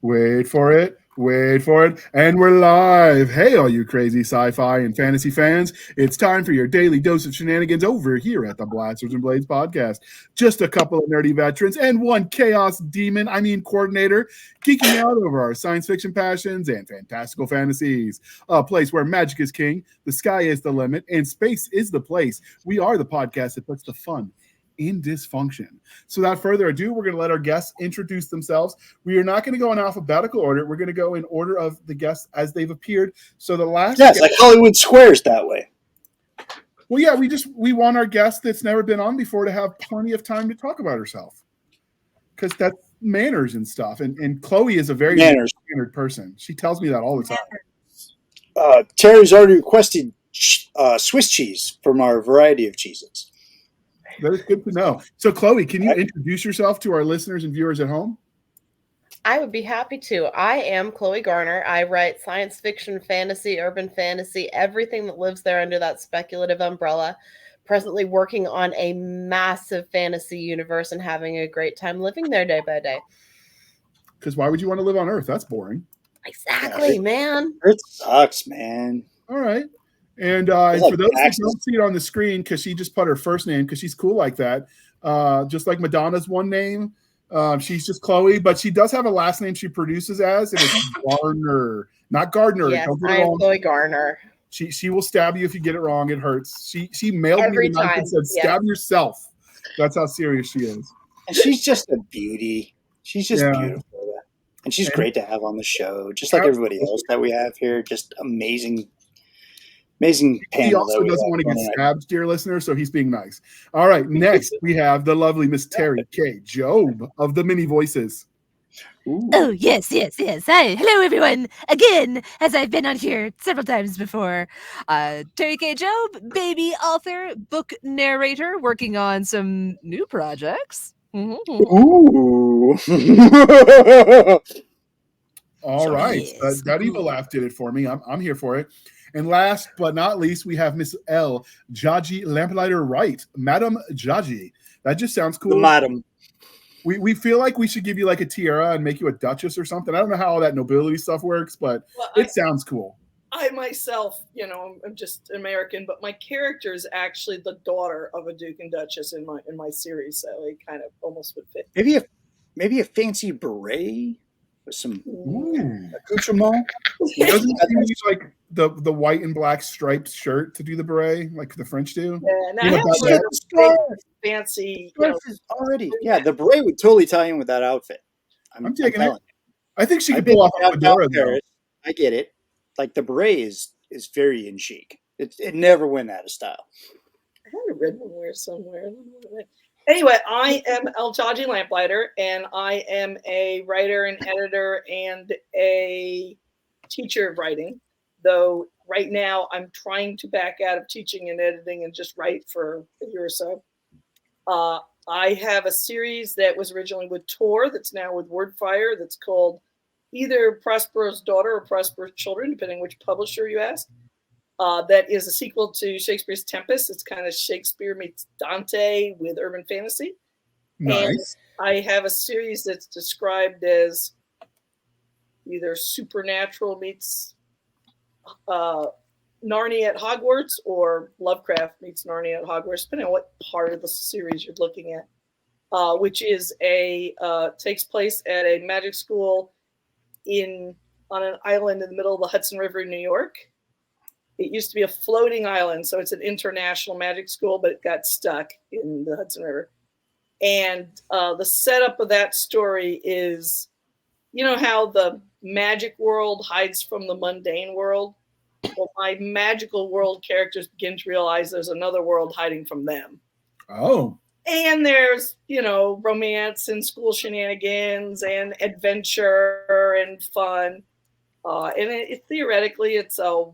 Wait for it. Wait for it. And we're live. Hey, all you crazy sci fi and fantasy fans. It's time for your daily dose of shenanigans over here at the Blasters and Blades podcast. Just a couple of nerdy veterans and one chaos demon, coordinator, geeking out over our science fiction passions and fantastical fantasies. A place where magic is king, the sky is the limit, and space is the place. We are the podcast that puts the fun in dysfunction. So without further ado, we're going to let our guests introduce themselves. We are not going to go in alphabetical order. We're going to go in order of the guests as they've appeared. So the last guest, like Hollywood Squares that way. Well, yeah, we want our guest that's never been on before to have plenty of time to talk about herself. Because that's manners and stuff. And Chloe is a very mannered person. She tells me that all the time. Terry's already requested Swiss cheese from our variety of cheeses. That is good to know. So, Chloe, can you introduce yourself to our listeners and viewers at home? I would be happy to. I am Chloe Garner. I write science fiction, fantasy, urban fantasy, everything that lives there under that speculative umbrella. Presently working on a massive fantasy universe and having a great time living there day by day. Because why would you want to live on Earth? That's boring. Exactly, man. Earth sucks, man. All right. And for those who don't see it on the screen, because she just put her first name, because she's cool like that, just like Madonna's one name, she's just Chloe, but she does have a last name she produces as, and it's Garner, not Gardner. Yes, I am Chloe Garner. She will stab you if you get it wrong. It hurts. She mailed every me the knife and said, "Stab yourself." That's how serious she is. And she's just a beauty. She's just beautiful, and she's great to have on the show, just like everybody else that we have here. Just amazing panel. He also doesn't want to get stabbed, dear listener, so he's being nice. All right, next we have the lovely Miss Terry K. Job of the Mini Voices. Ooh. Oh, yes. Hi. Hello, everyone. Again, as I've been on here several times before. Terry K. Job, baby author, book narrator, working on some new projects. Ooh. All right. Yes. That evil laugh did it for me. I'm here for it. And last but not least, we have Miss L. Jaji Lamplighter Wright. Madam Jaji. That just sounds cool. The madam. We feel like we should give you like a tiara and make you a duchess or something. I don't know how all that nobility stuff works, but it sounds cool. I myself, I'm just American, but my character is actually the daughter of a duke and duchess in my series, so it kind of almost would fit. Maybe a fancy beret with some accoutrement. Doesn't he use like the white and black striped shirt to do the beret, like the French do? Yeah, now fancy. Already, the beret would totally tie in with that outfit. I'm taking it. I think she could pull off a fedora though. I get it. Like the beret is very in chic. It never went out of style. I had a red one somewhere. Anyway, I am El Jaji Lamplighter, and I am a writer and editor and a teacher of writing. Though right now I'm trying to back out of teaching and editing and just write for a year or so. I have a series that was originally with Tor that's now with Wordfire that's called either Prospero's Daughter or Prospero's Children, depending which publisher you ask. That is a sequel to Shakespeare's Tempest. It's kind of Shakespeare meets Dante with urban fantasy. Nice. And I have a series that's described as either supernatural meets Narnia at Hogwarts or Lovecraft meets Narnia at Hogwarts, depending on what part of the series you're looking at, which is takes place at a magic school on an island in the middle of the Hudson River in New York. It used to be a floating island, so it's an international magic school, but it got stuck in the Hudson River. And the setup of that story is, how the magic world hides from the mundane world? Well, my magical world characters begin to realize there's another world hiding from them. Oh. And there's, romance and school shenanigans and adventure and fun. And theoretically, it's a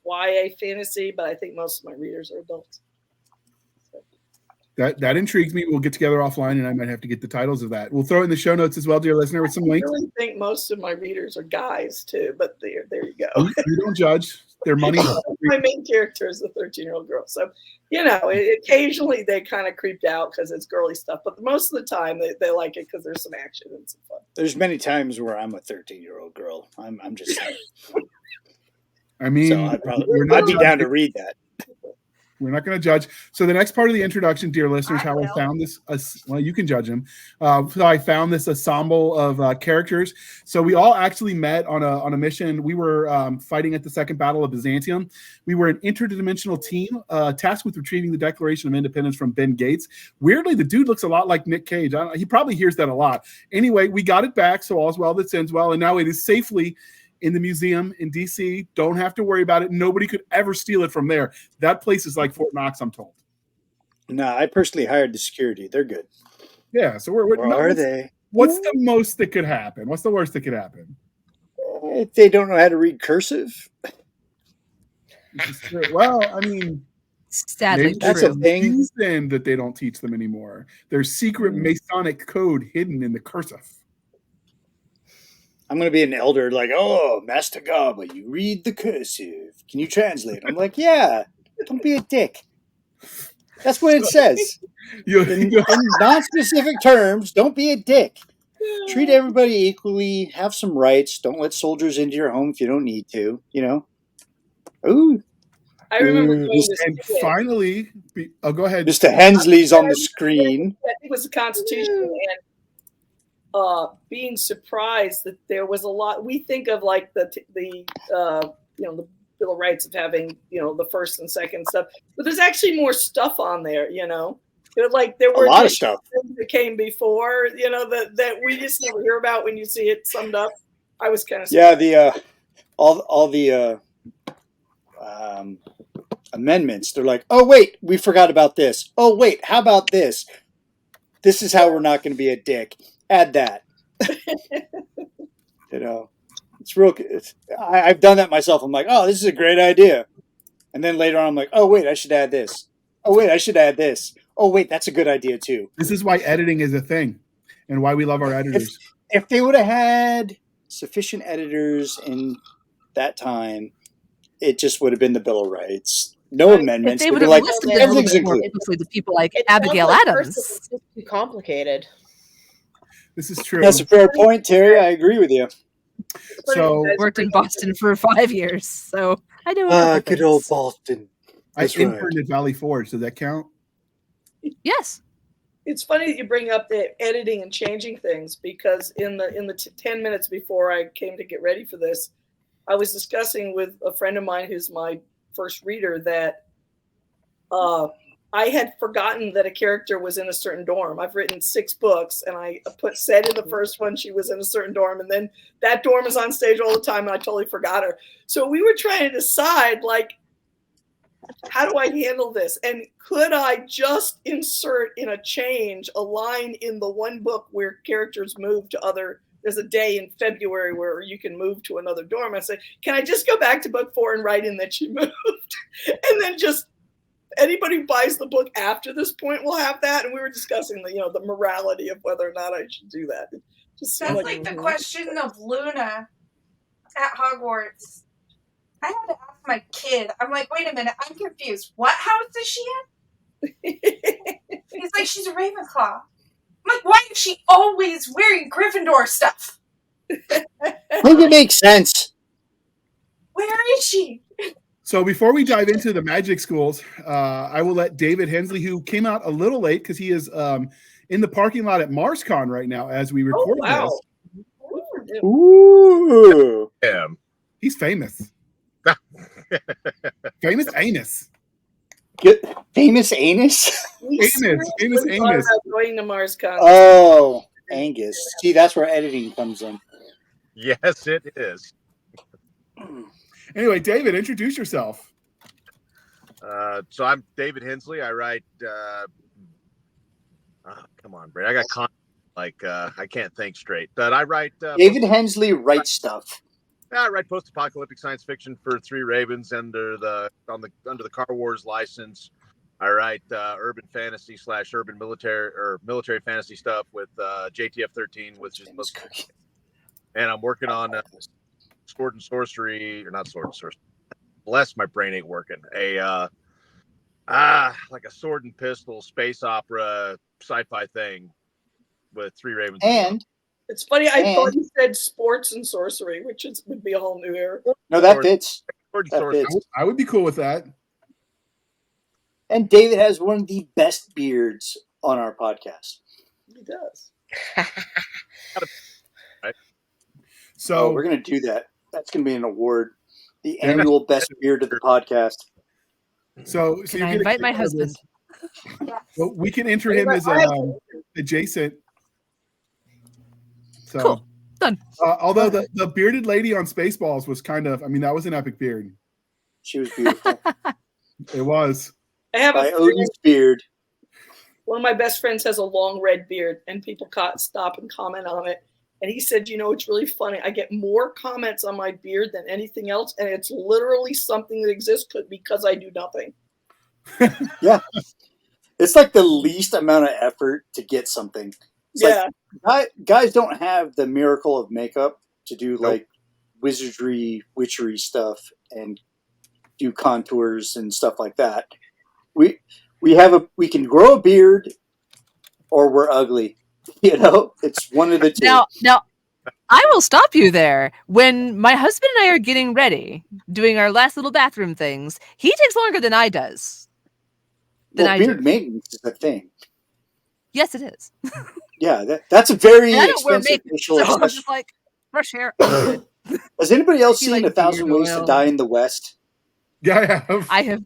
YA fantasy, but I think most of my readers are adults. So. That intrigues me. We'll get together offline, and I might have to get the titles of that. We'll throw it in the show notes as well, dear listener, with some links. I really think most of my readers are guys too, but there you go. We don't judge. Their money. My main character is a 13-year-old girl, so occasionally they kind of creeped out because it's girly stuff, but most of the time they like it because there's some action and some fun. There's many times where I'm a 13-year-old girl. I'm just saying. I mean, so I'd be down to read that. We're not going to judge. So the next part of the introduction, dear listeners, how I found this. Well, you can judge him. So I found this ensemble of characters. So we all actually met on a mission. We were fighting at the Second Battle of Byzantium. We were an interdimensional team tasked with retrieving the Declaration of Independence from Ben Gates. Weirdly, the dude looks a lot like Nick Cage. He probably hears that a lot. Anyway, we got it back. So all's well that ends well. And now it is safely in the museum in DC. Don't have to worry about it. Nobody could ever steal it from there. That place is like Fort Knox, I'm told. No, I personally hired the security. They're good. Yeah, so we're Where are they? What's the most that could happen? What's the worst that could happen? If they don't know how to read cursive. Well, I mean, sadly that's true. a thing. Reason that they don't teach them anymore. There's secret Masonic code hidden in the cursive. I'm going to be an elder like, oh, Master Garber, you read the cursive. Can you translate? I'm like, yeah, don't be a dick. That's what it says. In non-specific terms, don't be a dick. Treat everybody equally. Have some rights. Don't let soldiers into your home if you don't need to, Ooh. I remember going to and finally, go ahead. Mr. Hensley's on the screen. I think it was the Constitution, and being surprised that there was a lot. We think of like the Bill of Rights of having the first and second stuff, but there's actually more stuff on there. Like there were a lot of stuff that came before. That we just never hear about when you see it summed up. I was kind of all the amendments. They're like, oh wait, we forgot about this. Oh wait, how about this? This is how we're not going to be a dick. Add that. It's real. I've done that myself. I'm like, oh, this is a great idea. And then later on, I'm like, oh, wait, I should add this. Oh, wait, I should add this. Oh, wait, that's a good idea, too. This is why editing is a thing and why we love our editors. If they would have had sufficient editors in that time, it just would have been the Bill of Rights. No amendments. They would have listed everything's included. The people like Abigail Adams. It's just too complicated. This is true. That's a fair point, Terry. I agree with you. So worked in Boston for 5 years, so I know. Good old Boston. That's I interned at Valley Forge. Does that count? Yes. It's funny that you bring up the editing and changing things, because in the 10 minutes before I came to get ready for this, I was discussing with a friend of mine who's my first reader that I had forgotten that a character was in a certain dorm. I've written 6 books, and I said in the first one she was in a certain dorm, and then that dorm is on stage all the time, and I totally forgot her. So we were trying to decide, like, how do I handle this? And could I just insert in a change a line in the one book where characters move to other? There's a day in February where you can move to another dorm. I said, can I just go back to book 4 and write in that she moved? And then just anybody who buys the book after this point will have that. And we were discussing the morality of whether or not I should do that. That's like the question of Luna at Hogwarts. I had to ask my kid. I'm like, wait a minute, I'm confused. What house is she in? He's like, she's a Ravenclaw. I'm like, why is she always wearing Gryffindor stuff? I think it makes sense. Where is she? So before we dive into the magic schools, I will let David Hensley, who came out a little late because he is in the parking lot at MarsCon right now as we record this. Ooh. Yeah. He's famous. Famous anus. Famous anus? Famous anus. Going to MarsCon. Oh, Angus. See, that's where editing comes in. Yes, it is. Anyway, David, introduce yourself. So I'm David Hensley. I write. Come on, Brad. I got I can't think straight. But I write. David Hensley writes stuff. I write post-apocalyptic science fiction for 3 Ravens under the Car Wars license. I write urban fantasy / urban military or military fantasy stuff with JTF 13, which is and I'm working on sword and sorcery, or not sword and sorcery. Bless my brain ain't working. Like a sword and pistol space opera sci-fi thing with 3 ravens. And it's funny. I thought you said sports and sorcery, which would be a whole new era. No, that fits. That fits. I would be cool with that. And David has one of the best beards on our podcast. He does. So we're going to do that. That's going to be an award. The annual best beard of the podcast. So can I invite my husband? Well, we can enter him as adjacent. So cool. Done. Although the bearded lady on Spaceballs was kind of, I mean, that was an epic beard. She was beautiful. It was. I have a Odin's beard. One of my best friends has a long red beard, and people stop and comment on it. And he said, it's really funny. I get more comments on my beard than anything else, and it's literally something that exists because I do nothing. Yeah. It's like the least amount of effort to get something. It's like, guys don't have the miracle of makeup to do like wizardry, witchery stuff and do contours and stuff like that. We can grow a beard or we're ugly. It's one of the two. Now, I will stop you there. When my husband and I are getting ready, doing our last little bathroom things, he takes longer than I does. Beard maintenance is a thing. Yes, it is. Yeah, that's a very expensive facial accessory. I'm just like, fresh hair. Has anybody else seen 1,000 Ways to Die in the West? Yeah, I have.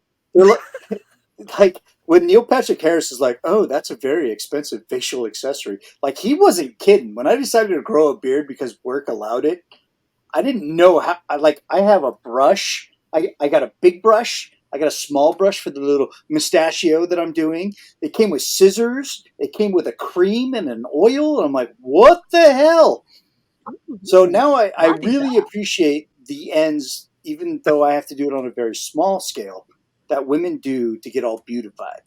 Like when Neil Patrick Harris is like, "Oh, that's a very expensive facial accessory." Like he wasn't kidding. When I decided to grow a beard because work allowed it, I didn't know how. I have a brush. I got a big brush. I got a small brush for the little mustachio that I'm doing. It came with scissors. It came with a cream and an oil. And I'm like, what the hell? So now I really appreciate the ends, even though I have to do it on a very small scale, that women do to get all beautified.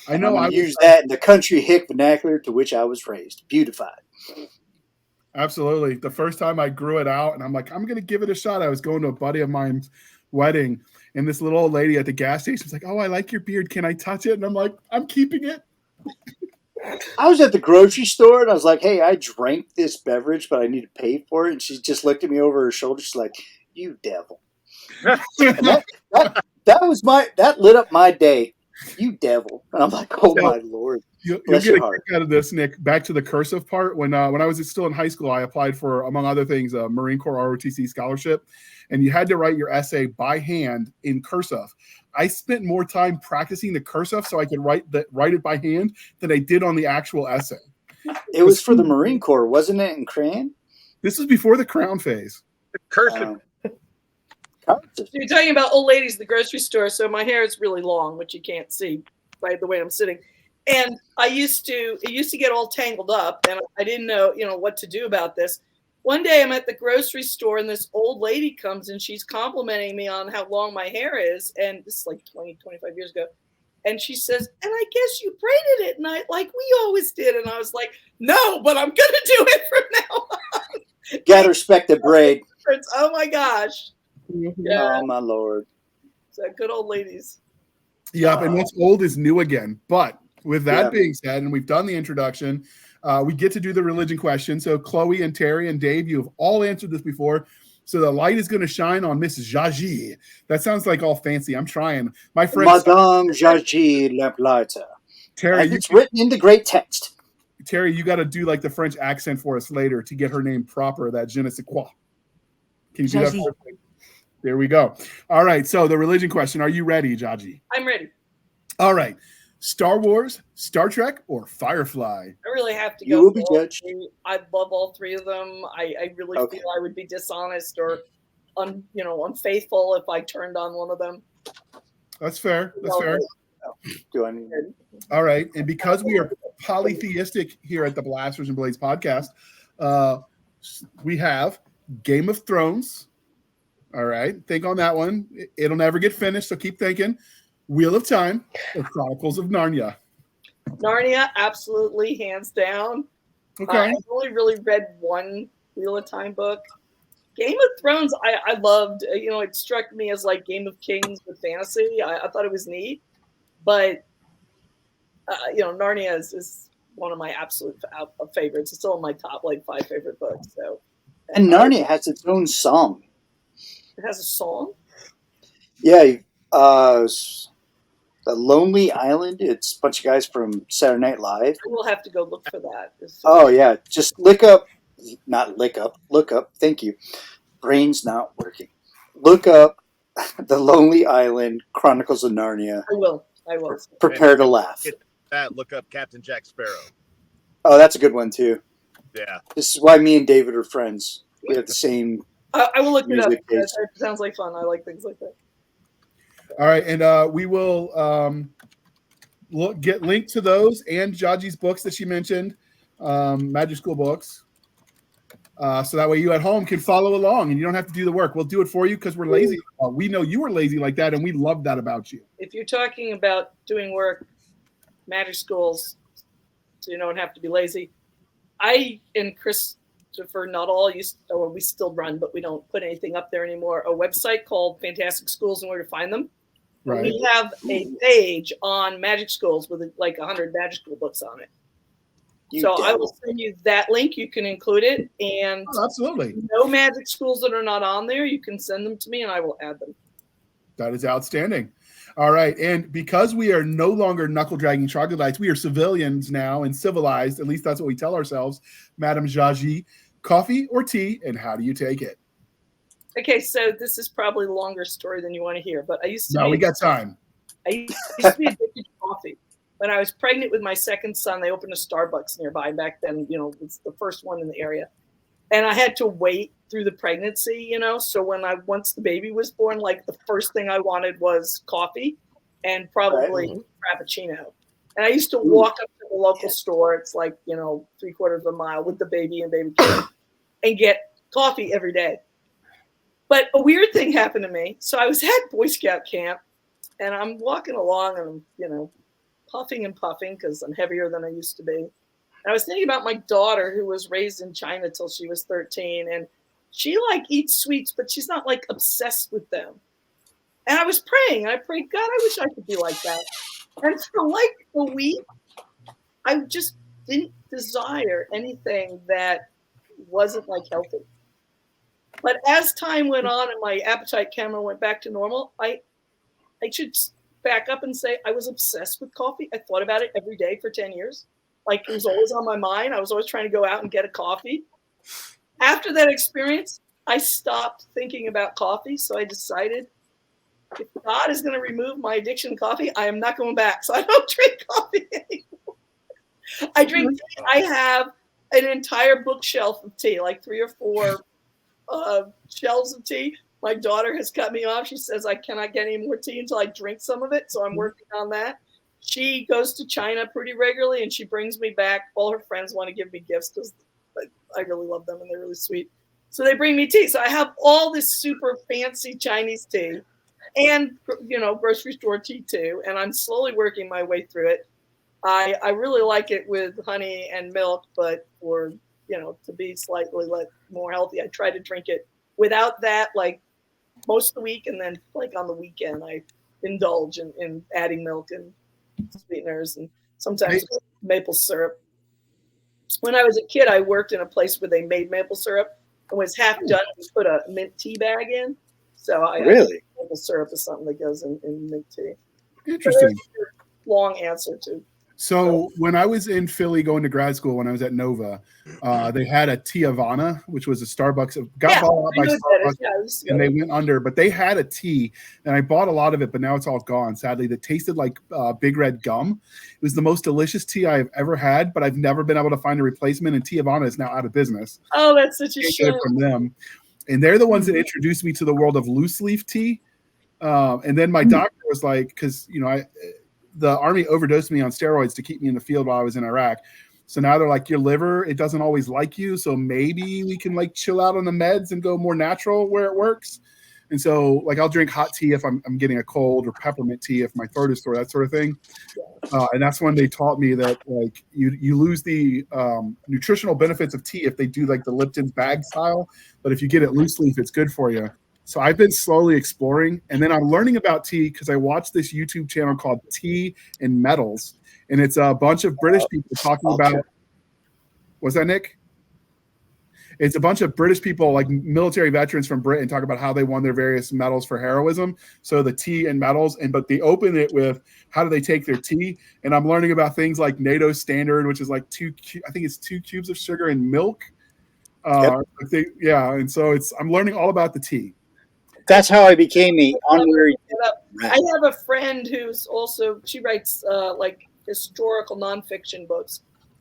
I know I use that in the country hick vernacular to which I was raised. Beautified. Absolutely. The first time I grew it out, and I'm like, I'm going to give it a shot. I was going to a buddy of mine's wedding, and this little old lady at the gas station was like, "Oh, I like your beard. Can I touch it?" And I'm like, "I'm keeping it." I was at the grocery store, and I was like, "Hey, I drank this beverage, but I need to pay for it." And she just looked at me over her shoulder. She's like, "You devil." that lit up my day. You devil. And I'm like, oh my Lord. You'll get a kick out of this, Nick. Back to the cursive part. When I was still in high school, I applied for, among other things, a Marine Corps ROTC scholarship. And you had to write your essay by hand in cursive. I spent more time practicing the cursive so I could write it by hand than I did on the actual essay. It was for the Marine Corps, wasn't it, in crayon? This was before the crown phase. Cursive. So you're talking about old ladies at the grocery store. So my hair is really long, which you can't see by the way I'm sitting. And it used to get all tangled up, and I didn't know, what to do about this. One day I'm at the grocery store, and this old lady comes, and she's complimenting me on how long my hair is. And this is like 20, 25 years ago. And she says, "And I guess you braided it," and like we always did. And I was like, "No, but I'm going to do it from now on." Gotta respect the braid. Oh my gosh. Yeah. Oh my Lord. So good old ladies. Yep, and what's old is new again. But with that being said, and we've done the introduction, we get to do the religion question. So Chloe and Terry and Dave, you have all answered this before. So the light is going to shine on Miss Jaji. That sounds like all fancy. I'm trying. My friend Madame Jaji Lamplighter. Terry, it's written in the great text. Terry, you got to do like the French accent for us later to get her name proper, that je ne sais quoi. Can you do that for us? There we go. All right. So the religion question. Are you ready, Jaji? I'm ready. All right. Star Wars, Star Trek, or Firefly? I really have to go. You will be judged. I love all three of them. I really feel I would be dishonest or unfaithful if I turned on one of them. That's fair. That's fair. Do I need it? All right. And because we are polytheistic here at the Blasters and Blades podcast, we have Game of Thrones. All right. Think on that one. It'll never get finished, so keep thinking. Wheel of Time or Chronicles of Narnia? Narnia, absolutely, hands down. Okay. I've only really read one Wheel of Time book. Game of Thrones, I loved. It struck me as like Game of Kings with fantasy. I thought it was neat. But, Narnia is one of my absolute favorites. It's still in my top, 5 favorite books. So, And Narnia has its own song. It has a song? Yeah. The Lonely Island. It's a bunch of guys from Saturday Night Live. I will have to go look for that. Oh, yeah. Just look up. Thank you. Brain's not working. Look up The Lonely Island, Chronicles of Narnia. I will. Prepare to laugh. Look up Captain Jack Sparrow. Oh, that's a good one, too. Yeah. This is why me and David are friends. We have the same. I will look it up. It sounds like fun. I like things like that. All right, and we will get linked to those and Jaji's books that she mentioned, Magic School books, so that way you at home can follow along and you don't have to do the work. We'll do it for you because we're lazy. We know you were lazy like that, and we love that about you. If you're talking about doing work, Magic Schools, so you don't have to be lazy. I and Christopher Nuttall we still run, but we don't put anything up there anymore. A website called Fantastic Schools and Where to Find Them. Right. We have a page on Magic Schools with 100 Magic School books on it. I will send you that link. You can include it. And absolutely. No Magic Schools that are not on there, you can send them to me and I will add them. That is outstanding. All right. And because we are no longer knuckle-dragging troglodytes, we are civilians now and civilized. At least that's what we tell ourselves. Madame Jaji, coffee or tea, and how do you take it? Okay, so this is probably a longer story than you want to hear, but I used to. No, we got time. I used to be addicted to coffee. When I was pregnant with my second son, they opened a Starbucks nearby. Back then, it's the first one in the area, and I had to wait through the pregnancy. So once the baby was born, the first thing I wanted was coffee, and probably Frappuccino. And I used to walk up to the local store. It's 3/4 of a mile with the baby and baby kid, and get coffee every day. But a weird thing happened to me. So I was at Boy Scout camp, and I'm walking along, and I'm, puffing and puffing because I'm heavier than I used to be. And I was thinking about my daughter, who was raised in China till she was 13, and she eats sweets, but she's not obsessed with them. And I was praying, and I prayed, God, I wish I could be like that. And for a week, I just didn't desire anything that wasn't healthy. But as time went on and my appetite camera went back to normal, I should back up and say I was obsessed with coffee. I thought about it every day for 10 years. It was always on my mind. I was always trying to go out and get a coffee. After that experience, I stopped thinking about coffee. So I decided if God is going to remove my addiction to coffee, I am not going back. So I don't drink coffee anymore. I drink tea. I have an entire bookshelf of tea, 3 or 4 shelves of tea. My daughter has cut me off. She says I cannot get any more tea until I drink some of it. So I'm working on that. She goes to China pretty regularly and she brings me back. All her friends want to give me gifts because I really love them and they're really sweet. So they bring me tea. So I have all this super fancy Chinese tea and, grocery store tea too. And I'm slowly working my way through it. I really like it with honey and milk, but for to be slightly more healthy, I try to drink it without that, most of the week. And then on the weekend, I indulge in adding milk and sweeteners and sometimes maple syrup. When I was a kid, I worked in a place where they made maple syrup and was half done. We put a mint tea bag in. So really? Maple syrup is something that goes in mint tea. Interesting. Long answer to. So when I was in Philly going to grad school, when I was at Nova, they had a Tiavana, which was a Starbucks. Got bought out by Starbucks, and they went under. But they had a tea, and I bought a lot of it, but now it's all gone, sadly. That tasted like Big Red gum. It was the most delicious tea I've ever had, but I've never been able to find a replacement, and Tiavana is now out of business. Oh, that's such a shame. From them. And they're the ones that introduced me to the world of loose leaf tea. And then my doctor was like, because, the Army overdosed me on steroids to keep me in the field while I was in Iraq. So now they're like, your liver, it doesn't always like you. So maybe we can chill out on the meds and go more natural where it works. And so, like, I'll drink hot tea if I'm getting a cold, or peppermint tea if my throat is sore, that sort of thing. And that's when they taught me that, like, you lose the nutritional benefits of tea if they do like the Lipton's bag style, but if you get it loose leaf, it's good for you. So I've been slowly exploring, and then I'm learning about tea because I watched this YouTube channel called Tea and Metals, and it's a bunch of British people talking about. Was that Nick? It's a bunch of British people, like military veterans from Britain, talk about how they won their various medals for heroism. So the tea and metals, but they open it with how do they take their tea. And I'm learning about things like NATO standard, which is like I think it's 2 cubes of sugar and milk. And so I'm learning all about the tea. That's how I became an honorary. I have a friend who's also, she writes like historical nonfiction books.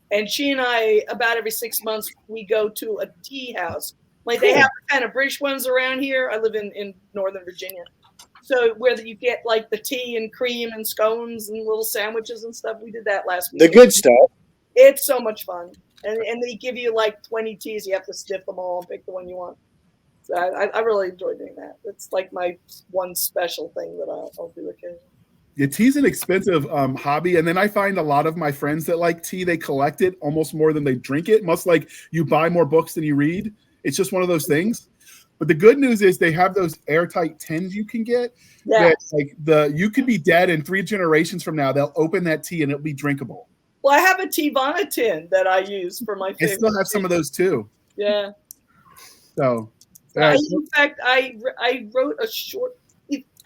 And she and I, about every 6 months, we go to a tea house. Like they have kind of British ones around here. I live in Northern Virginia. So where you get like the tea and cream and scones and little sandwiches and stuff. We did that last week. The good stuff. It's so much fun. And they give you like 20 teas. You have to sniff them all and pick the one you want. So I really enjoy doing that. It's like my one special thing that I'll do occasionally. Yeah, tea's an expensive hobby, and then I find a lot of my friends that like tea, they collect it almost more than they drink it. Much like you buy more books than you read. It's just one of those things. But the good news is they have those airtight tins you can get. Yeah. That you could be dead, and 3 generations from now they'll open that tea and it'll be drinkable. Well, I have a Teavana tin that I use for my favorite. I still have some of those too. Yeah. So. In fact, I wrote a short.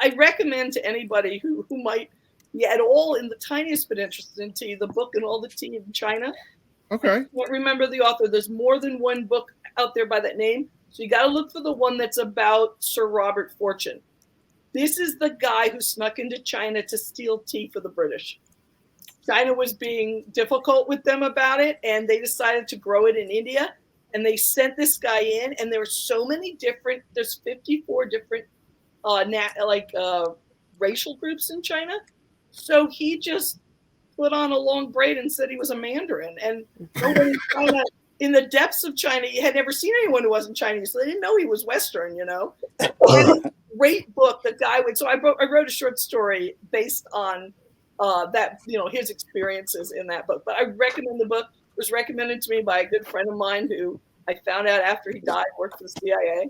I recommend to anybody who might be at all in the tiniest bit interested in tea, the book and all the tea in China. Okay. I can't remember the author. There's more than one book out there by that name. So you got to look for the one that's about Sir Robert Fortune. This is the guy who snuck into China to steal tea for the British. China was being difficult with them about it, and they decided to grow it in India. And they sent this guy in, and there were so many different. There's 54 different, racial groups in China. So he just put on a long braid and said he was a Mandarin. And nobody in China, in the depths of China, you had never seen anyone who wasn't Chinese, so they didn't know he was Western. And a great book. The guy would. So I wrote a short story based on that. His experiences in that book. But I recommend the book. It was recommended to me by a good friend of mine who I found out after he died worked for the CIA.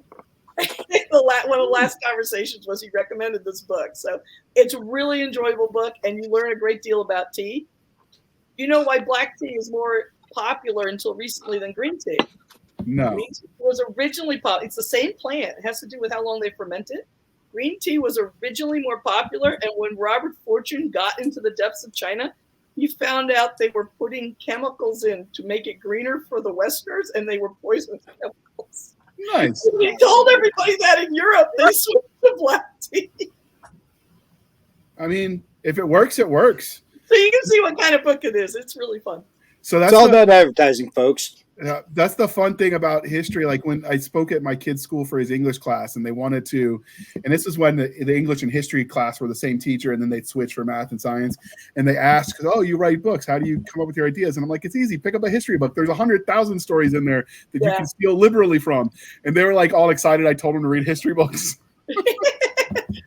One of the last conversations was he recommended this book. So it's a really enjoyable book, and you learn a great deal about tea. You know why black tea is more popular until recently than green tea? No. Green tea was originally popular. It's the same plant. It has to do with how long they ferment it. Green tea was originally more popular, and when Robert Fortune got into the depths of China, he found out they were putting chemicals in to make it greener for the Westerners, and they were poisonous chemicals. Nice. He told everybody that in Europe. They switched to black tea. I mean, if it works, it works. So you can see what kind of book it is. It's really fun. So that's it's all about advertising, folks. That's the fun thing about history. Like when I spoke at my kid's school for his English class, and they wanted to, and this is when the English and history class were the same teacher, and then they'd switch for math and science. And they asked, "Oh, you write books? How do you come up with your ideas?" And I'm like, "It's easy. Pick up a history book. There's 100,000 stories in there that you can steal liberally from." And they were like all excited. I told them to read history books.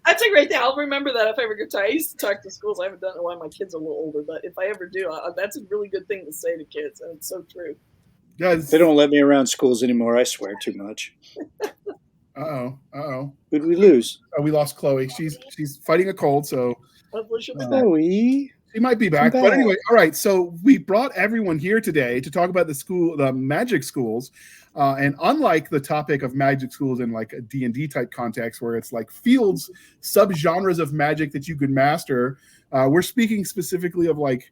That's a great thing. I'll remember that if I ever get to. I used to talk to schools. I haven't done it while my kids are a little older, but if I ever do, that's a really good thing to say to kids, and it's so true. Yeah, they don't let me around schools anymore. I swear too much. Uh-oh. Who'd we lose? We lost Chloe. She's fighting a cold, so Chloe. She might be back. But anyway, all right. So we brought everyone here today to talk about the magic schools. And unlike the topic of magic schools in like a D&D type context where it's like fields, subgenres of magic that you could master, we're speaking specifically of like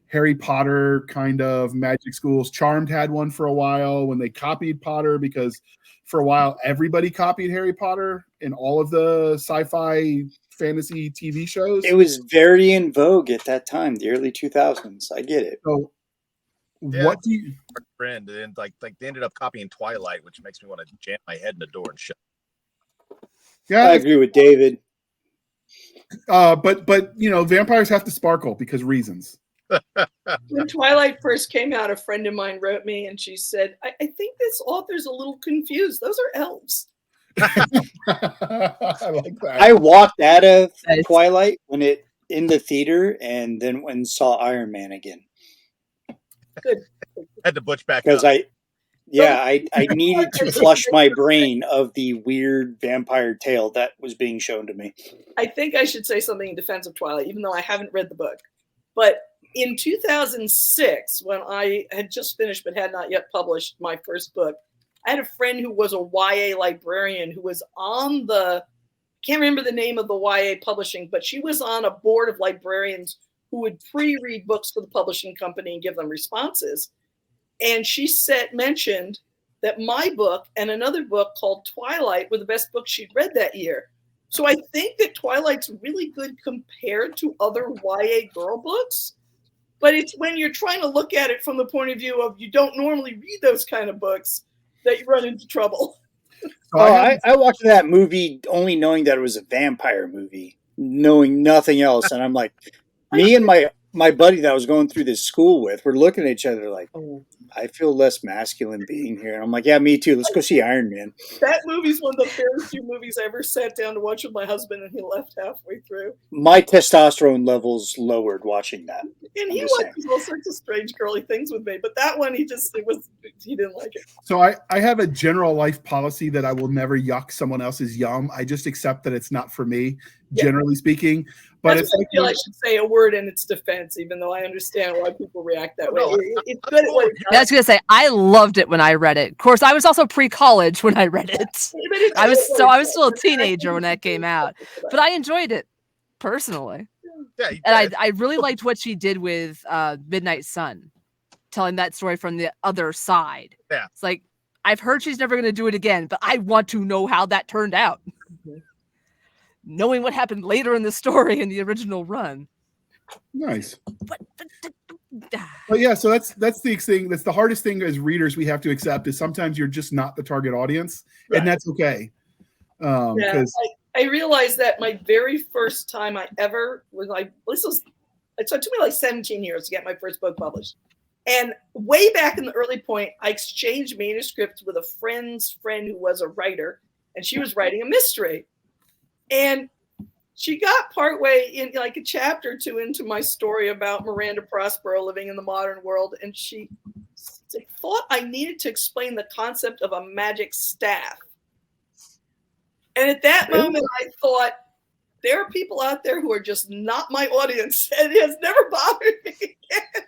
Harry Potter kind of magic schools. Charmed had one for a while when they copied Potter, because for a while everybody copied Harry Potter in all of the sci-fi fantasy TV shows. It was very in vogue at that time, the early 2000s. I get it. So what do you friend and like they ended up copying Twilight, which makes me want to jam my head in the door and shut. Yeah, I agree with David. But vampires have to sparkle because reasons. When Twilight first came out, a friend of mine wrote me and she said, I think this author's a little confused. Those are elves. I like that. I walked out of Nice. Twilight when it in the theater, and then went and saw Iron Man again. Good. Had to butch back Because up. I needed to flush my brain of the weird vampire tale that was being shown to me. I think I should say something in defense of Twilight, even though I haven't read the book. But in 2006, when I had just finished but had not yet published my first book, I had a friend who was a YA librarian who was on the, can't remember the name of the YA publishing, but she was on a board of librarians who would pre-read books for the publishing company and give them responses. And she mentioned that my book and another book called Twilight were the best books she'd read that year. So I think that Twilight's really good compared to other YA girl books. But it's when you're trying to look at it from the point of view of you don't normally read those kind of books that you run into trouble. I watched that movie only knowing that it was a vampire movie, knowing nothing else. And I'm like, me and my buddy that I was going through this school with, we're looking at each other like, I feel less masculine being here. And I'm like, yeah, me too. Let's go see Iron Man. That movie's one of the very few movies I ever sat down to watch with my husband, and he left halfway through. My testosterone levels lowered watching that. And he watches all sorts of strange girly things with me, but that one he didn't like it. So I have a general life policy that I will never yuck someone else's yum. I just accept that it's not for me, generally speaking. But I feel I should say a word in its defense, even though I understand why people react that way. It's good at what it does. I was gonna say I loved it when I read it. Of course, I was also pre-college when I read it. I was still a teenager when that came out, but I enjoyed it personally. Yeah, And I really liked what she did with Midnight Sun, telling that story from the other side. Yeah, it's like I've heard she's never going to do it again, but I want to know how that turned out. Mm-hmm. Knowing what happened later in the story in the original run. Nice. But yeah, so that's the thing. That's the hardest thing as readers we have to accept is sometimes you're just not the target audience, and that's okay. I realized that my very first time I ever was like, so it took me like 17 years to get my first book published. And way back in the early point, I exchanged manuscripts with a friend's friend who was a writer, and she was writing a mystery. And she got partway in like a chapter or two into my story about Miranda Prospero living in the modern world. And she thought I needed to explain the concept of a magic staff. And at that moment, I thought, there are people out there who are just not my audience. And it has never bothered me again.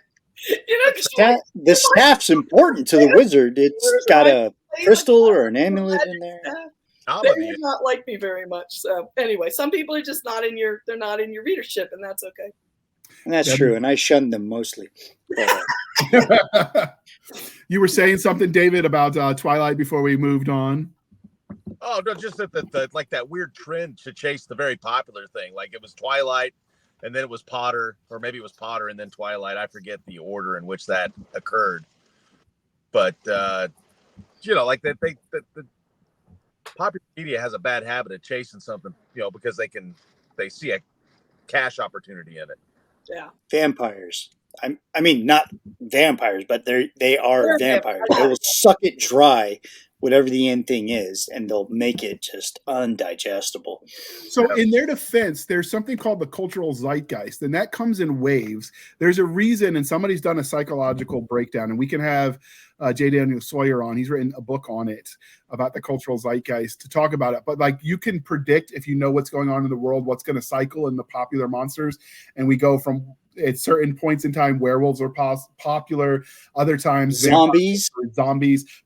The staff's important to the wizard. It's got a crystal or an amulet in there. They do not like me very much. So anyway, some people are just not in your readership, and that's okay. And that's true. And I shunned them mostly. You were saying something, David, about Twilight before we moved on. Oh no, just that like that weird trend to chase the very popular thing. Like it was Twilight, and then it was Potter, or maybe it was Potter and then Twilight. I forget the order in which that occurred. But like that the popular media has a bad habit of chasing something, because they see a cash opportunity in it. Yeah. Vampires. I mean, not vampires, but they are vampires. They will suck it dry, whatever the end thing is, and they'll make it just undigestible. So in their defense, there's something called the cultural zeitgeist, and that comes in waves. There's a reason, and somebody's done a psychological breakdown, and we can have J. Daniel Sawyer on. He's written a book on it about the cultural zeitgeist to talk about it. But like you can predict, if you know what's going on in the world, what's going to cycle in the popular monsters. And we go from at certain points in time, werewolves are popular, other times zombies,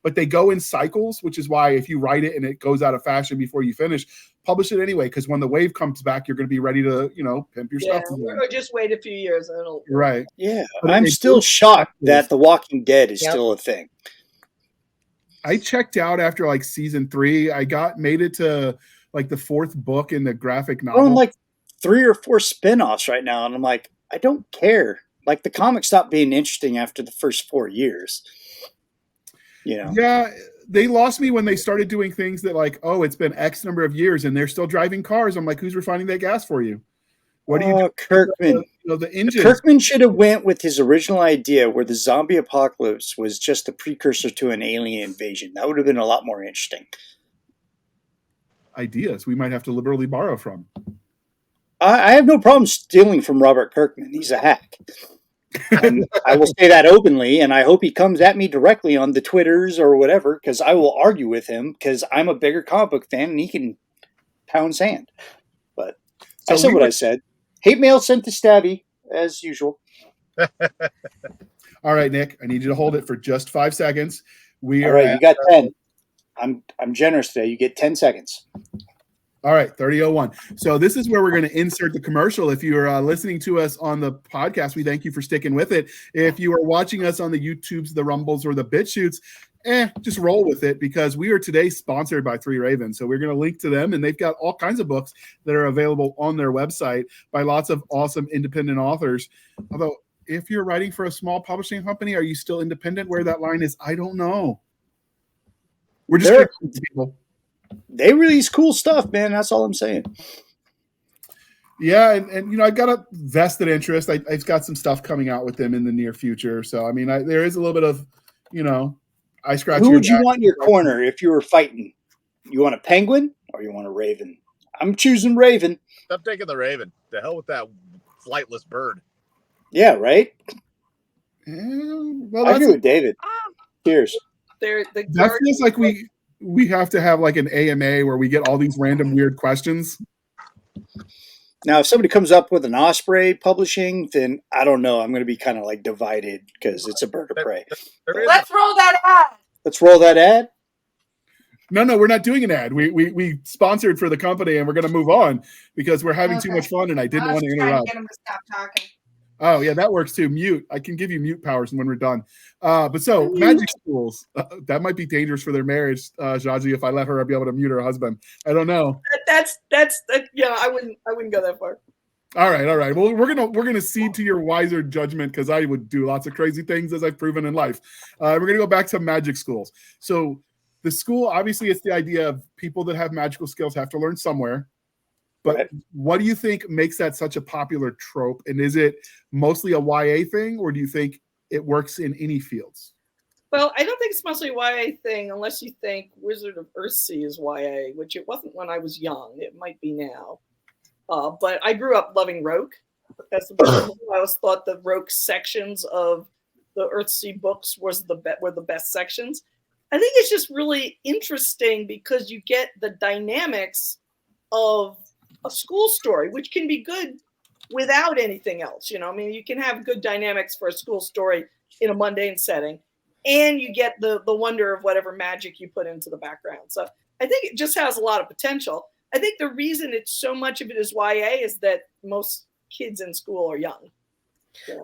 but they go in cycles, which is why if you write it and it goes out of fashion before you finish, publish it anyway, because when the wave comes back, you're going to be ready to, pimp your stuff. Or just wait a few years and it'll. Right. Yeah. But I'm still shocked that The Walking Dead is still a thing. I checked out after like season 3. I made it to like the 4th book in the graphic novel. We're on like 3 or 4 spinoffs right now, and I'm like, I don't care. Like the comic stopped being interesting after the first 4 years. Yeah, they lost me when they started doing things that like, oh, it's been X number of years and they're still driving cars. I'm like, who's refining that gas for you? What do you do? Kirkman. The engine. Kirkman should have went with his original idea where the zombie apocalypse was just a precursor to an alien invasion. That would have been a lot more interesting. ideas we might have to liberally borrow from. I have no problem stealing from Robert Kirkman. He's a hack. And I will say that openly, and I hope he comes at me directly on the Twitters or whatever, because I will argue with him, because I'm a bigger comic book fan and he can pound sand. But so I said what I said. Hate mail sent to Stabby, as usual. All right, Nick, I need you to hold it for just 5 seconds. All right, you got 10. I'm generous today. You get 10 seconds. All right, 30:01. So this is where we're going to insert the commercial. If you're listening to us on the podcast, we thank you for sticking with it. If you are watching us on the YouTubes, the Rumbles, or the BitChutes, just roll with it, because we are today sponsored by Three Ravens. So we're going to link to them, and they've got all kinds of books that are available on their website by lots of awesome independent authors. Although, if you're writing for a small publishing company, are you still independent? Where that line is, I don't know. We're just people. They release cool stuff, man. That's all I'm saying. Yeah, and I got a vested interest. I've got some stuff coming out with them in the near future. So, I mean, there is a little bit of, I scratch. Who would you want in your corner if you were fighting? You want a penguin or you want a raven? I'm choosing raven. I'm taking the raven. The hell with that flightless bird. Yeah, right? Well, I agree with David. Cheers. That feels like we have to have like an AMA where we get all these random weird questions. Now, if somebody comes up with an Osprey publishing, then I don't know. I'm going to be kind of like divided because it's a bird of prey. Let's roll that ad. Let's roll that ad. No, we're not doing an ad. We sponsored for the company, and we're going to move on because we're having too much fun, and I didn't want to interrupt. Get him to stop talking. Oh, yeah, that works too. Mute. I can give you mute powers when we're done. But so, magic schools, that might be dangerous for their marriage, Jaji, if I let her be able to mute her husband. I don't know. That's I wouldn't go that far. All right. Well, we're gonna cede to your wiser judgment, because I would do lots of crazy things, as I've proven in life. We're gonna go back to magic schools. So the school, obviously, it's the idea of people that have magical skills have to learn somewhere. But what do you think makes that such a popular trope? And is it mostly a YA thing, or do you think it works in any fields? Well, I don't think it's mostly a YA thing, unless you think Wizard of Earthsea is YA, which it wasn't when I was young. It might be now. But I grew up loving Rogue. That's the best. I always thought the Rogue sections of the Earthsea books were the best sections. I think it's just really interesting because you get the dynamics of a school story, which can be good without anything else. I mean, you can have good dynamics for a school story in a mundane setting, and you get the wonder of whatever magic you put into the background. So I think it just has a lot of potential. I think the reason it's so much of it is YA is that most kids in school are young.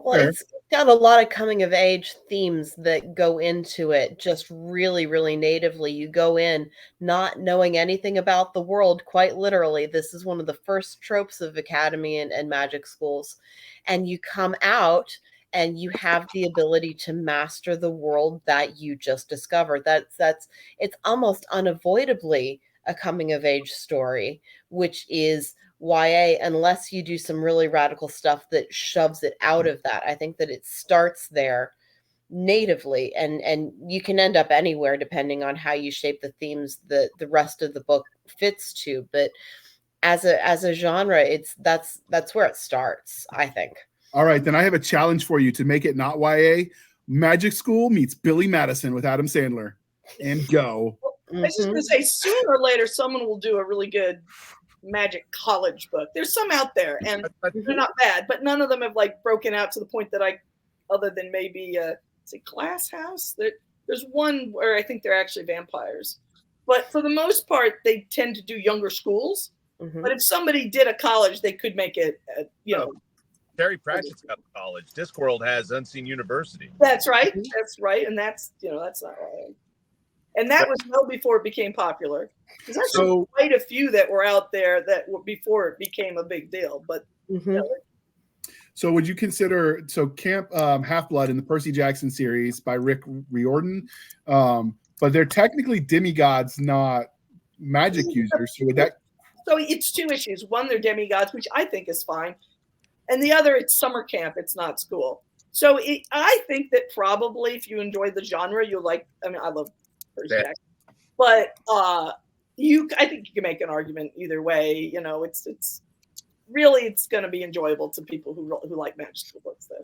Well, it's got a lot of coming of age themes that go into it just really, really natively. You go in not knowing anything about the world, quite literally. This is one of the first tropes of academy and magic schools. And you come out and you have the ability to master the world that you just discovered. It's almost unavoidably a coming of age story, which is YA, unless you do some really radical stuff that shoves it out of that. I think that it starts there natively, and you can end up anywhere depending on how you shape the themes that the rest of the book fits to. But as a genre, that's where it starts, I think. All right, then I have a challenge for you to make it not YA. Magic School meets Billy Madison with Adam Sandler, and go. I was just going to say, sooner or later, someone will do a really good magic college book. There's some out there, and they're not bad, but none of them have like broken out to the point that other than maybe Glass House. There's one where I think they're actually vampires, but for the most part, they tend to do younger schools. Mm-hmm. But if somebody did a college, they could make it. Terry Pratchett's got a college. Discworld has Unseen University. That's right. That's right, and that's not right. And that was well before it became popular. There's actually quite a few that were out there that were before it became a big deal. But So would you consider Camp Half-Blood in the Percy Jackson series by Rick Riordan, but they're technically demigods, not magic users. So would that? So it's two issues. One, they're demigods, which I think is fine, and the other, it's summer camp. It's not school. So I think that probably if you enjoy the genre, you'll like. I mean, I love Percy Jackson, but I think you can make an argument either way. You know, it's really, it's going to be enjoyable to people who like magical books. That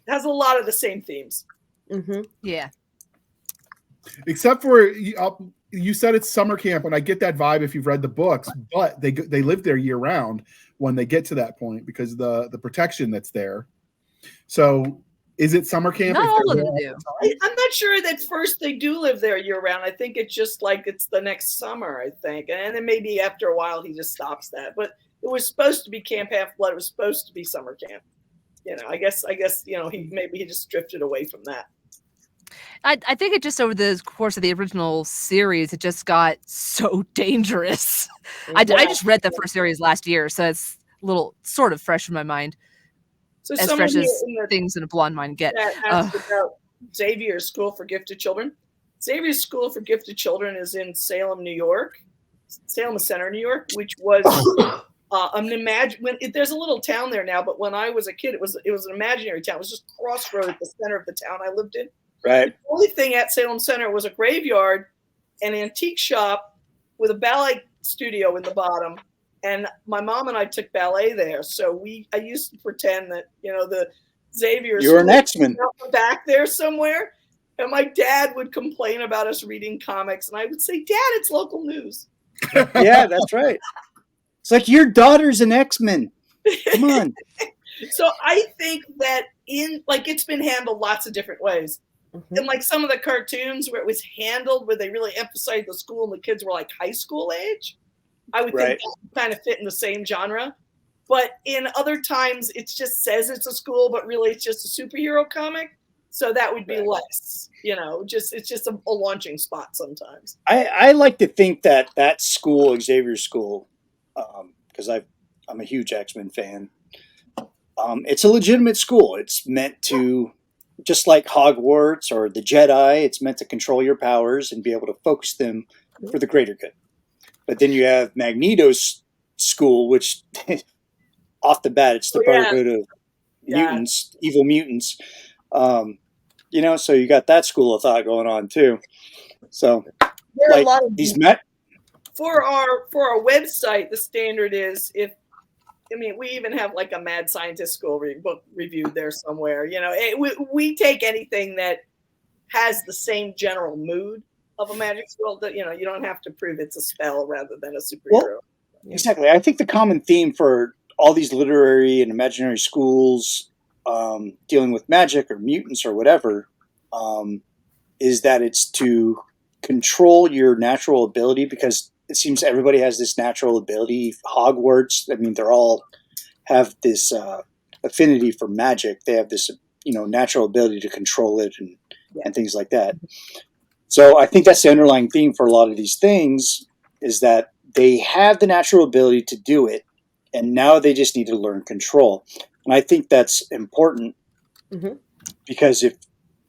it has a lot of the same themes. Mm-hmm. Yeah. Except for you said it's summer camp, and I get that vibe if you've read the books, but they live there year round when they get to that point because the protection that's there. So is it summer camp? Not all of them do. I'm not sure that first they do live there year round. I think it's just like it's the next summer, I think. And then maybe after a while he just stops that. But it was supposed to be Camp Half-Blood. It was supposed to be summer camp. You know, I guess, you know, he just drifted away from that. I think it just over the course of the original series, it just got so dangerous. I just read the first series last year, so it's a little sort of fresh in my mind. So as fresh as things in a blonde mind get. Asked about Xavier's School for Gifted Children. Xavier's School for Gifted Children is in Salem, New York. Salem Center, New York, which was there's a little town there now, but when I was a kid, it was an imaginary town. It was just crossroad at the center of the town I lived in. Right. The only thing at Salem Center was a graveyard, an antique shop with a ballet studio in the bottom. And my mom and I took ballet there. So I used to pretend that, you know, the Xavier's You're an X-Men back there somewhere. And my dad would complain about us reading comics. And I would say, Dad, it's local news. Yeah, that's right. It's like your daughter's an X-Men. Come on. So I think that it's been handled lots of different ways. Mm-hmm. And like some of the cartoons where it was handled where they really emphasized the school and the kids were like high school age, I would think that would kind of fit in the same genre. But in other times, it just says it's a school, but really it's just a superhero comic. So that would be less, you know, it's just a launching spot sometimes. I like to think that school, Xavier's School, because I'm a huge X-Men fan. It's a legitimate school. It's meant to, just like Hogwarts or the Jedi, it's meant to control your powers and be able to focus them for the greater good. But then you have Magneto's school, which off the bat, it's the Brotherhood of mutants, evil mutants. You know, so you got that school of thought going on too. So there are a lot of these for our website, the standard is we even have like a Mad Scientist School book reviewed there somewhere. You know, we take anything that has the same general mood of a magic school. That, you know, you don't have to prove it's a spell rather than a superhero. Well, exactly. I think the common theme for all these literary and imaginary schools dealing with magic or mutants or whatever is that it's to control your natural ability, because it seems everybody has this natural ability. Hogwarts, I mean, they're all have this affinity for magic. They have this, you know, natural ability to control it and things like that. So I think that's the underlying theme for a lot of these things, is that they have the natural ability to do it, and now they just need to learn control. And I think that's important because if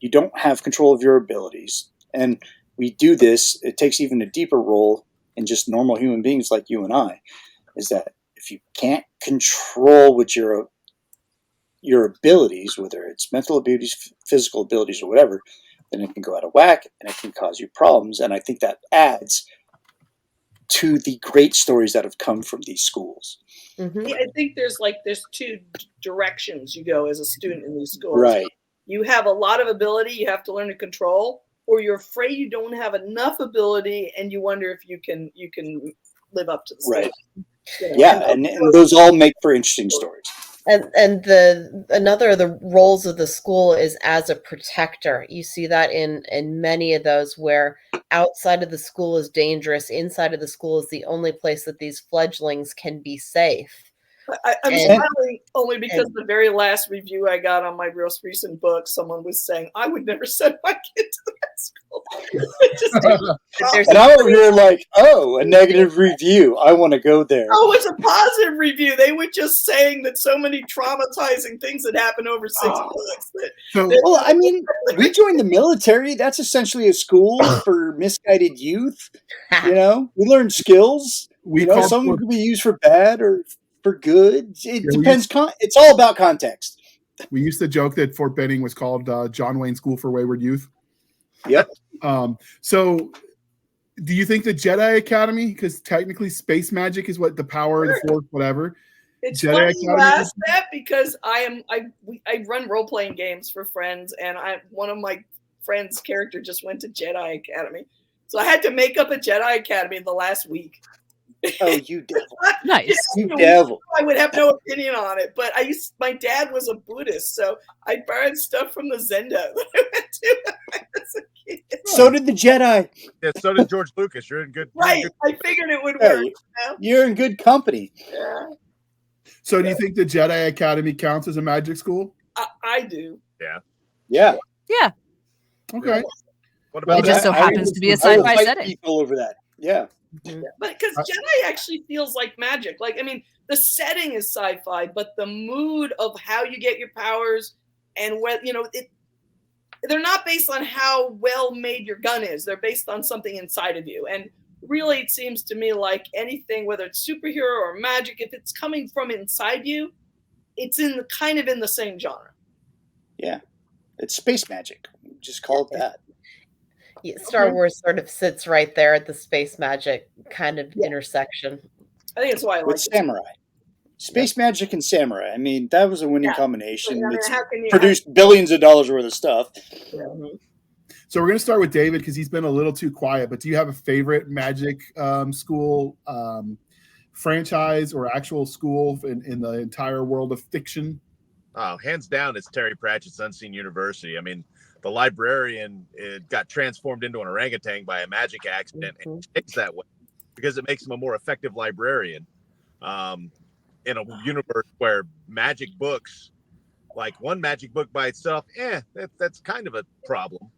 you don't have control of your abilities, and we do this, it takes even a deeper role in just normal human beings like you and I, is that if you can't control what your abilities, whether it's mental abilities, physical abilities, or whatever, then it can go out of whack and it can cause you problems. And I think that adds to the great stories that have come from these schools. Mm-hmm. I think there's two directions you go as a student in these schools. Right. You have a lot of ability you have to learn to control, or you're afraid you don't have enough ability and you wonder if you can live up to the standard. Right. You know? Yeah, and those all make for interesting stories. And another of the roles of the school is as a protector. You see that in many of those where outside of the school is dangerous, inside of the school is the only place that these fledglings can be safe. I'm smiling only because the very last review I got on my most recent book, someone was saying, I would never send my kid to that school. And I'm over here like, a negative review. I want to go there. Oh, it's a positive review. They were just saying that so many traumatizing things had happened over 6 books. Well, I mean, we joined the military. That's essentially a school for misguided youth. You know, we learn skills. Some could be used for bad or for good. It depends. It's all about context. We used to joke that Fort Benning was called John Wayne School for Wayward Youth. Yep. So Do you think the Jedi Academy, because technically space magic is what the power of the Force, whatever. It's Jedi funny you Academy? ask that because I run role playing games for friends, and one of my friends' character just went to Jedi Academy, so I had to make up a Jedi Academy in the last week. Oh, you devil! Nice. You devil! I would have no opinion on it, but my dad was a Buddhist, so I borrowed stuff from the Zendo that I went to as a kid. So did the Jedi. Yeah, so did George Lucas. You're in good. Right, I figured it would work. You're in good company. Yeah. So do you think the Jedi Academy counts as a magic school? I do. Yeah. Yeah. Yeah. Okay. What about It just so I happens to be a I will sci-fi fight setting. people over that. Yeah. Yeah, but because Jedi actually feels like magic. Like, I mean, the setting is sci-fi, but the mood of how you get your powers and what, they're not based on how well made your gun is. They're based on something inside of you. And really, it seems to me like anything, whether it's superhero or magic, if it's coming from inside you, it's kind of in the same genre. Yeah. It's space magic. Just call it that. Yeah, Star Wars sort of sits right there at the space magic kind of intersection. I think that's why I With like samurai. Space magic and samurai. I mean, that was a winning combination. I mean, It's produced billions of dollars worth of stuff. So we're going to start with David because he's been a little too quiet. But do you have a favorite magic school franchise or actual school in the entire world of fiction? Oh, hands down, it's Terry Pratchett's Unseen University. I mean, the librarian got transformed into an orangutan by a magic accident, and it's that way because it makes him a more effective librarian. In a universe where magic books, like one magic book by itself, that's kind of a problem.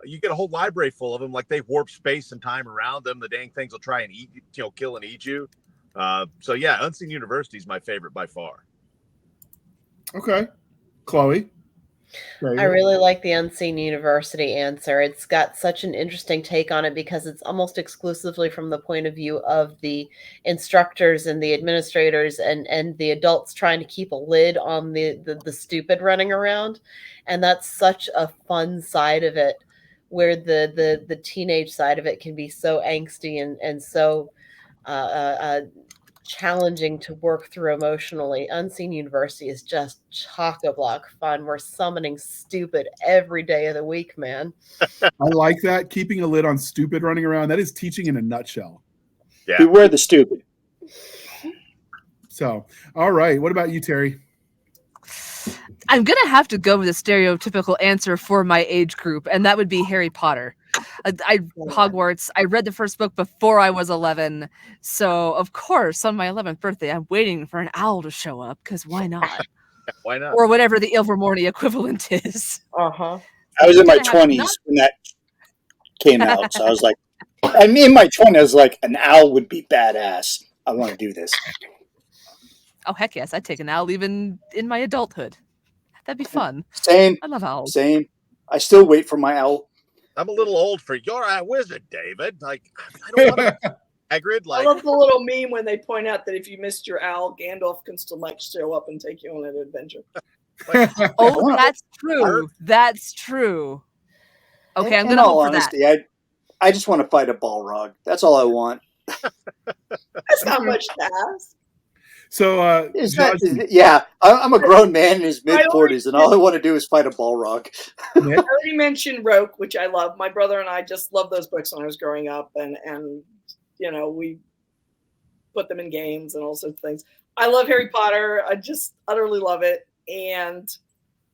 You get a whole library full of them, like they warp space and time around them. The dang things will try and eat you, kill and eat you. So yeah, Unseen University is my favorite by far. Okay, Chloe. I really like the Unseen University answer. It's got such an interesting take on it because it's almost exclusively from the point of view of the instructors and the administrators and the adults trying to keep a lid on the stupid running around. And that's such a fun side of it, where the teenage side of it can be so angsty and so challenging to work through emotionally. Unseen University is just chock-a-block fun. We're summoning stupid every day of the week, man. I like that. Keeping a lid on stupid running around. That is teaching in a nutshell. Yeah. Beware the stupid. So, all right. What about you, Terry? I'm going to have to go with a stereotypical answer for my age group, and that would be Harry Potter. Hogwarts. I read the first book before I was 11. So, of course, on my 11th birthday, I'm waiting for an owl to show up, because why not? Why not? Or whatever the Ilvermorny equivalent is. Uh-huh. I was in my 20s when that came out. So I was like, I'm in my 20s. I was like, an owl would be badass. I want to do this. Oh, heck yes. I'd take an owl even in my adulthood. That'd be fun. Same. I love owls. Same. I still wait for my owl. I'm a little old for you're a wizard, David. Like, I don't want to Hagrid. Like, I love the little meme when they point out that if you missed your owl, Gandalf can still show up and take you on an adventure. Oh, that's true. That's true. Okay, I'm going to hope for that. I just want to fight a Balrog. That's all I want. That's not much to ask. So, I'm a grown man in his mid-40s, and all I want to do is fight a Balrog. I already mentioned Roke, which I love. My brother and I just loved those books when I was growing up, and we put them in games and all sorts of things. I love Harry Potter. I just utterly love it, and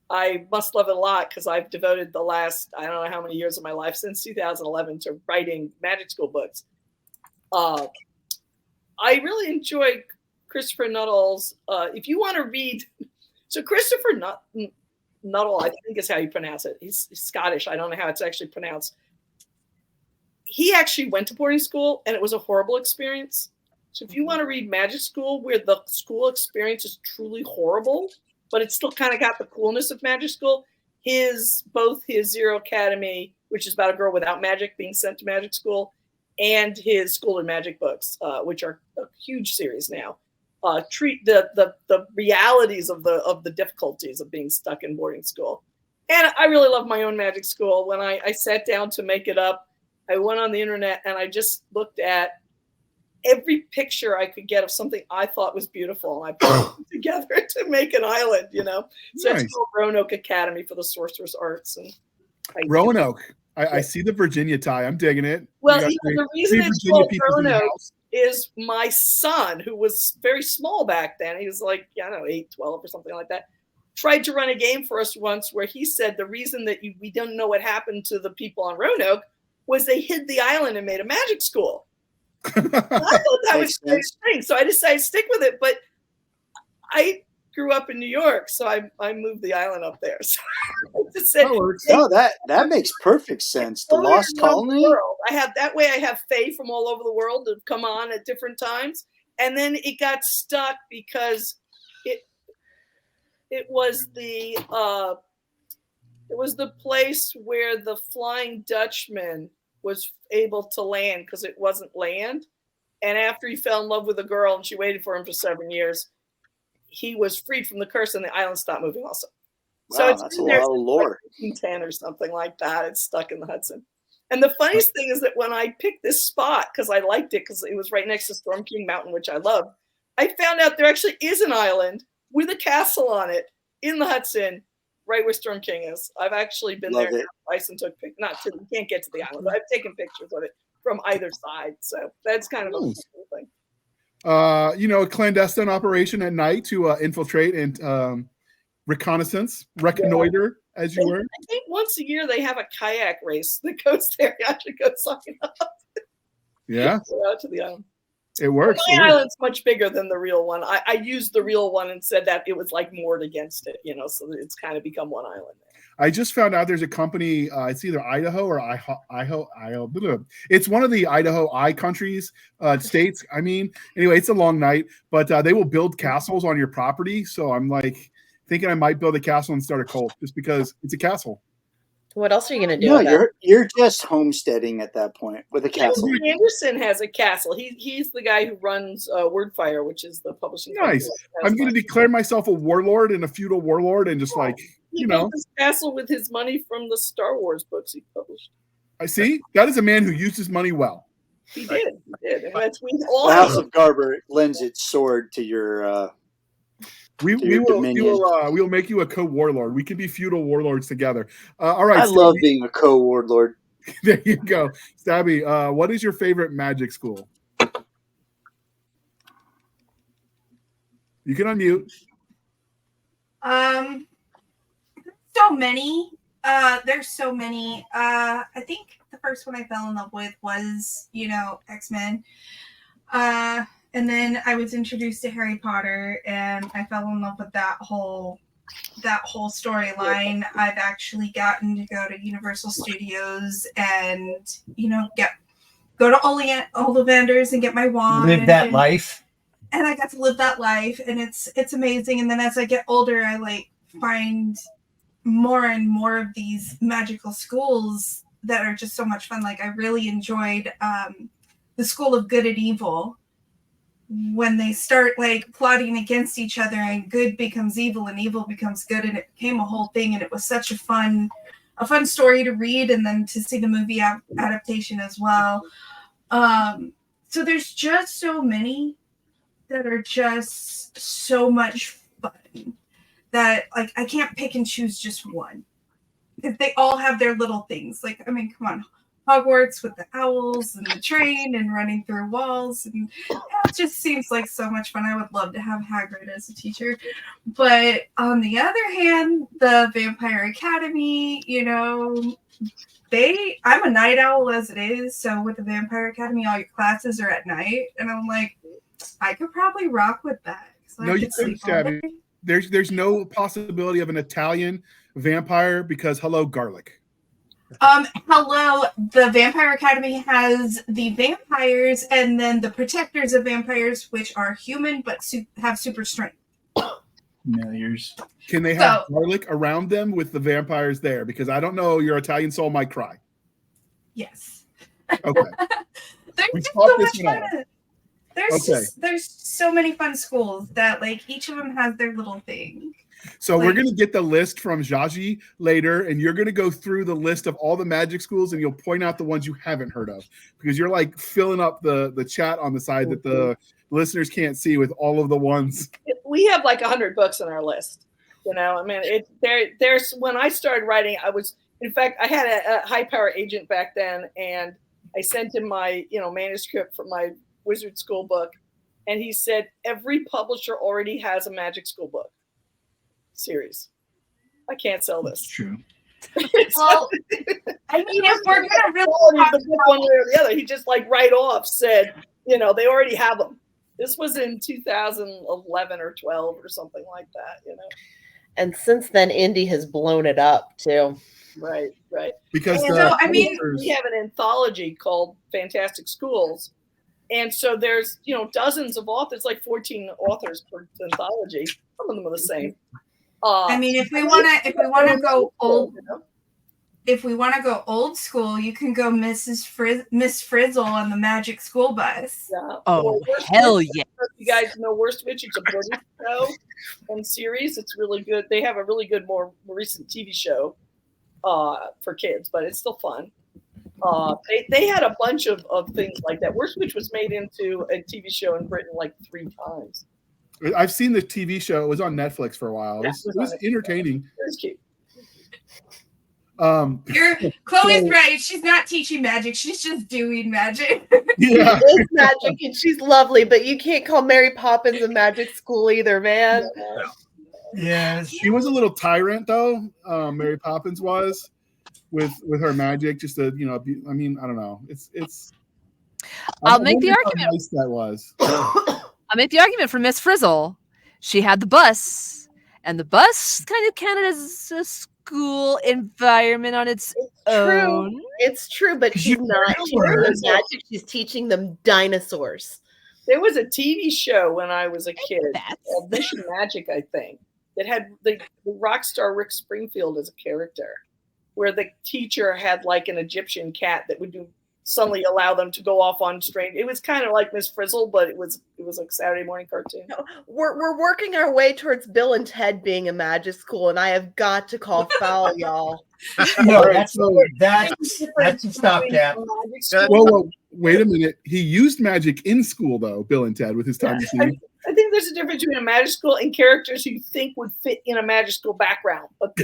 I must love it a lot because I've devoted the last, I don't know how many years of my life, since 2011, to writing magic school books. I really enjoy Christopher Nuttall's, if you want to read, so Christopher Nuttall, I think is how you pronounce it. He's Scottish. I don't know how it's actually pronounced. He actually went to boarding school, and it was a horrible experience. So if you want to read magic school where the school experience is truly horrible, but it's still kind of got the coolness of magic school, both his Zero Academy, which is about a girl without magic being sent to magic school, and his School of Magic books, which are a huge series now, treat the realities of the difficulties of being stuck in boarding school. And I really love my own magic school. When I sat down to make it up, I went on the internet and I just looked at every picture I could get of something I thought was beautiful, and I put them together to make an island, you know. So Nice. it's called Roanoke Academy for the Sorcerer's Arts. And Roanoke. I see the Virginia tie. I'm digging it. Well, the reason it's called Roanoke is my son, who was very small back then, he was like, I don't know, 8, 12 or something like that, tried to run a game for us once where he said the reason that we don't know what happened to the people on Roanoke was they hid the island and made a magic school. I thought that was a great thing, so I decided to stick with it. But I grew up in New York, so I moved the island up there. So I just said, that makes perfect sense. The Lost Colony. I have Fae from all over the world to come on at different times, and then it got stuck because it was the place where the Flying Dutchman was able to land because it wasn't land. And after he fell in love with a girl and she waited for him for 7 years, he was freed from the curse and the island stopped moving also. Wow, so it's that's a lot of lore. Like 10 or something like that. It's stuck in the Hudson. And the funniest thing is that when I picked this spot, because I liked it because it was right next to Storm King Mountain, which I love, I found out there actually is an island with a castle on it in the Hudson, right where Storm King is. I've actually been there twice and took pictures. You can't get to the island, but I've taken pictures of it from either side. So that's kind of a cool thing. A clandestine operation at night to infiltrate and reconnoiter, as you were. I think once a year they have a kayak race that goes there. You actually go sign up. Yeah. Go out to the island. It works. My island's much bigger than the real one. I used the real one and said that it was like moored against it, so it's kind of become one island. I just found out there's a company, it's either Idaho or Idaho. It's one of the Idaho countries, states. I mean, anyway, it's a long night, but they will build castles on your property. So I'm like thinking I might build a castle and start a cult just because it's a castle. What else are you going to do? No, you're just homesteading at that point with a castle. Anderson has a castle. He's the guy who runs Wordfire, which is the publishing. Nice. I'm going to declare myself a warlord and a feudal warlord and just he built this castle with his money from the Star Wars books he published. I see. That is a man who used his money well. He did. And that's the House of Garber lends its sword to your. We will make you a co-warlord. We can be feudal warlords together. All right. I love being a co-warlord. There you go. Stabby, what is your favorite magic school? You can unmute. So many. There's so many. I think the first one I fell in love with was, X-Men. And then I was introduced to Harry Potter, and I fell in love with that whole storyline. I've actually gotten to go to Universal Studios and go to Ollivanders and get my wand. Live that life. And I got to live that life, and it's amazing. And then as I get older, I find more and more of these magical schools that are just so much fun. I really enjoyed the School of Good and Evil. When they start plotting against each other and good becomes evil and evil becomes good, and it became a whole thing, and it was such a fun story to read and then to see the movie adaptation as well. So there's just so many that are just so much fun that I can't pick and choose just one. If they all have their little things. Come on. Hogwarts with the owls and the train and running through walls, and it just seems like so much fun. I would love to have Hagrid as a teacher, but on the other hand, the Vampire Academy, I'm a night owl as it is, so with the Vampire Academy, all your classes are at night, and I'm like, I could probably rock with that. No, you couldn't, Stabby. There's no possibility of an Italian vampire because hello, garlic. Hello, the Vampire Academy has the vampires and then the protectors of vampires, which are human but have super strength. Familiars. Can they have garlic around them with the vampires there? Because I don't know, your Italian soul might cry. Yes. Okay. There's so much fun. There's so many fun schools that each of them has their little thing. So we're going to get the list from Jaji later, and you're going to go through the list of all the magic schools, and you'll point out the ones you haven't heard of, because you're like filling up the chat on the side that the listeners can't see with all of the ones. We have like 100 books on our list. You know, I mean, there's when I started writing, in fact, I had a high power agent back then, and I sent him my, manuscript for my Wizard School book. And he said, every publisher already has a magic school book series. I can't sell this. That's true. Well, I mean, if we're going to really talk the book one way or the other, he just like right off said, they already have them. This was in 2011 or 12 or something like that, And since then, Indy has blown it up too. Right. Because we have an anthology called Fantastic Schools. And so there's, dozens of authors, like 14 authors per anthology. Some of them are the same. I mean, if we want to go old, if we want to go old school, you can go Miss Frizzle on the Magic School Bus. Yeah. Oh, hell yeah! You guys know Worst Witch? It's a British show and series. It's really good. They have a really good, more recent TV show for kids, but it's still fun. They had a bunch of things like that. Worst Witch was made into a TV show in Britain like 3 times. I've seen the TV show. It was on Netflix for a while. It was entertaining. It was cute. Chloe's right. She's not teaching magic. She's just doing magic. Yeah, She is magic, and she's lovely, but you can't call Mary Poppins a magic school either, man. Yeah, she was a little tyrant though. Mary Poppins was with her magic. Just I mean, I don't know. It's. I'll make the argument. How nice that was. I'll make the argument for Miss Frizzle. She had the bus, and the bus kind of counted as a school environment on its own. It's true, but she's not teaching them magic. She's teaching them dinosaurs. There was a TV show when I was a kid called Mission Magic, I think, that had the rock star Rick Springfield as a character, where the teacher had like an Egyptian cat that would suddenly allow them to go off on strange. It was kind of like Miss Frizzle, but it was like a Saturday morning cartoon. No, we're working our way towards Bill and Ted being a magic school, and I have got to call foul, y'all. No, that's a stopgap. Whoa, wait a minute. He used magic in school though, Bill and Ted, with his time machine. I think there's a difference between a magic school and characters who you think would fit in a magic school background, but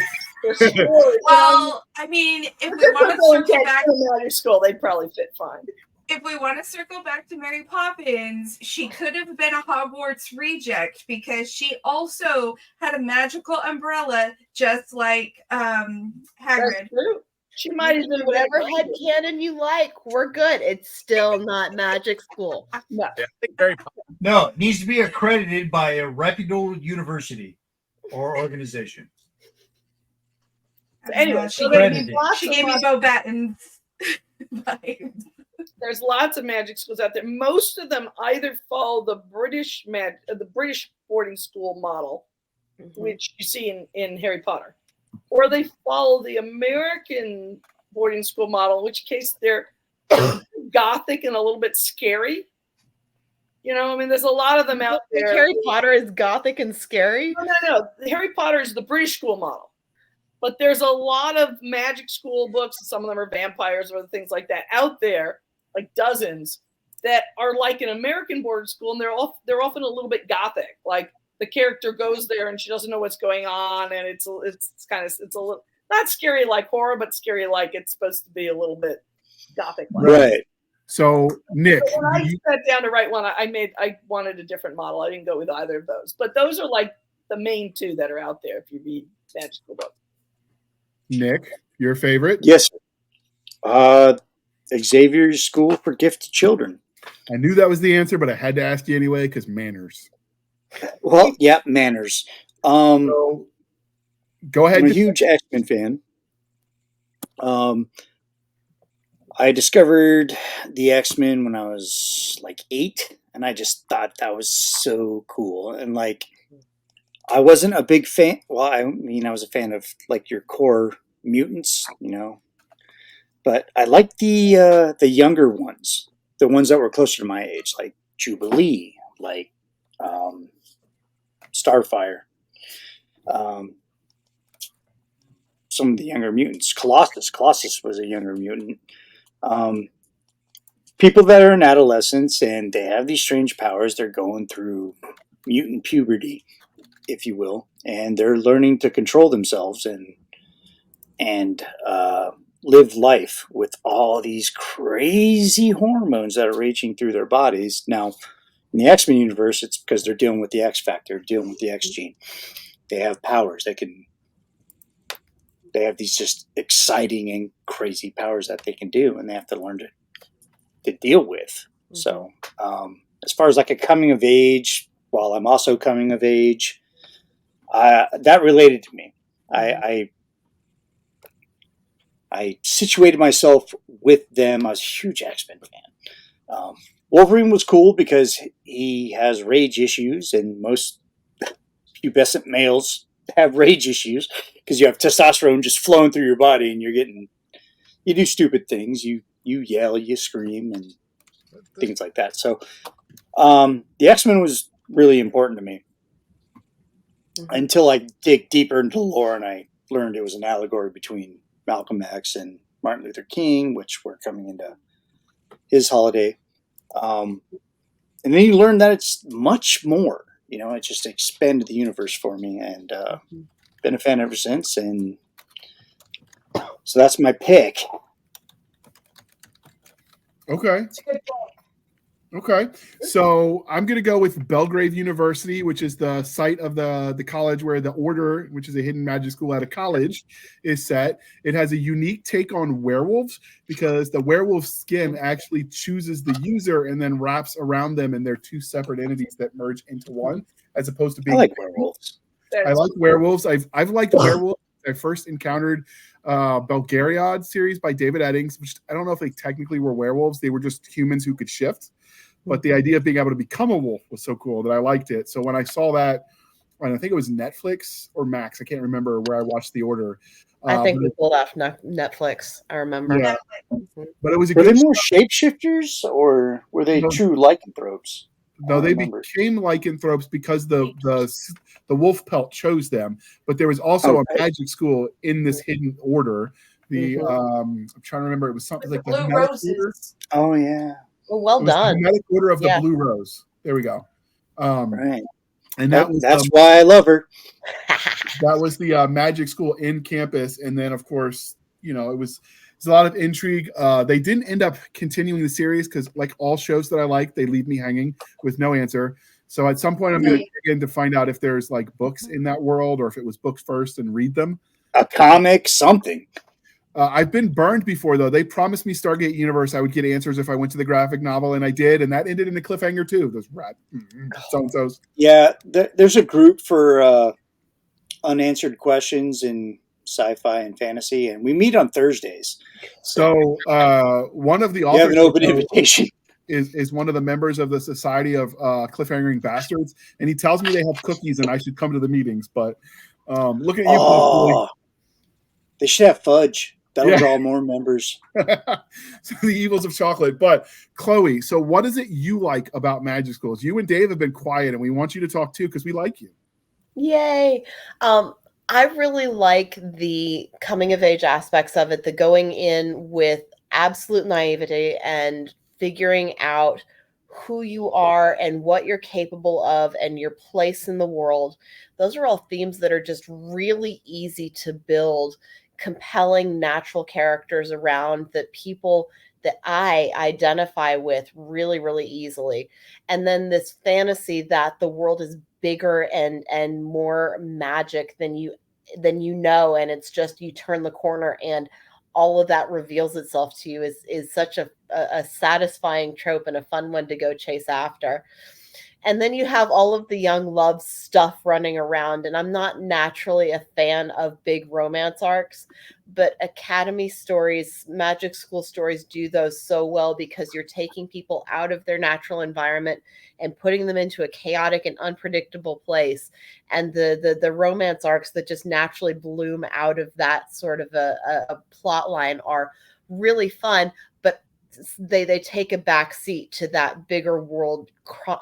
their story. Well, I mean, if we want to circle back to a magic school, they'd probably fit fine. If we want to circle back to Mary Poppins, she could have been a Hogwarts reject because she also had a magical umbrella, just like Hagrid. That's true. She might have been whatever headcanon you like. We're good. It's still not magic school. No. No, it needs to be accredited by a reputable university or organization. Anyway, she gave me Bo Batten's vibes. There's lots of magic schools out there. Most of them either follow the British boarding school model, which you see in Harry Potter, or they follow the American boarding school model, in which case they're gothic and a little bit scary. I mean, there's a lot of them out there. Harry Potter is gothic and scary? No. Harry Potter is the British school model. But there's a lot of magic school books, some of them are vampires or things like that, out there, like dozens, that are like an American boarding school, and they're often a little bit gothic. Like the character goes there and she doesn't know what's going on, and it's a little not scary like horror, but scary like it's supposed to be a little bit gothic. Right. So Nick, when I sat down to write one, I wanted a different model. I didn't go with either of those, but those are like the main two that are out there if you read magic school books. Nick, your favorite? Yes. Xavier's School for Gifted Children. I knew that was the answer, but I had to ask you anyway because manners. Well, yeah, manners. So, go ahead. I'm a huge X-Men fan. I discovered the X-Men when I was like 8, and I just thought that was so cool. And like, I wasn't a big fan. Well, I mean, I was a fan of like your core mutants, but I liked the younger ones, the ones that were closer to my age, like Jubilee, like Starfire. some of the younger mutants. Colossus was a younger mutant. People that are in adolescence and they have these strange powers, they're going through mutant puberty, if you will, and they're learning to control themselves and live life with all these crazy hormones that are raging through their bodies. Now, in the X-Men universe, it's because they're dealing with the X factor, dealing with the X gene. They have powers. They have these just exciting and crazy powers that they can do, and they have to learn to deal with. Mm-hmm. So, as far as like a coming of age, while I'm also coming of age, that related to me. Mm-hmm. I situated myself with them. I was a huge X-Men fan. Wolverine was cool because he has rage issues, and most pubescent males have rage issues because you have testosterone just flowing through your body, and you do stupid things. You yell, you scream, and things like that. So the X-Men was really important to me until I dig deeper into the lore, and I learned it was an allegory between Malcolm X and Martin Luther King, which we're coming into his holiday. And then you learn that it's much more. It just expanded the universe for me, and been a fan ever since. And so that's my pick. Okay. Okay, so I'm going to go with Belgrave University, which is the site of the college where the Order, which is a hidden magic school at a college, is set. It has a unique take on werewolves because the werewolf skin actually chooses the user and then wraps around them, and they're two separate entities that merge into one, as opposed to being. I like werewolves. I like werewolves. I've liked werewolves. I first encountered Belgariad series by David Eddings, which I don't know if they technically were werewolves. They were just humans who could shift. But the idea of being able to become a wolf was so cool that I liked it. So when I saw that, and I think it was Netflix or Max, I can't remember where I watched The Order. I think we pulled off Netflix. I remember. Yeah. But it was were they more shapeshifters or were they true lycanthropes? No, they became lycanthropes because the wolf pelt chose them. But there was also a magic school in this hidden order. The I'm trying to remember. It was something like the Blue Roses. Oh yeah. Well done. The Hermetic Order of the Blue Rose. There we go. Right. And that's why I love her. That was the magic school in campus. And then, of course, it was a lot of intrigue. They didn't end up continuing the series because, like all shows that I like, they leave me hanging with no answer. So at some point, I'm going to dig in to find out if there's like books in that world or if it was books first and read them. A comic, something. I've been burned before, though. They promised me Stargate Universe I would get answers if I went to the graphic novel, and I did, and that ended in a cliffhanger, too. Those so-and-sos. Yeah, there's a group for unanswered questions in sci-fi and fantasy, and we meet on Thursdays. So one of the authors... You have an open invitation. Is one of the members of the Society of Cliffhangering Bastards, and he tells me they have cookies and I should come to the meetings, but looking at you... They should have fudge. That'll draw more members. So the evils of chocolate. But Chloe, so what is it you like about magic schools? You and Dave have been quiet, and we want you to talk too because we like you. Yay! I really like the coming of age aspects of it. The going in with absolute naivety and figuring out who you are and what you're capable of and your place in the world. Those are all themes that are just really easy to build compelling natural characters around that people that I identify with really, really easily. And then this fantasy that the world is bigger and more magic than you know, and it's just you turn the corner and all of that reveals itself to you is such a satisfying trope and a fun one to go chase after. And then you have all of the young love stuff running around. And I'm not naturally a fan of big romance arcs, but academy stories, magic school stories do those so well because you're taking people out of their natural environment and putting them into a chaotic and unpredictable place. And the romance arcs that just naturally bloom out of that sort of a plot line are really fun. But they take a back seat to that bigger world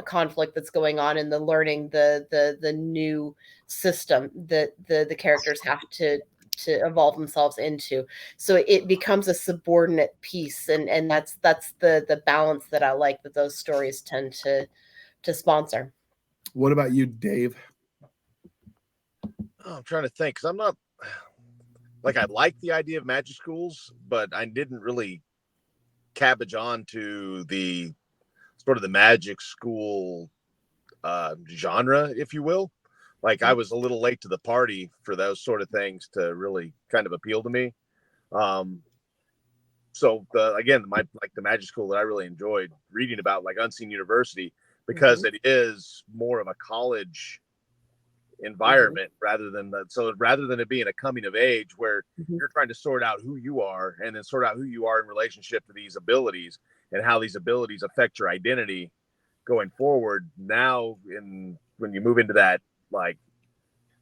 conflict that's going on, and the learning the new system that the characters have to evolve themselves into. So it becomes a subordinate piece, and that's the balance that I like that those stories tend to sponsor. What about you, Dave? I'm trying to think, because I'm not like, I like the idea of magic schools, but I didn't really cabbage on to the sort of the magic school genre, if you will. Like, I was a little late to the party for those sort of things to really kind of appeal to me. So the magic school that I really enjoyed reading about, like Unseen University, because it is more of a college environment rather than it being a coming of age where you're trying to sort out who you are and then sort out who you are in relationship to these abilities and how these abilities affect your identity going forward. Now, when you move into that like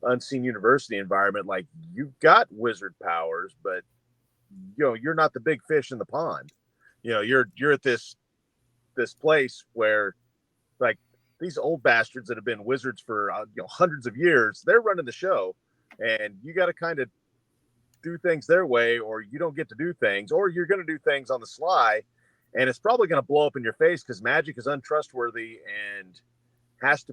Unseen University environment, like, you've got wizard powers, but you're not the big fish in the pond. You're at this place where, like, these old bastards that have been wizards for hundreds of years, they're running the show, and you got to kind of do things their way, or you don't get to do things, or you're going to do things on the sly, and it's probably going to blow up in your face because magic is untrustworthy and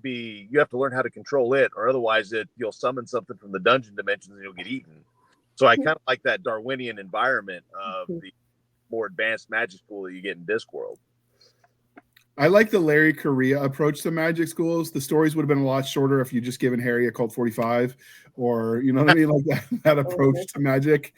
you have to learn how to control it, or otherwise you'll summon something from the dungeon dimensions and you'll get eaten. So I kind of like that Darwinian environment of the more advanced magic school that you get in Discworld. I like the Larry Correia approach to magic schools. The stories would have been a lot shorter if you just given Harry a Colt 45, or you know what I mean, like that approach to magic.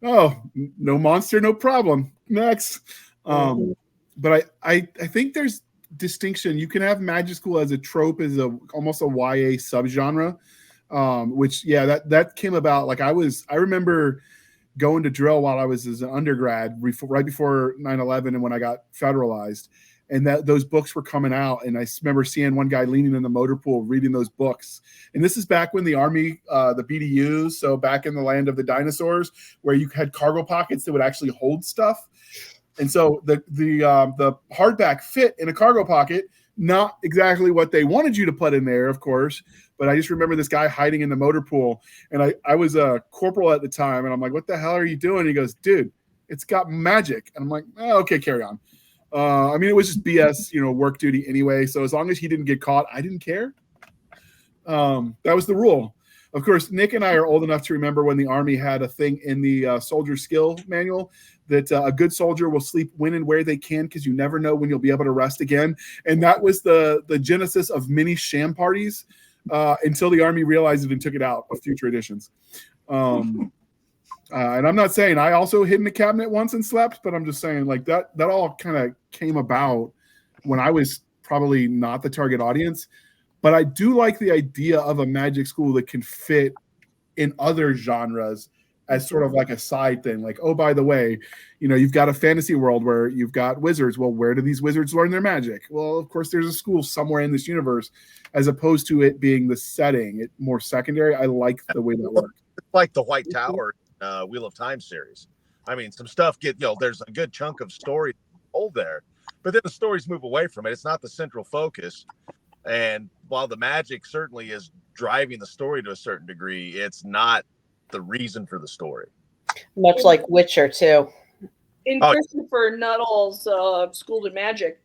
Oh, no monster, no problem. Next, but I think there's distinction. You can have magic school as a trope, as almost a YA subgenre, which that came about. Like I remember going to drill while I was as an undergrad, right before 9/11, and when I got federalized. And those books were coming out, and I remember seeing one guy leaning in the motor pool reading those books. And this is back when the Army, the BDUs, so back in the land of the dinosaurs, where you had cargo pockets that would actually hold stuff. And so the hardback fit in a cargo pocket, not exactly what they wanted you to put in there, of course. But I just remember this guy hiding in the motor pool, and I was a corporal at the time, and I'm like, "What the hell are you doing?" And he goes, "Dude, it's got magic." And I'm like, "Oh, okay, carry on." I mean, it was just BS, work duty anyway. So as long as he didn't get caught, I didn't care. That was the rule. Of course, Nick and I are old enough to remember when the Army had a thing in the soldier skill manual that a good soldier will sleep when and where they can because you never know when you'll be able to rest again. And that was the genesis of many sham parties until the Army realized it and took it out of future editions. And I'm not saying I also hid in the cabinet once and slept, but I'm just saying like that all kind of came about when I was probably not the target audience. But I do like the idea of a magic school that can fit in other genres as sort of like a side thing. Like, oh, by the way, you've got a fantasy world where you've got wizards. Well, where do these wizards learn their magic? Well, of course, there's a school somewhere in this universe, as opposed to it being the setting, it more secondary. I like the way that works. It's like the White Tower Wheel of Time series. I mean, some stuff there's a good chunk of story told there, but then the stories move away from it. It's not the central focus. And while the magic certainly is driving the story to a certain degree, it's not the reason for the story. Much like Witcher too. In Christopher Nuttall's School to Magic,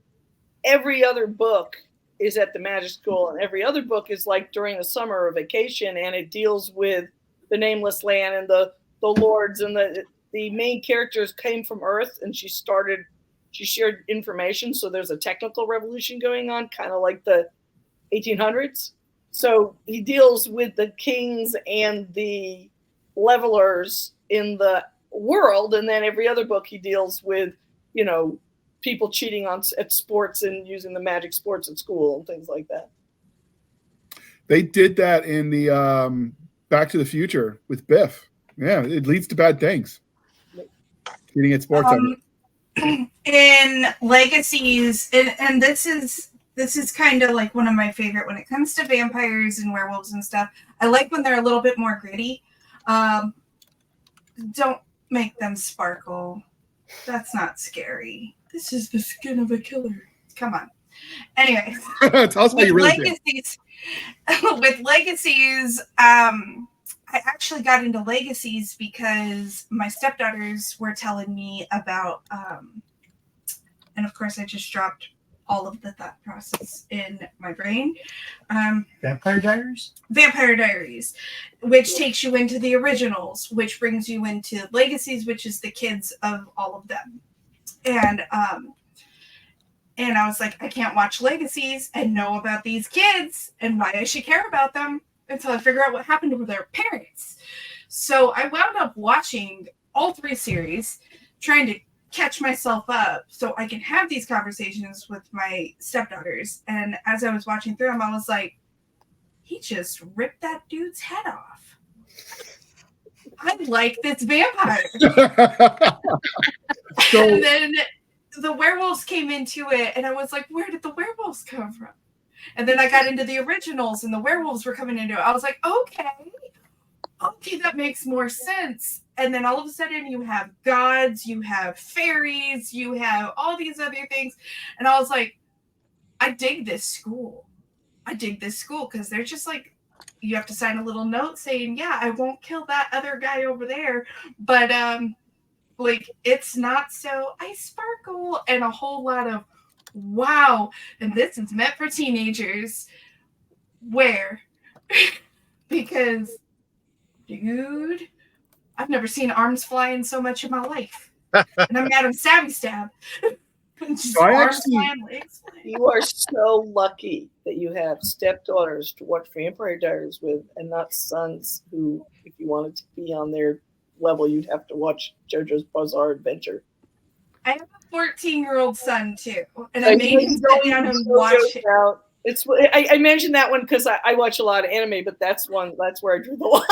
every other book is at the magic school, and every other book is like during the summer or vacation, and it deals with the nameless land and the lords, and the main characters came from Earth, and she shared information. So there's a technical revolution going on, kind of like the 1800s. So he deals with the kings and the levelers in the world, and then every other book he deals with, people cheating at sports and using the magic sports at school and things like that. They did that in the Back to the Future with Biff. Yeah, it leads to bad things. Cheating at sports. In Legacies, and this is kind of like one of my favorite when it comes to vampires and werewolves and stuff. I like when they're a little bit more gritty. Don't make them sparkle. That's not scary. This is the skin of a killer. Come on. Anyways, tell us how you really legacies. With legacies, I actually got into legacies because my stepdaughters were telling me about, and of course, I just dropped all of the thought process in my brain. Vampire Diaries? Vampire Diaries, which takes you into the originals, which brings you into legacies, which is the kids of all of them. And I was like, I can't watch legacies and know about these kids and why I should care about them until I figure out what happened to their parents. So I wound up watching all 3 series, trying to catch myself up so I can have these conversations with my stepdaughters. And as I was watching through them, I was like, he just ripped that dude's head off. I like this vampire. And then the werewolves came into it, and I was like, where did the werewolves come from? And then I got into the originals, and the werewolves were coming into it. I was like, okay, that makes more sense. And then all of a sudden you have gods, you have fairies, you have all these other things. And I was like, I dig this school because they're just like, you have to sign a little note saying, yeah, I won't kill that other guy over there. But like, it's not so, I sparkle, and a whole lot of wow. And this is meant for teenagers. Where? Because, dude, I've never seen arms flying so much in my life. And I'm Madam Stabby Stab. You are so lucky that you have stepdaughters to watch Vampire Diaries with, and not sons who, if you wanted to be on their level, you'd have to watch JoJo's Bizarre Adventure. I have a 14-year-old son too, and I made him sit down and watch it. I mentioned that one because I watch a lot of anime, but that's where I drew the line.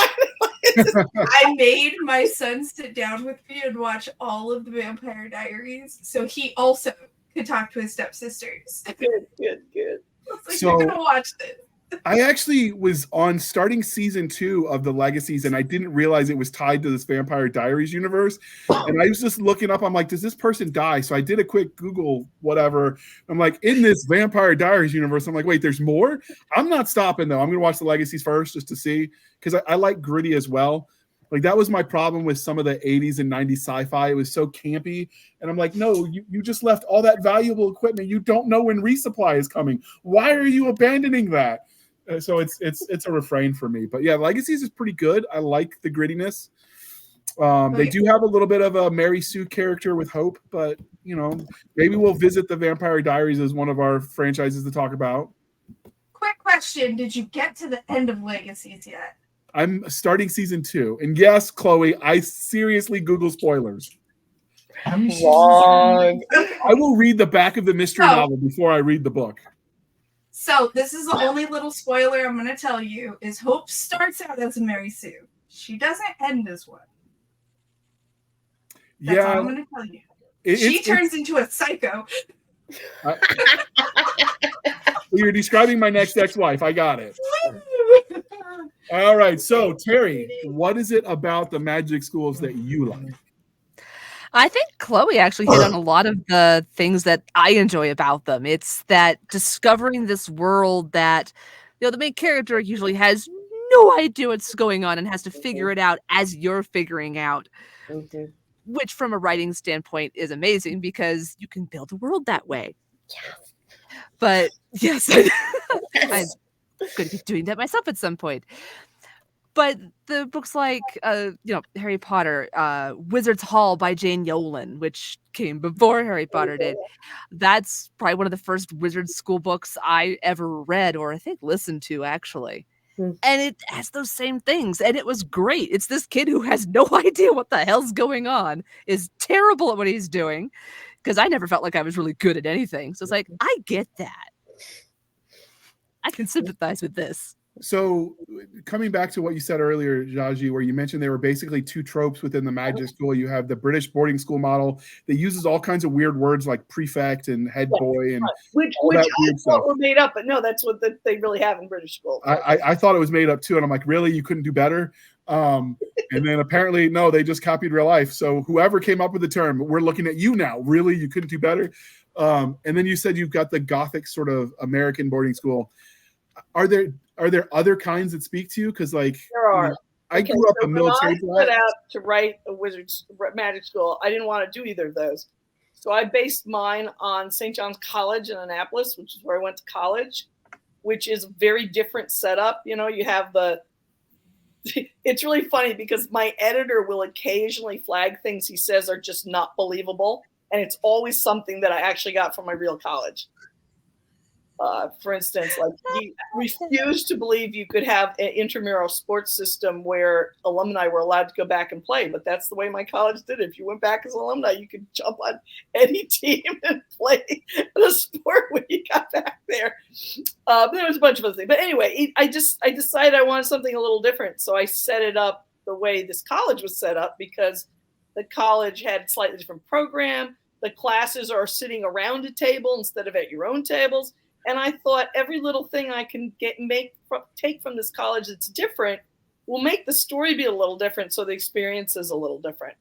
I made my son sit down with me and watch all of the Vampire Diaries, so he also could talk to his stepsisters. Good. Like, so you're gonna watch this. I actually was on starting season 2 of the Legacies, and I didn't realize it was tied to this Vampire Diaries universe. And I was just looking up. I'm like, does this person die? So I did a quick Google, whatever. I'm like, in this Vampire Diaries universe, I'm like, wait, there's more? I'm not stopping, though. I'm going to watch the Legacies first just to see, because I like gritty as well. Like, that was my problem with some of the 80s and 90s sci-fi. It was so campy. And I'm like, no, you just left all that valuable equipment. You don't know when resupply is coming. Why are you abandoning that? So it's a refrain for me. But yeah, Legacies is pretty good. I like the grittiness. They do have a little bit of a Mary Sue character with Hope, but maybe we'll visit the Vampire Diaries as one of our franchises to talk about. Quick question: did you get to the end of Legacies yet? I'm starting season 2, and yes, Chloe, I seriously Google spoilers. Wrong. I will read the back of the mystery novel before I read the book. So this is the only little spoiler I'm going to tell you, is Hope starts out as a Mary Sue. She doesn't end as one. That's all I'm going to tell you. She turns into a psycho. You're describing my next ex-wife. I got it. All right. So, Terry, what is it about the magic schools that you like? I think Chloe actually hit on a lot of the things that I enjoy about them. It's that discovering this world that, the main character usually has no idea what's going on and has to figure it out as you're figuring out. Okay. Which, from a writing standpoint, is amazing because you can build a world that way. Yeah. But yes, I'm going to be doing that myself at some point. But the books like, Harry Potter, Wizard's Hall by Jane Yolen, which came before Harry Potter did. That's probably one of the first wizard school books I ever read, or I think listened to, actually. And it has those same things, and it was great. It's this kid who has no idea what the hell's going on, is terrible at what he's doing, because I never felt like I was really good at anything. So it's like, I get that. I can sympathize with this. So coming back to what you said earlier, Jaji, where you mentioned there were basically 2 tropes within the magic school. You have the British boarding school model that uses all kinds of weird words like prefect and head boy and which I thought were made up, but no, that's what they really have in British school. I thought it was made up too, and I'm like, really? You couldn't do better? And then apparently, no, they just copied real life. So whoever came up with the term, we're looking at you now. Really? You couldn't do better? And then you said you've got the Gothic sort of American boarding school. Are there other kinds that speak to you? Because like there are. You know, I grew up a military. When I set out to write a wizard's magic school, I didn't want to do either of those. So I based mine on St. John's College in Annapolis, which is where I went to college, which is a very different setup. You know, you have it's really funny because my editor will occasionally flag things he says are just not believable. And it's always something that I actually got from my real college. For instance, like he refused to believe you could have an intramural sports system where alumni were allowed to go back and play. But that's the way my college did it. If you went back as an alumni, you could jump on any team and play the sport when you got back there. There was a bunch of other things. But anyway, I decided I wanted something a little different. So I set it up the way this college was set up because the college had a slightly different program. The classes are sitting around a table instead of at your own tables. And I thought every little thing I can take from this college that's different will make the story be a little different, so the experience is a little different.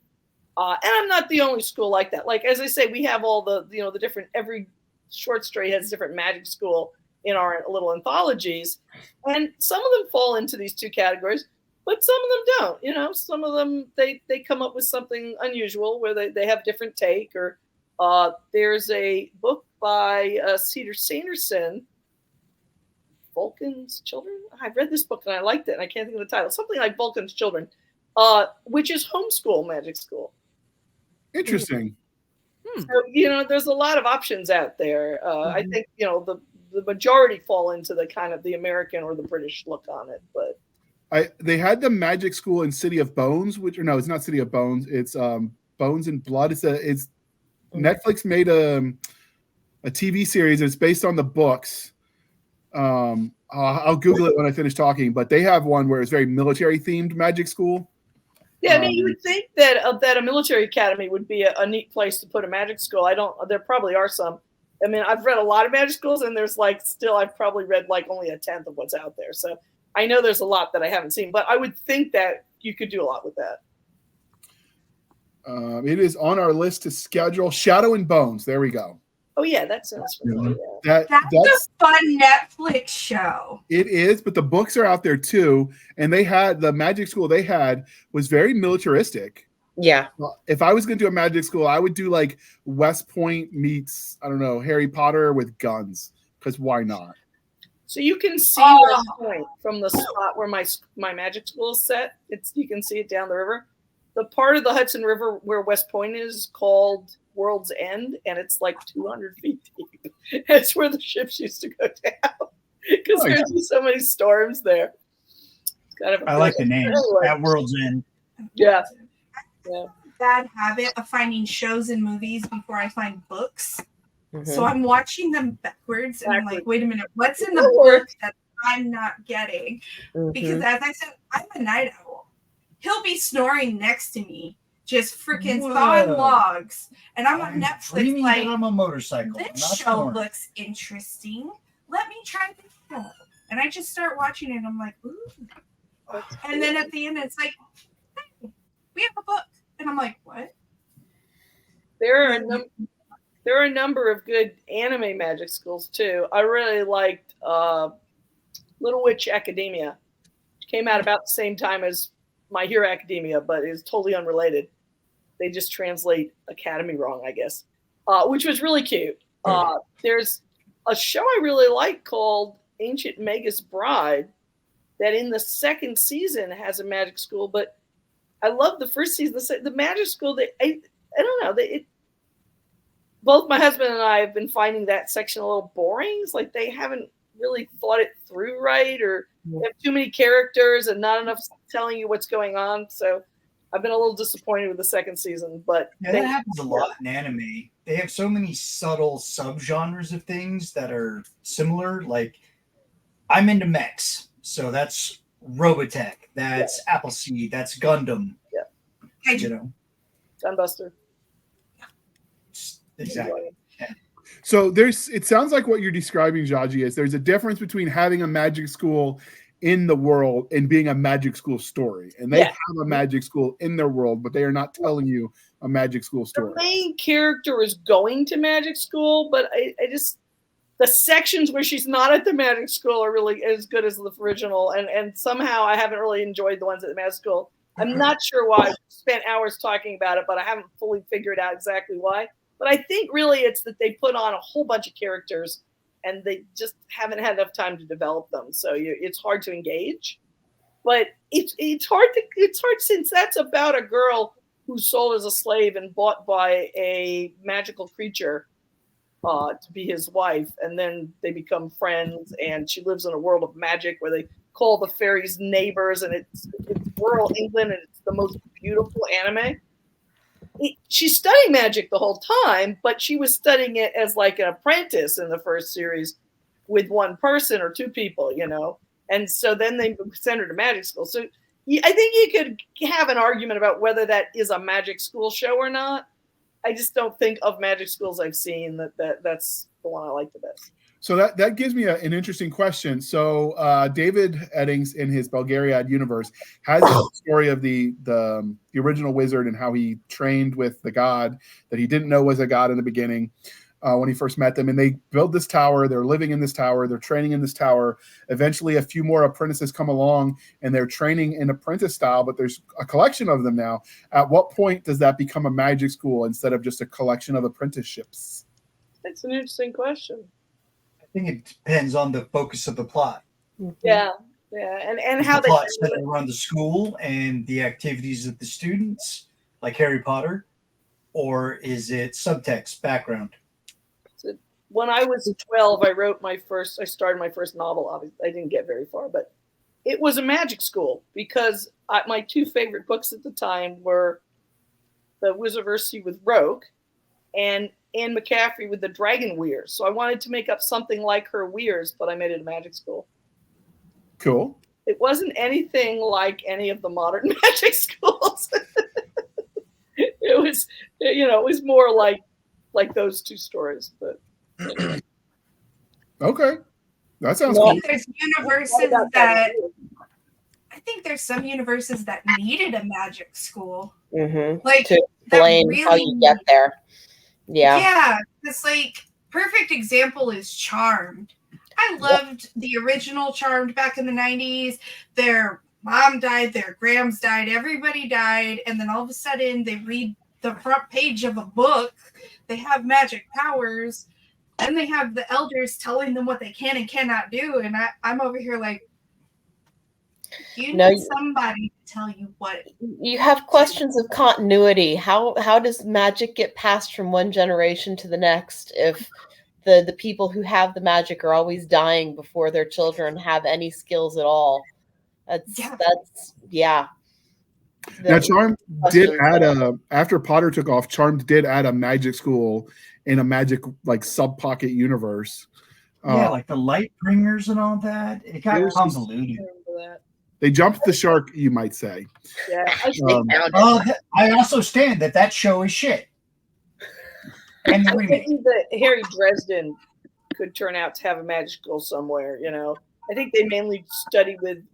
And I'm not the only school like that. Like, as I say, we have all the different, every short story has a different magic school in our little anthologies. And some of them fall into these two categories, but some of them don't. You know, some of them, they come up with something unusual where they have different take. Or there's a book by Cedar Sanderson, Vulcan's Children. I read this book and I liked it, and I can't think of the title. Something like Vulcan's Children, which is homeschool magic school. Interesting. So, you know, there's a lot of options out there. I think, you know, the majority fall into the kind of the American or the British look on it. But they had the magic school in City of Bones, no, it's not City of Bones. It's Bones and Blood. It's Netflix made a TV series. It's based on the books. I'll Google it when I finish talking, but they have one where it's very military themed magic school. Yeah, I mean, you would think that a military academy would be a neat place to put a magic school. There probably are some. I mean, I've read a lot of magic schools, and there's I've probably read only a tenth of what's out there. So I know there's a lot that I haven't seen, but I would think that you could do a lot with that. It is on our list to schedule. Shadow and Bones. There we go. Oh yeah, that sounds familiar. That's a fun Netflix show. It is, but the books are out there too. And the magic school they had was very militaristic. Yeah. If I was going to do a magic school, I would do like West Point meets, I don't know, Harry Potter with guns. Because why not? So you can see West Point from the spot where my magic school is set. You can see it down the river. The part of the Hudson River where West Point is called World's End, and it's like 200 feet deep. It's where the ships used to go down because there's just so many storms there. It's kind of I like the name at World's End. Yeah. Bad habit of finding shows and movies before I find books. So I'm watching them backwards, and I'm like, wait a minute, what's in the book that I'm not getting? Because as I said, I'm a night owl. He'll be snoring next to me, just freaking thawing logs, and I'm on Netflix like, I'm a motorcycle. This show looks interesting. Let me try this show. And I just start watching it, and I'm like, ooh. And then at the end, it's like, hey, we have a book. And I'm like, what? There are a number of good anime magic schools, too. I really liked Little Witch Academia, which came out about the same time as My Hero Academia, but is totally unrelated. They just translate academy wrong, I guess, which was really cute. There's a show I really like called Ancient Magus Bride that in the second season has a magic school, but I love the first season. The magic school, I don't know. Both my husband and I have been finding that section a little boring. It's like they haven't really thought it through right, or they have too many characters and not enough telling you what's going on. So I've been a little disappointed with the second season. But that happens a lot in anime. They have so many subtle subgenres of things that are similar. Like, I'm into mechs, so that's Robotech, that's Appleseed, that's Gundam. Yeah, you know, Gunbuster. Exactly. Yeah. So it sounds like what you're describing, Jaji, is there's a difference between having a magic school in the world and being a magic school story, and they have a magic school in their world, but they are not telling you a magic school story. The main character is going to magic school, but I just, the sections where she's not at the magic school are really as good as the original, and somehow I haven't really enjoyed the ones at the magic school. I'm not sure why. I spent hours talking about it, but I haven't fully figured out exactly why. But I think really it's that they put on a whole bunch of characters and they just haven't had enough time to develop them. So it's hard to engage. But it's hard since that's about a girl who's sold as a slave and bought by a magical creature to be his wife. And then they become friends, and she lives in a world of magic where they call the fairies neighbors, and it's rural England, and it's the most beautiful anime. She's studying magic the whole time, but she was studying it as like an apprentice in the first series with one person or two people, you know. And so then they sent her to magic school. So I think you could have an argument about whether that is a magic school show or not. I just don't think of magic schools I've seen that's the one I like the best. So that gives me an interesting question. So David Eddings in his Belgariad universe has a story of the original wizard and how he trained with the god that he didn't know was a god in the beginning when he first met them. And they build this tower. They're living in this tower. They're training in this tower. Eventually, a few more apprentices come along, and they're training in apprentice style, but there's a collection of them now. At what point does that become a magic school instead of just a collection of apprenticeships? That's an interesting question. I think it depends on the focus of the plot. Yeah, and how the plot centered around the school and the activities of the students, like Harry Potter, or is it subtext background? When I was 12, I started my first novel. Obviously, I didn't get very far, but it was a magic school because my two favorite books at the time were The Wizardversity with Rogue and Anne McCaffrey with the Dragon Weirs. So I wanted to make up something like her weirs, but I made it a magic school. Cool. It wasn't anything like any of the modern magic schools. It was more like those two stories. But okay, that sounds cool. There's universes I think there's some universes that needed a magic school. Mm-hmm. Like to explain how you get there. Yeah, it's like perfect example is Charmed. I loved the original Charmed back in the 90s. Their mom died, their grams died, everybody died, and then all of a sudden they read the front page of a book. They have magic powers, and they have the elders telling them what they can and cannot do. And I'm over here like, you need somebody to tell you what. You have questions of continuity. How does magic get passed from one generation to the next if the people who have the magic are always dying before their children have any skills at all? Now, Charmed did add after Potter took off, Charmed did add a magic school in a magic like sub-pocket universe. Like the Lightbringers and all that. It got convoluted. They jumped the shark, you might say. Yeah. I also stand that show is shit. And the remake. I think that Harry Dresden could turn out to have a magic school somewhere, you know. I think they mainly study with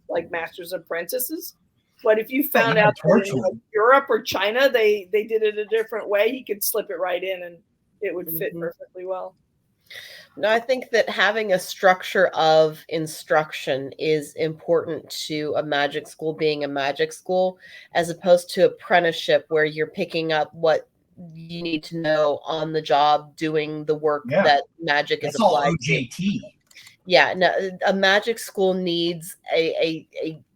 like masters and apprentices. But if you found out that in like Europe or China they did it a different way, he could slip it right in and it would fit perfectly well. No, I think that having a structure of instruction is important to a magic school being a magic school, as opposed to apprenticeship where you're picking up what you need to know on the job, doing the work that magic is applied to. Yeah, no, a magic school needs a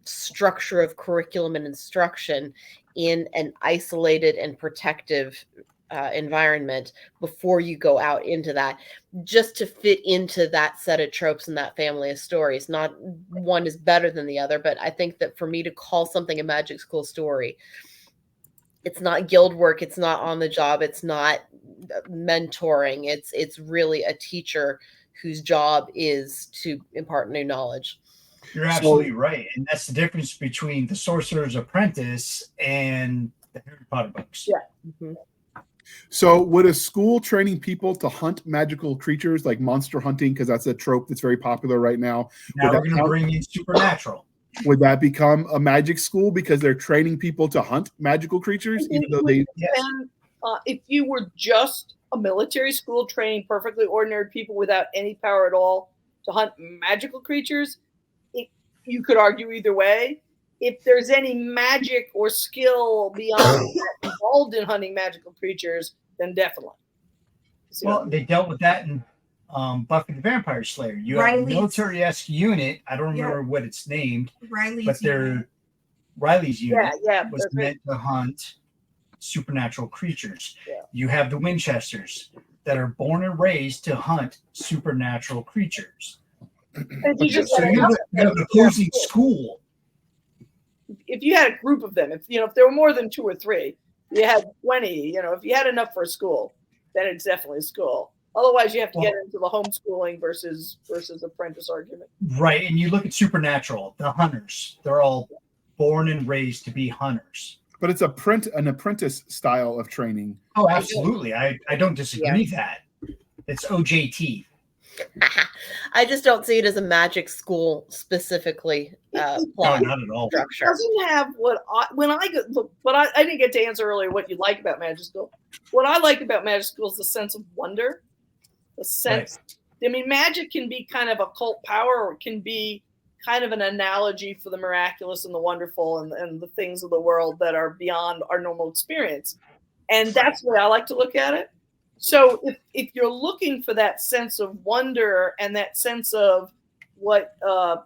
structure of curriculum and instruction in an isolated and protective environment before you go out into that, just to fit into that set of tropes and that family of stories. Not one is better than the other, but I think that for me to call something a magic school story, it's not guild work, it's not on the job, it's not mentoring, it's really a teacher whose job is to impart new knowledge. You're absolutely right, and that's the difference between the Sorcerer's Apprentice and the Harry Potter books. Yeah. So would a school training people to hunt magical creatures like monster hunting, because that's a trope that's very popular right now? Now we're going to bring in supernatural. Would that become a magic school because they're training people to hunt magical creatures? Even though they, if you were just a military school training perfectly ordinary people without any power at all to hunt magical creatures, you could argue either way. If there's any magic or skill beyond that involved in hunting magical creatures, then definitely. Well, they dealt with that in Buffy the Vampire Slayer. You have a military-esque unit. I don't remember what it's named. Riley's unit was meant to hunt supernatural creatures. Yeah. You have the Winchesters that are born and raised to hunt supernatural creatures. And you have an opposing school. If you had a group of them, if there were more than 2 or 3, you had 20. If you had enough for a school, then it's definitely a school. Otherwise, you have to get into the homeschooling versus apprentice argument. Right, and you look at supernatural, the hunters. They're all born and raised to be hunters. But it's an apprentice style of training. Oh, absolutely. I don't disagree that. It's OJT. I just don't see it as a magic school specifically. No, not at all. Structure. It doesn't have I didn't get to answer earlier what you like about magic school. What I like about magic school is the sense of wonder. The sense. Right. I mean, magic can be kind of a cult power, or it can be kind of an analogy for the miraculous and the wonderful and the things of the world that are beyond our normal experience. And that's the way I like to look at it. So if you're looking for that sense of wonder and that sense of what I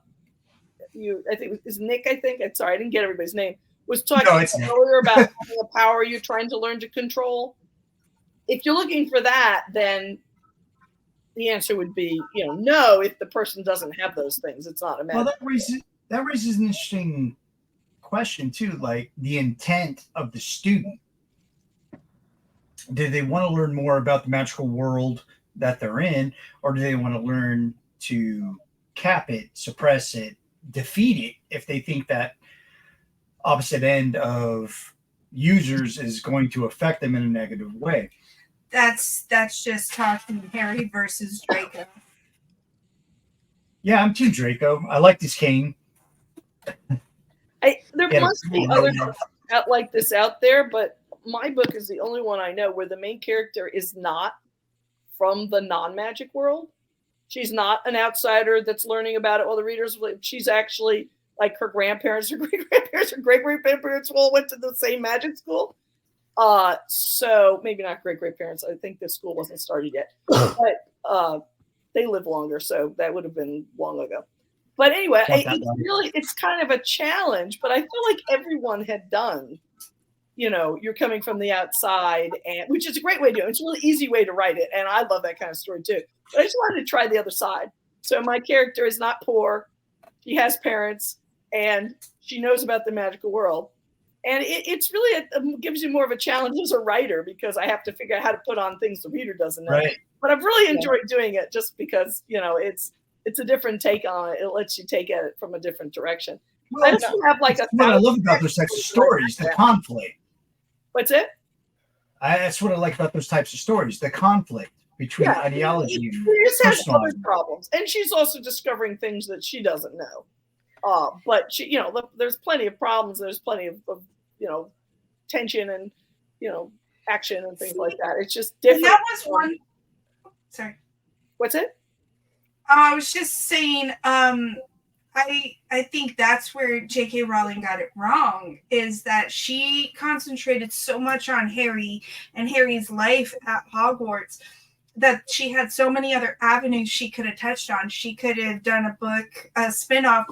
think is Nick, I'm sorry, I didn't get everybody's name, was talking earlier about having a power you're trying to learn to control. If you're looking for that, then the answer would be, no, if the person doesn't have those things, it's not a magic. Well, that raises an interesting question too, like the intent of the student. Do they want to learn more about the magical world that they're in, or do they want to learn to cap it, suppress it, defeat it if they think that opposite end of users is going to affect them in a negative way? That's just talking Harry versus Draco. Yeah, I'm Team Draco. I like this cane. There must be other books like this out there, but my book is the only one I know where the main character is not from the non-magic world. She's not an outsider that's learning about it while the readers. She's actually like her grandparents, her great-grandparents, her great-great-grandparents all went to the same magic school. So maybe not great-great-parents. I think this school wasn't started yet, but they live longer, so that would have been long ago. But anyway, it's kind of a challenge, but I feel like everyone had done, you're coming from the outside, and which is a great way to do it. It's a really easy way to write it, and I love that kind of story too. But I just wanted to try the other side. So my character is not poor. She has parents, and she knows about the magical world. And it's really it gives you more of a challenge as a writer, because I have to figure out how to put on things the reader doesn't know. Right. But I've really enjoyed doing it just because, it's a different take on it. It lets you take it from a different direction. Well, I just have like what I love about those types of stories, the conflict. What's it? That's what I like about those types of stories, the conflict between ideology and just has other problems. And she's also discovering things that she doesn't know. But she, there's plenty of problems. There's plenty of tension and, action and things like that. It's just different. And that was one. Sorry. What's it? I was just saying, I think that's where J.K. Rowling got it wrong, is that she concentrated so much on Harry and Harry's life at Hogwarts that she had so many other avenues she could have touched on. She could have done a spin-off,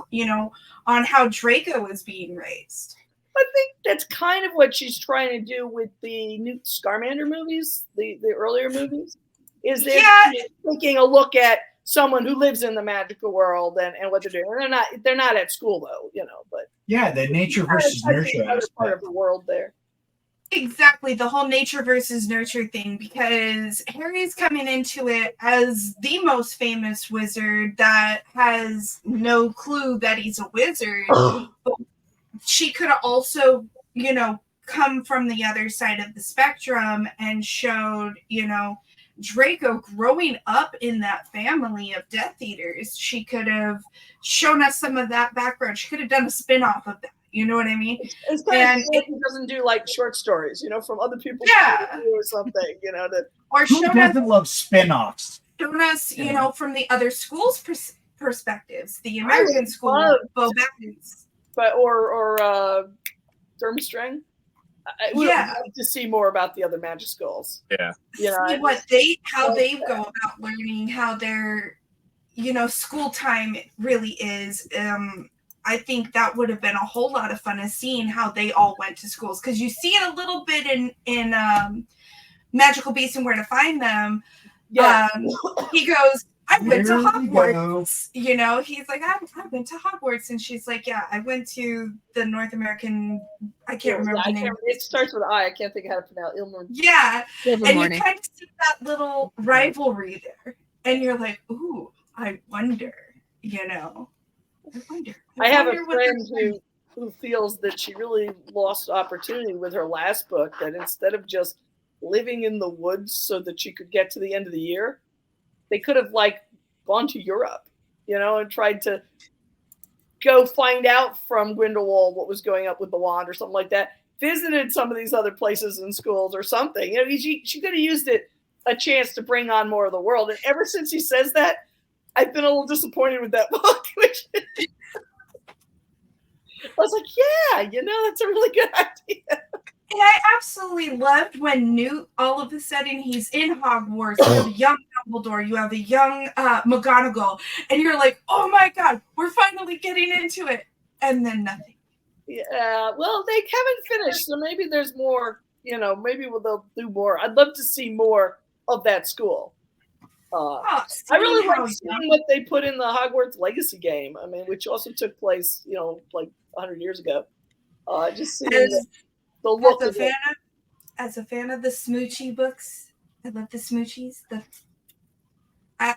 on how Draco was being raised. I think that's kind of what she's trying to do with the Newt Scamander movies, the earlier movies, is they're taking a look at someone who lives in the magical world and what they're doing. They're not at school though, but the nature versus nurture part of the world there. Exactly, the whole nature versus nurture thing, because Harry's coming into it as the most famous wizard that has no clue that he's a wizard. But she could have also, come from the other side of the spectrum and showed, Draco growing up in that family of Death Eaters. She could have shown us some of that background. She could have done a spin-off of that. You know what I mean? It's kind of like he doesn't do like short stories, from other people's or something, or who doesn't love spin-offs? Shown us, from the other schools' perspectives, the American school, Bo Baggins. But or Durmstrang. I would love to see more about the other magic schools. Yeah. See how they go about learning, how their, school time really is. I think that would have been a whole lot of fun of seeing how they all went to schools, because you see it a little bit in Magical Beasts and Where to Find Them. Yeah. He goes, I went to Hogwarts. He's like, I went to Hogwarts, and she's like, yeah, I went to the North American. I can't remember the name. It starts with I. I can't think of how to pronounce it. Yeah, and you kind of see that little rivalry there, and you're like, ooh, I wonder. I have a friend who feels that she really lost opportunity with her last book, that instead of just living in the woods so that she could get to the end of the year, they could have gone to Europe, and tried to go find out from Grindelwald what was going up with the wand or something like that. Visited some of these other places and schools or something. She could have used it a chance to bring on more of the world. And ever since he says that, I've been a little disappointed with that book. I was like, yeah, that's a really good idea. And I absolutely loved when Newt, all of a sudden, he's in Hogwarts. You have a young Dumbledore, you have a young McGonagall, and you're like, oh my God, we're finally getting into it. And then nothing. Yeah, well, they haven't finished, so maybe there's more, maybe they'll do more. I'd love to see more of that school. I really like seeing what they put in the Hogwarts Legacy game. I mean, which also took place, 100 years ago. Just seeing the look of it. As a fan of the Smoochie books, I love the Smoochies. I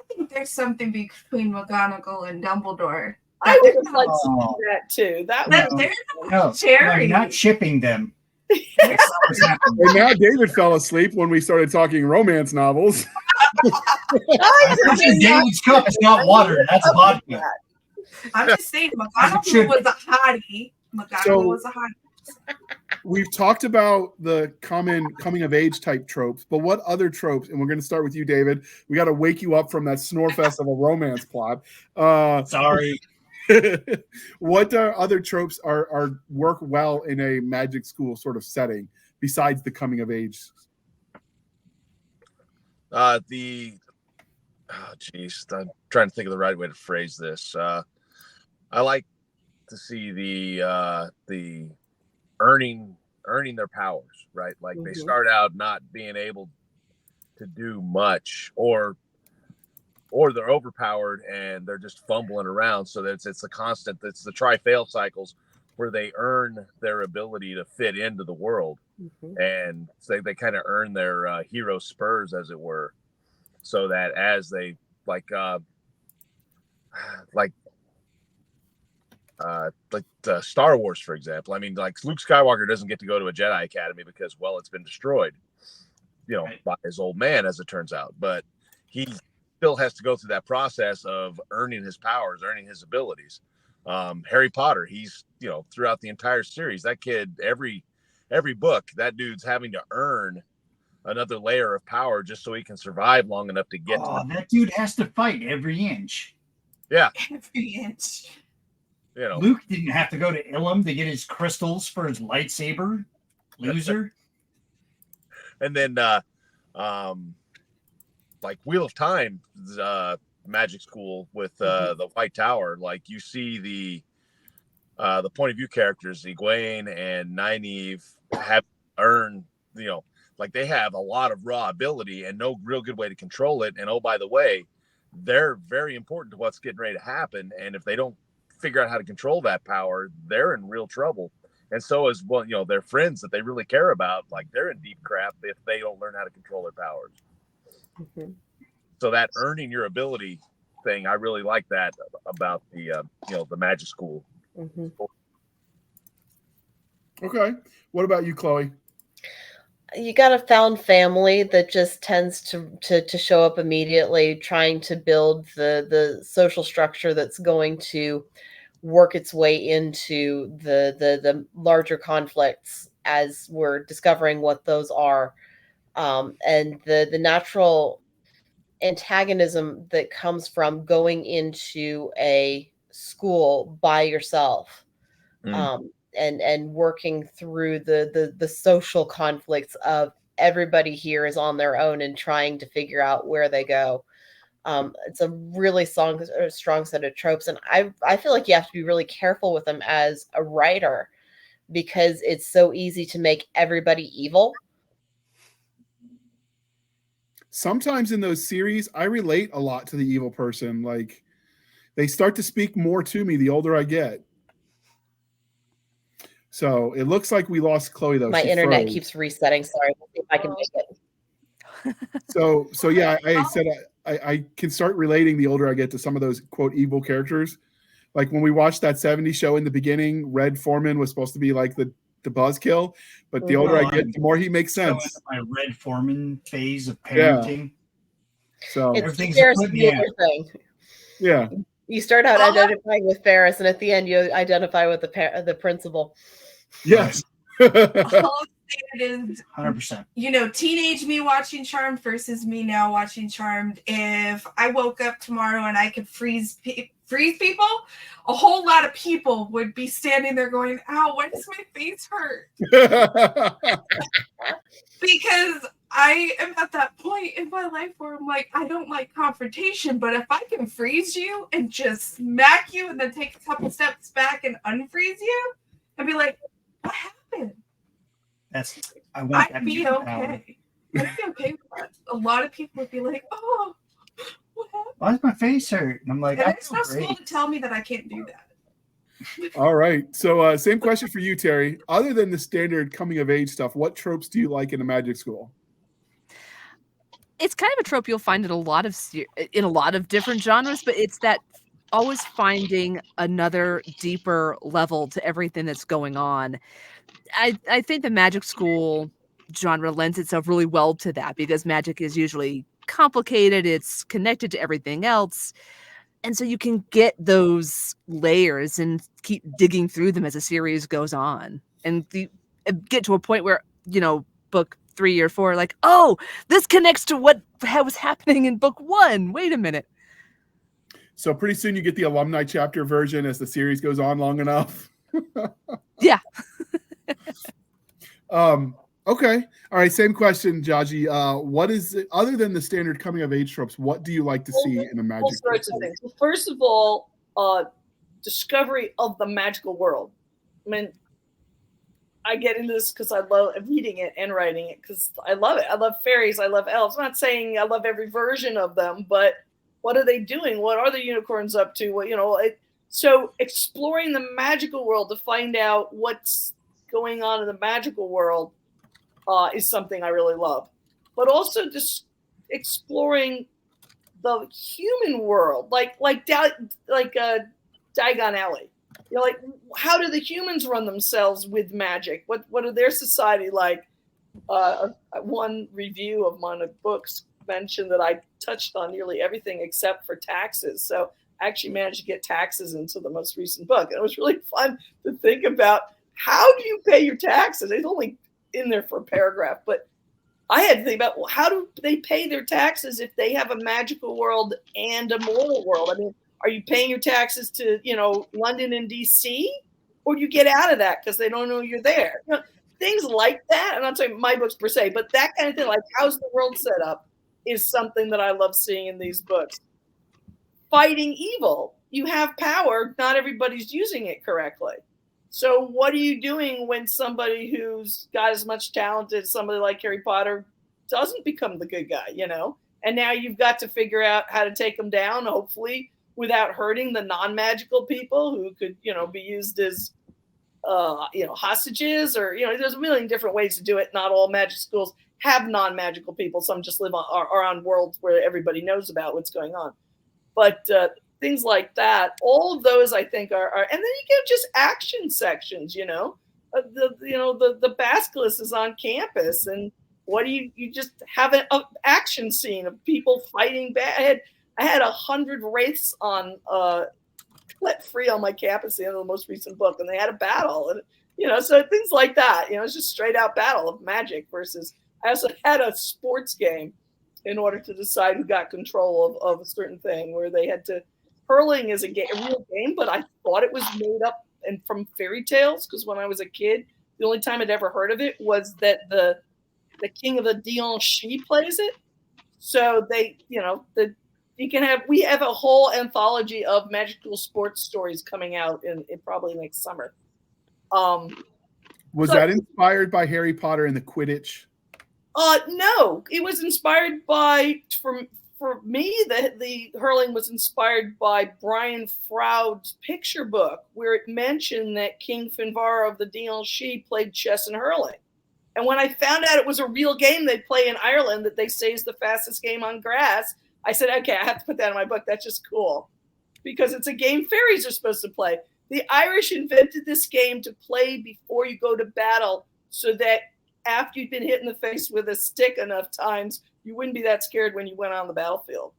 think there's something between McGonagall and Dumbledore. I would have liked to see that too. They're not shipping them. And now David fell asleep when we started talking romance novels. David's cup is not water. That's vodka. I'm just saying, McGonagall was a hottie. We've talked about the common coming of age type tropes, but what other tropes? And we're going to start with you, David. We got to wake you up from that snore fest of a romance plot. Sorry. What other tropes are work well in a magic school sort of setting besides the coming of age? I'm trying to think of the right way to phrase this. I like to see the earning their powers, right? Like they start out not being able to do much, or they're overpowered and they're just fumbling around. So it's the constant, it's the try-fail cycles where they earn their ability to fit into the world. And so they kind of earn their hero spurs, as it were, so that as they Star Wars, for example. I mean, like Luke Skywalker doesn't get to go to a Jedi Academy because, well, it's been destroyed, by his old man, as it turns out. But he still has to go through that process of earning his powers, earning his abilities. Harry Potter, he's, throughout the entire series, that kid, every book, that dude's having to earn another layer of power just so he can survive long enough to get to that dude has to fight every inch. Yeah. Every inch. Luke didn't have to go to Ilum to get his crystals for his lightsaber. Loser. And then like Wheel of Time, magic school with the White Tower, like you see the point of view characters, Egwene and Nynaeve, have earned, like they have a lot of raw ability and no real good way to control it. And oh, by the way, they're very important to what's getting ready to happen. And if they don't figure out how to control that power, they're in real trouble. And so as well, their friends that they really care about, like they're in deep crap if they don't learn how to control their powers. So that earning your ability thing, I really like that about the the magic school. Okay. What about you, Chloe? You got a found family that just tends to show up immediately, trying to build the social structure that's going to work its way into the larger conflicts as we're discovering what those are, and the natural antagonism that comes from going into a school by yourself, and working through the social conflicts of everybody here is on their own and trying to figure out where they go. It's a really strong set of tropes, and I feel like you have to be really careful with them as a writer because it's so easy to make everybody evil. Sometimes in those series, I relate a lot to the evil person. Like, they start to speak more to me the older I get. So it looks like we lost Chloe, though. My She internet froze. keeps resetting. Sorry, we'll see if I can make it. So yeah, I said I can start relating the older I get to some of those quote evil characters. Like when we watched that 70s show in the beginning, Red Foreman was supposed to be like the buzzkill, but the older I get, the more he makes sense. My Red Foreman phase of parenting. So it's everything's Ferris a yeah. thing. Yeah. You start out identifying with Ferris, and at the end, you identify with the principal. Yes. All it is 100%. You know, teenage me watching Charmed versus me now watching Charmed. If I woke up tomorrow and I could freeze people, a whole lot of people would be standing there going, "Ow, why does my face hurt?" Because I am at that point in my life where I'm like, I don't like confrontation, but if I can freeze you and just smack you and then take a couple steps back and unfreeze you and be like, what happened? I'd be okay. I'd be okay with that. A lot of people would be like, "Oh, what happened? Why does my face hurt?" And I'm like, and it's not supposed to tell me that I can't do that. All right. So same question for you, Terry. Other than the standard coming of age stuff, what tropes do you like in a magic school? It's kind of a trope you'll find in a lot of different genres, but it's that always finding another deeper level to everything that's going on. I think the magic school genre lends itself really well to that because magic is usually complicated. It's connected to everything else. And so you can get those layers and keep digging through them as a series goes on and get to a point where, book 3 or 4, like, oh, this connects to what was happening in book 1. Wait a minute. So pretty soon you get the alumni chapter version as the series goes on long enough. Yeah. Okay. All right. Same question, Jaji. What is it, other than the standard coming of age tropes, what do you like to see in a magic? All sorts of things. Well, first of all, discovery of the magical world. I mean, I get into this because I love reading it and writing it because I love it. I love fairies. I love elves. I'm not saying I love every version of them, but what are they doing? What are the unicorns up to? So exploring the magical world to find out what's going on in the magical world is something I really love. But also just exploring the human world, like Diagon Alley. Like, how do the humans run themselves with magic? What are their society like? One review of one of books mentioned that I touched on nearly everything except for taxes. So I actually managed to get taxes into the most recent book. And it was really fun to think about, how do you pay your taxes? It's only in there for a paragraph, but I had to think about, well, how do they pay their taxes if they have a magical world and a moral world? I mean, are you paying your taxes to, London and DC, or do you get out of that because they don't know you're there? Things like that. I'm not saying my books per se, but that kind of thing, like how's the world set up, is something that I love seeing in these books. Fighting evil. You have power. Not everybody's using it correctly. So what are you doing when somebody who's got as much talent as somebody like Harry Potter doesn't become the good guy, And now you've got to figure out how to take them down, hopefully, without hurting the non-magical people who could, be used as, hostages or, there's a million different ways to do it. Not all magic schools have non-magical people. Some just live are on worlds where everybody knows about what's going on. But things like that, all of those I think are and then you get just action sections, the basilisk is on campus, and what do you just have an action scene of people fighting back. I had 100 wraiths on let free on my campus at the end of the most recent book, and they had a battle, and so things like that. It's just straight out battle of magic versus. I also had a sports game in order to decide who got control of a certain thing, where they had to. Hurling is a real game, but I thought it was made up and from fairy tales, because when I was a kid, the only time I'd ever heard of it was that the king of the Dion-Shi plays it. So we have a whole anthology of magical sports stories coming out in probably next summer. Was that inspired by Harry Potter and the Quidditch? No, it was inspired by for me, the hurling was inspired by Brian Froud's picture book, where it mentioned that King Finvar of the Dion-Shi played chess and hurling. And when I found out it was a real game they play in Ireland that they say is the fastest game on grass, I said, okay, I have to put that in my book. That's just cool. Because it's a game fairies are supposed to play. The Irish invented this game to play before you go to battle, so that after you've been hit in the face with a stick enough times, you wouldn't be that scared when you went on the battlefield.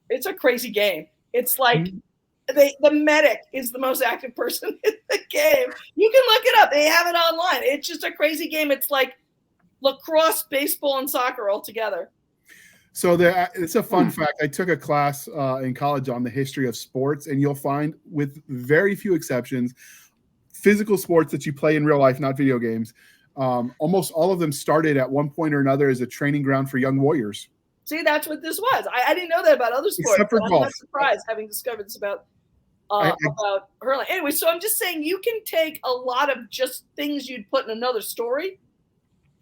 It's a crazy game. It's like the medic is the most active person in the game. You can look it up. They have it online. It's just a crazy game. It's like lacrosse, baseball, and soccer all together. So it's a fun fact. I took a class in college on the history of sports, and you'll find, with very few exceptions, physical sports that you play in real life, not video games. Almost all of them started at one point or another as a training ground for young warriors. See, that's what this was. I didn't know that about other sports. Except for golf. I'm not surprised having discovered this about hurling. Anyway, so I'm just saying you can take a lot of just things you'd put in another story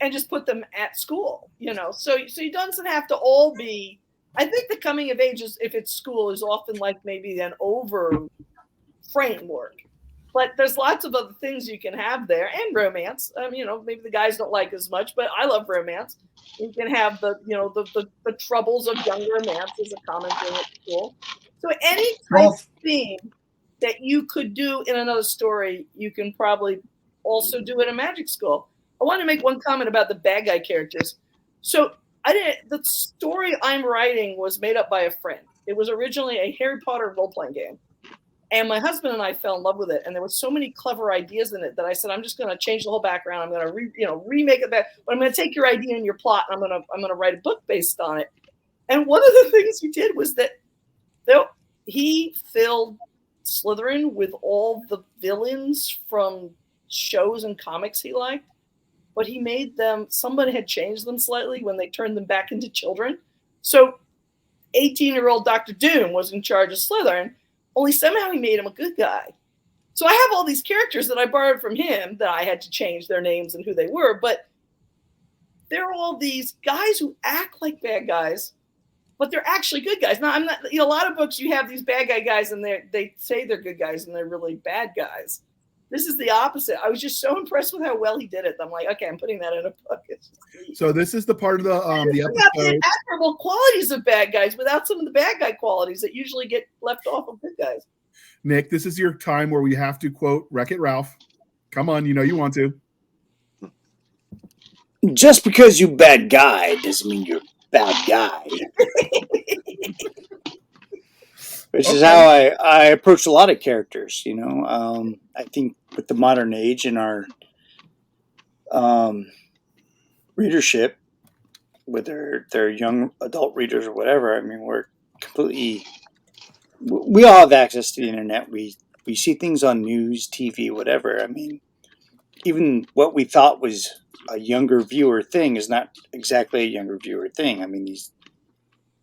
and just put them at school, So it doesn't have to all be. I think the coming of age, if it's school, is often like maybe an over framework. But there's lots of other things you can have there, and romance. Maybe the guys don't like as much, but I love romance. You can have the troubles of young romance is a common thing at school. So any type of theme that you could do in another story, you can probably also do in a magic school. I want to make one comment about the bad guy characters. So the story I'm writing was made up by a friend. It was originally a Harry Potter role-playing game. And my husband and I fell in love with it, and there were so many clever ideas in it that I said, I'm just going to change the whole background. I'm going to remake it back, but I'm going to take your idea and your plot, and I'm going to write a book based on it. And one of the things he did was that he filled Slytherin with all the villains from shows and comics he liked, but he made them. Somebody had changed them slightly when they turned them back into children. So 18-year-old Dr. Doom was in charge of Slytherin. Only somehow he made him a good guy. So I have all these characters that I borrowed from him that I had to change their names and who they were, but they're all these guys who act like bad guys, but they're actually good guys. Now, I'm not. A lot of books you have these bad guys and they say they're good guys and they're really bad guys. This is the opposite. I was just so impressed with how well he did it. I'm like, okay, I'm putting that in a book. So this is the part of the episode. The admirable qualities of bad guys without some of the bad guy qualities that usually get left off of good guys. Nick, this is your time where we have to quote Wreck-It Ralph. Come on, you want to. Just because you bad guy doesn't mean you're bad guy. Which is how I approach a lot of characters, I think with the modern age and our readership, whether they're young adult readers or whatever, we're completely... We all have access to the internet. We see things on news, TV, whatever. Even what we thought was a younger viewer thing is not exactly a younger viewer thing.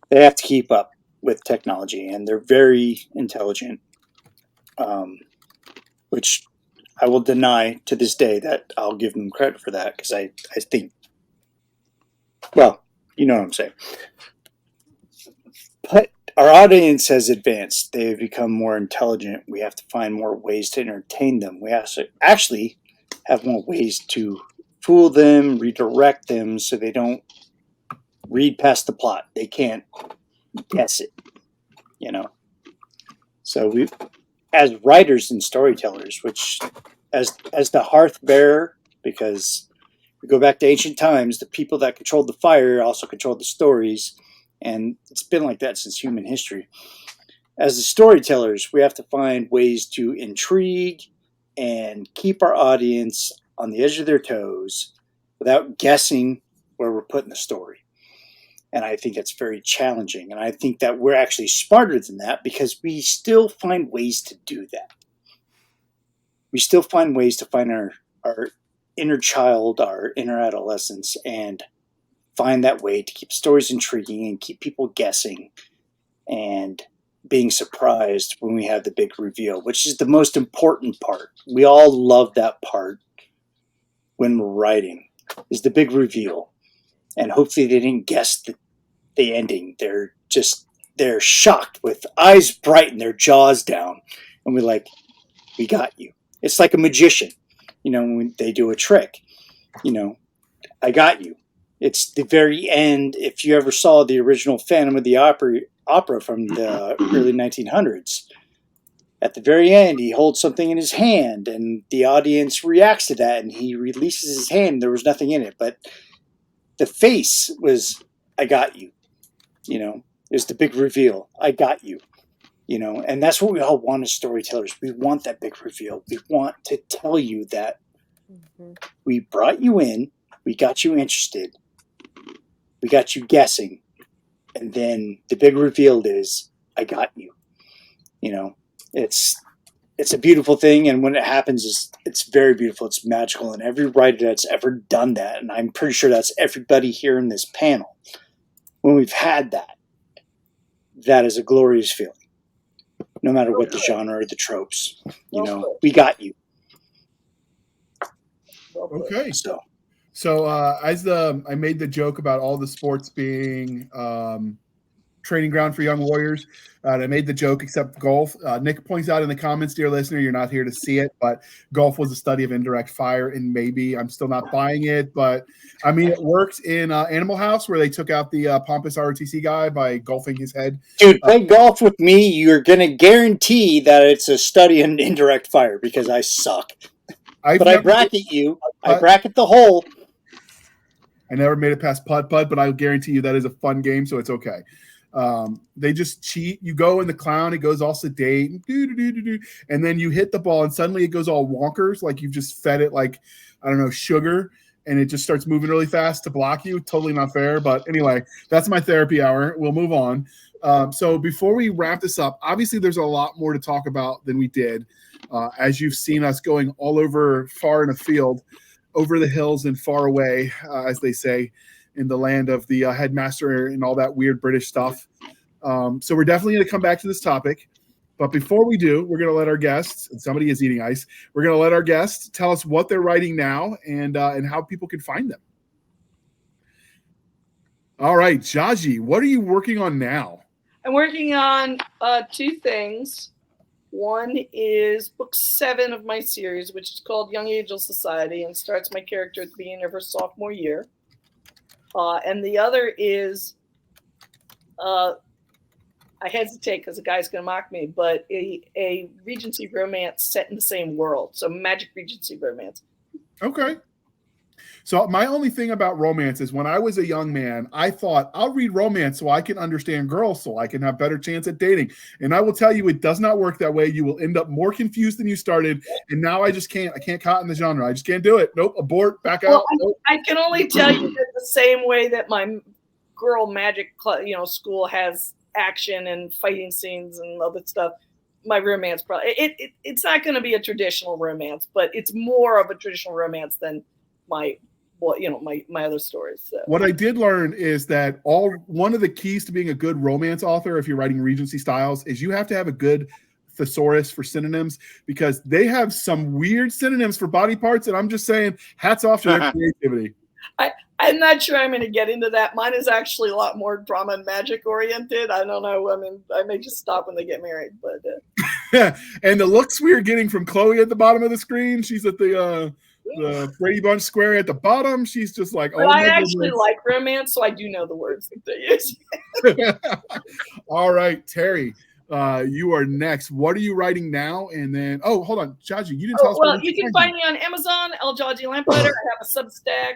They have to keep up with technology, and they're very intelligent, which I will deny to this day that I'll give them credit for that, because I think, well, you know what I'm saying. But our audience has advanced. They've become more intelligent. We have to find more ways to entertain them. We actually have more ways to fool them, redirect them, so they don't read past the plot. They can't guess it, So we, as writers and storytellers, which as the hearth bearer, because we go back to ancient times, the people that controlled the fire also controlled the stories, and it's been like that since human history. As the storytellers, we have to find ways to intrigue and keep our audience on the edge of their toes without guessing where we're putting the story. And I think that's very challenging. And I think that we're actually smarter than that because we still find ways to do that. We still find ways to find our inner child, our inner adolescence, and find that way to keep stories intriguing and keep people guessing and being surprised when we have the big reveal, which is the most important part. We all love that part when we're writing, is the big reveal. And hopefully they didn't guess the ending. They're shocked with eyes bright and their jaws down. And we're like, we got you. It's like a magician, when they do a trick, I got you. It's the very end. If you ever saw the original Phantom of the Opera from the early 1900s, at the very end, he holds something in his hand and the audience reacts to that and he releases his hand. There was nothing in it, but the face was, I got you. Is the big reveal. I got you. And that's what we all want as storytellers. We want that big reveal. We want to tell you that we brought you in, we got you interested, we got you guessing, and then the big reveal is, I got you. It's a beautiful thing, and when it happens, it's very beautiful. It's magical, and every writer that's ever done that, and I'm pretty sure that's everybody here in this panel, when we've had that, that is a glorious feeling. No matter what the genre or the tropes, we got you. Okay. So I made the joke about all the sports being training ground for young warriors. And I made the joke except golf. Nick points out in the comments, dear listener, you're not here to see it, but golf was a study of indirect fire, and maybe I'm still not buying it, but I mean, it worked in Animal House where they took out the pompous ROTC guy by golfing his head. Dude, play golf with me. You're going to guarantee that it's a study in indirect fire because I suck. I bracket you. I bracket the hole. I never made it past putt-putt, but I guarantee you that is a fun game, so it's okay. They just cheat. You go in the clown, it goes all sedate, and then you hit the ball, and suddenly it goes all wonkers, like you've just fed it like, I don't know, sugar, and it just starts moving really fast to block you. Totally not fair, but anyway, that's my therapy hour. We'll move on. So before we wrap this up, obviously there's a lot more to talk about than we did. As you've seen us going all over far in a field, over the hills and far away, as they say, in the land of the headmaster and all that weird British stuff. So we're definitely going to come back to this topic. But before we do, we're going to let our guests, and somebody is eating ice, we're going to let our guests tell us what they're writing now and how people can find them. All right, Jaji, what are you working on now? I'm working on two things. One is book 7 of my series, which is called Young Angel Society, and starts my character at the beginning of her sophomore year. And the other is, I hesitate because the guy's going to mock me, but a Regency romance set in the same world. So magic Regency romance. Okay. So my only thing about romance is when I was a young man, I thought I'll read romance so I can understand girls, so I can have better chance at dating. And I will tell you, it does not work that way. You will end up more confused than you started. And now I just can't. I can't cotton the genre. I just can't do it. Nope. Abort. Back out. Nope. I can only tell you that the same way that my girl magic school has action and fighting scenes and other stuff, my romance probably it's not going to be a traditional romance, but it's more of a traditional romance than my other stories. So. What I did learn is that one of the keys to being a good romance author, if you're writing Regency styles, is you have to have a good thesaurus for synonyms, because they have some weird synonyms for body parts, and I'm just saying, hats off to their creativity. I'm not sure I'm going to get into that. Mine is actually a lot more drama and magic oriented. I don't know. I mean, I may just stop when they get married, but and the looks we're getting from Chloe at the bottom of the screen, she's at the Brady Bunch square at the bottom. She's just like, but I actually like romance, so I do know the words that they use. All right, Terry, you are next. What are you writing now? And then, oh, hold on, Jaji, you didn't tell us. Well, you can find me on Amazon, El Jaji Lamplighter. I have a Substack.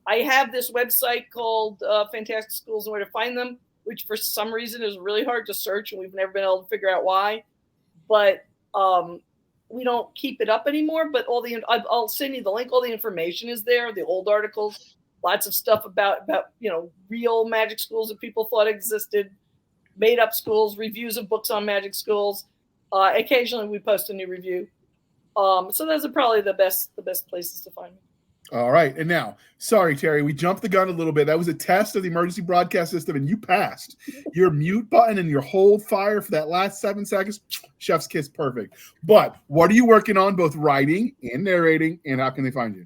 I have this website called Fantastic Schools and Where to Find Them, which for some reason is really hard to search, and we've never been able to figure out why. But we don't keep it up anymore. But I'll send you the link. All the information is there. The old articles, lots of stuff about real magic schools that people thought existed, made up schools, reviews of books on magic schools. Occasionally we post a new review. So those are probably the best places to find me. All right. And now, sorry, Terry, we jumped the gun a little bit. That was a test of the emergency broadcast system, and you passed. Your mute button and your hold fire for that last 7 seconds, chef's kiss, perfect. But what are you working on, both writing and narrating, and how can they find you?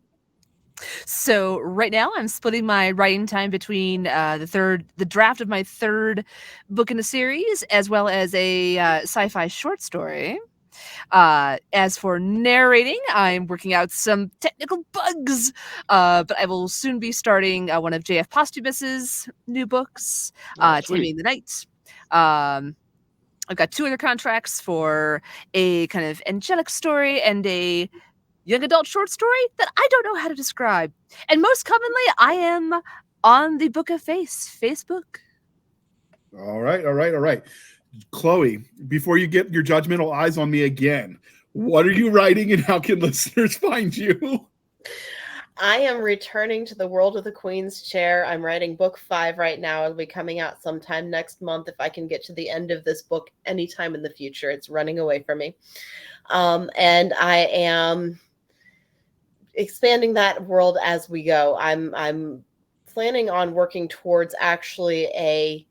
So right now I'm splitting my writing time between the draft of my third book in the series, as well as a sci-fi short story. As for narrating, I'm working out some technical bugs, but I will soon be starting one of J.F. Posthumous's new books, Taming the Night. I've got 2 other contracts for a kind of angelic story and a young adult short story that I don't know how to describe. And most commonly, I am on the Book of Face Facebook. All right. Chloe, before you get your judgmental eyes on me again, what are you writing and how can listeners find you? I am returning to the world of the Queen's Chair. I'm writing book 5 right now. It'll be coming out sometime next month if I can get to the end of this book anytime in the future. It's running away from me. And I am expanding that world as we go. I'm planning on working towards actually a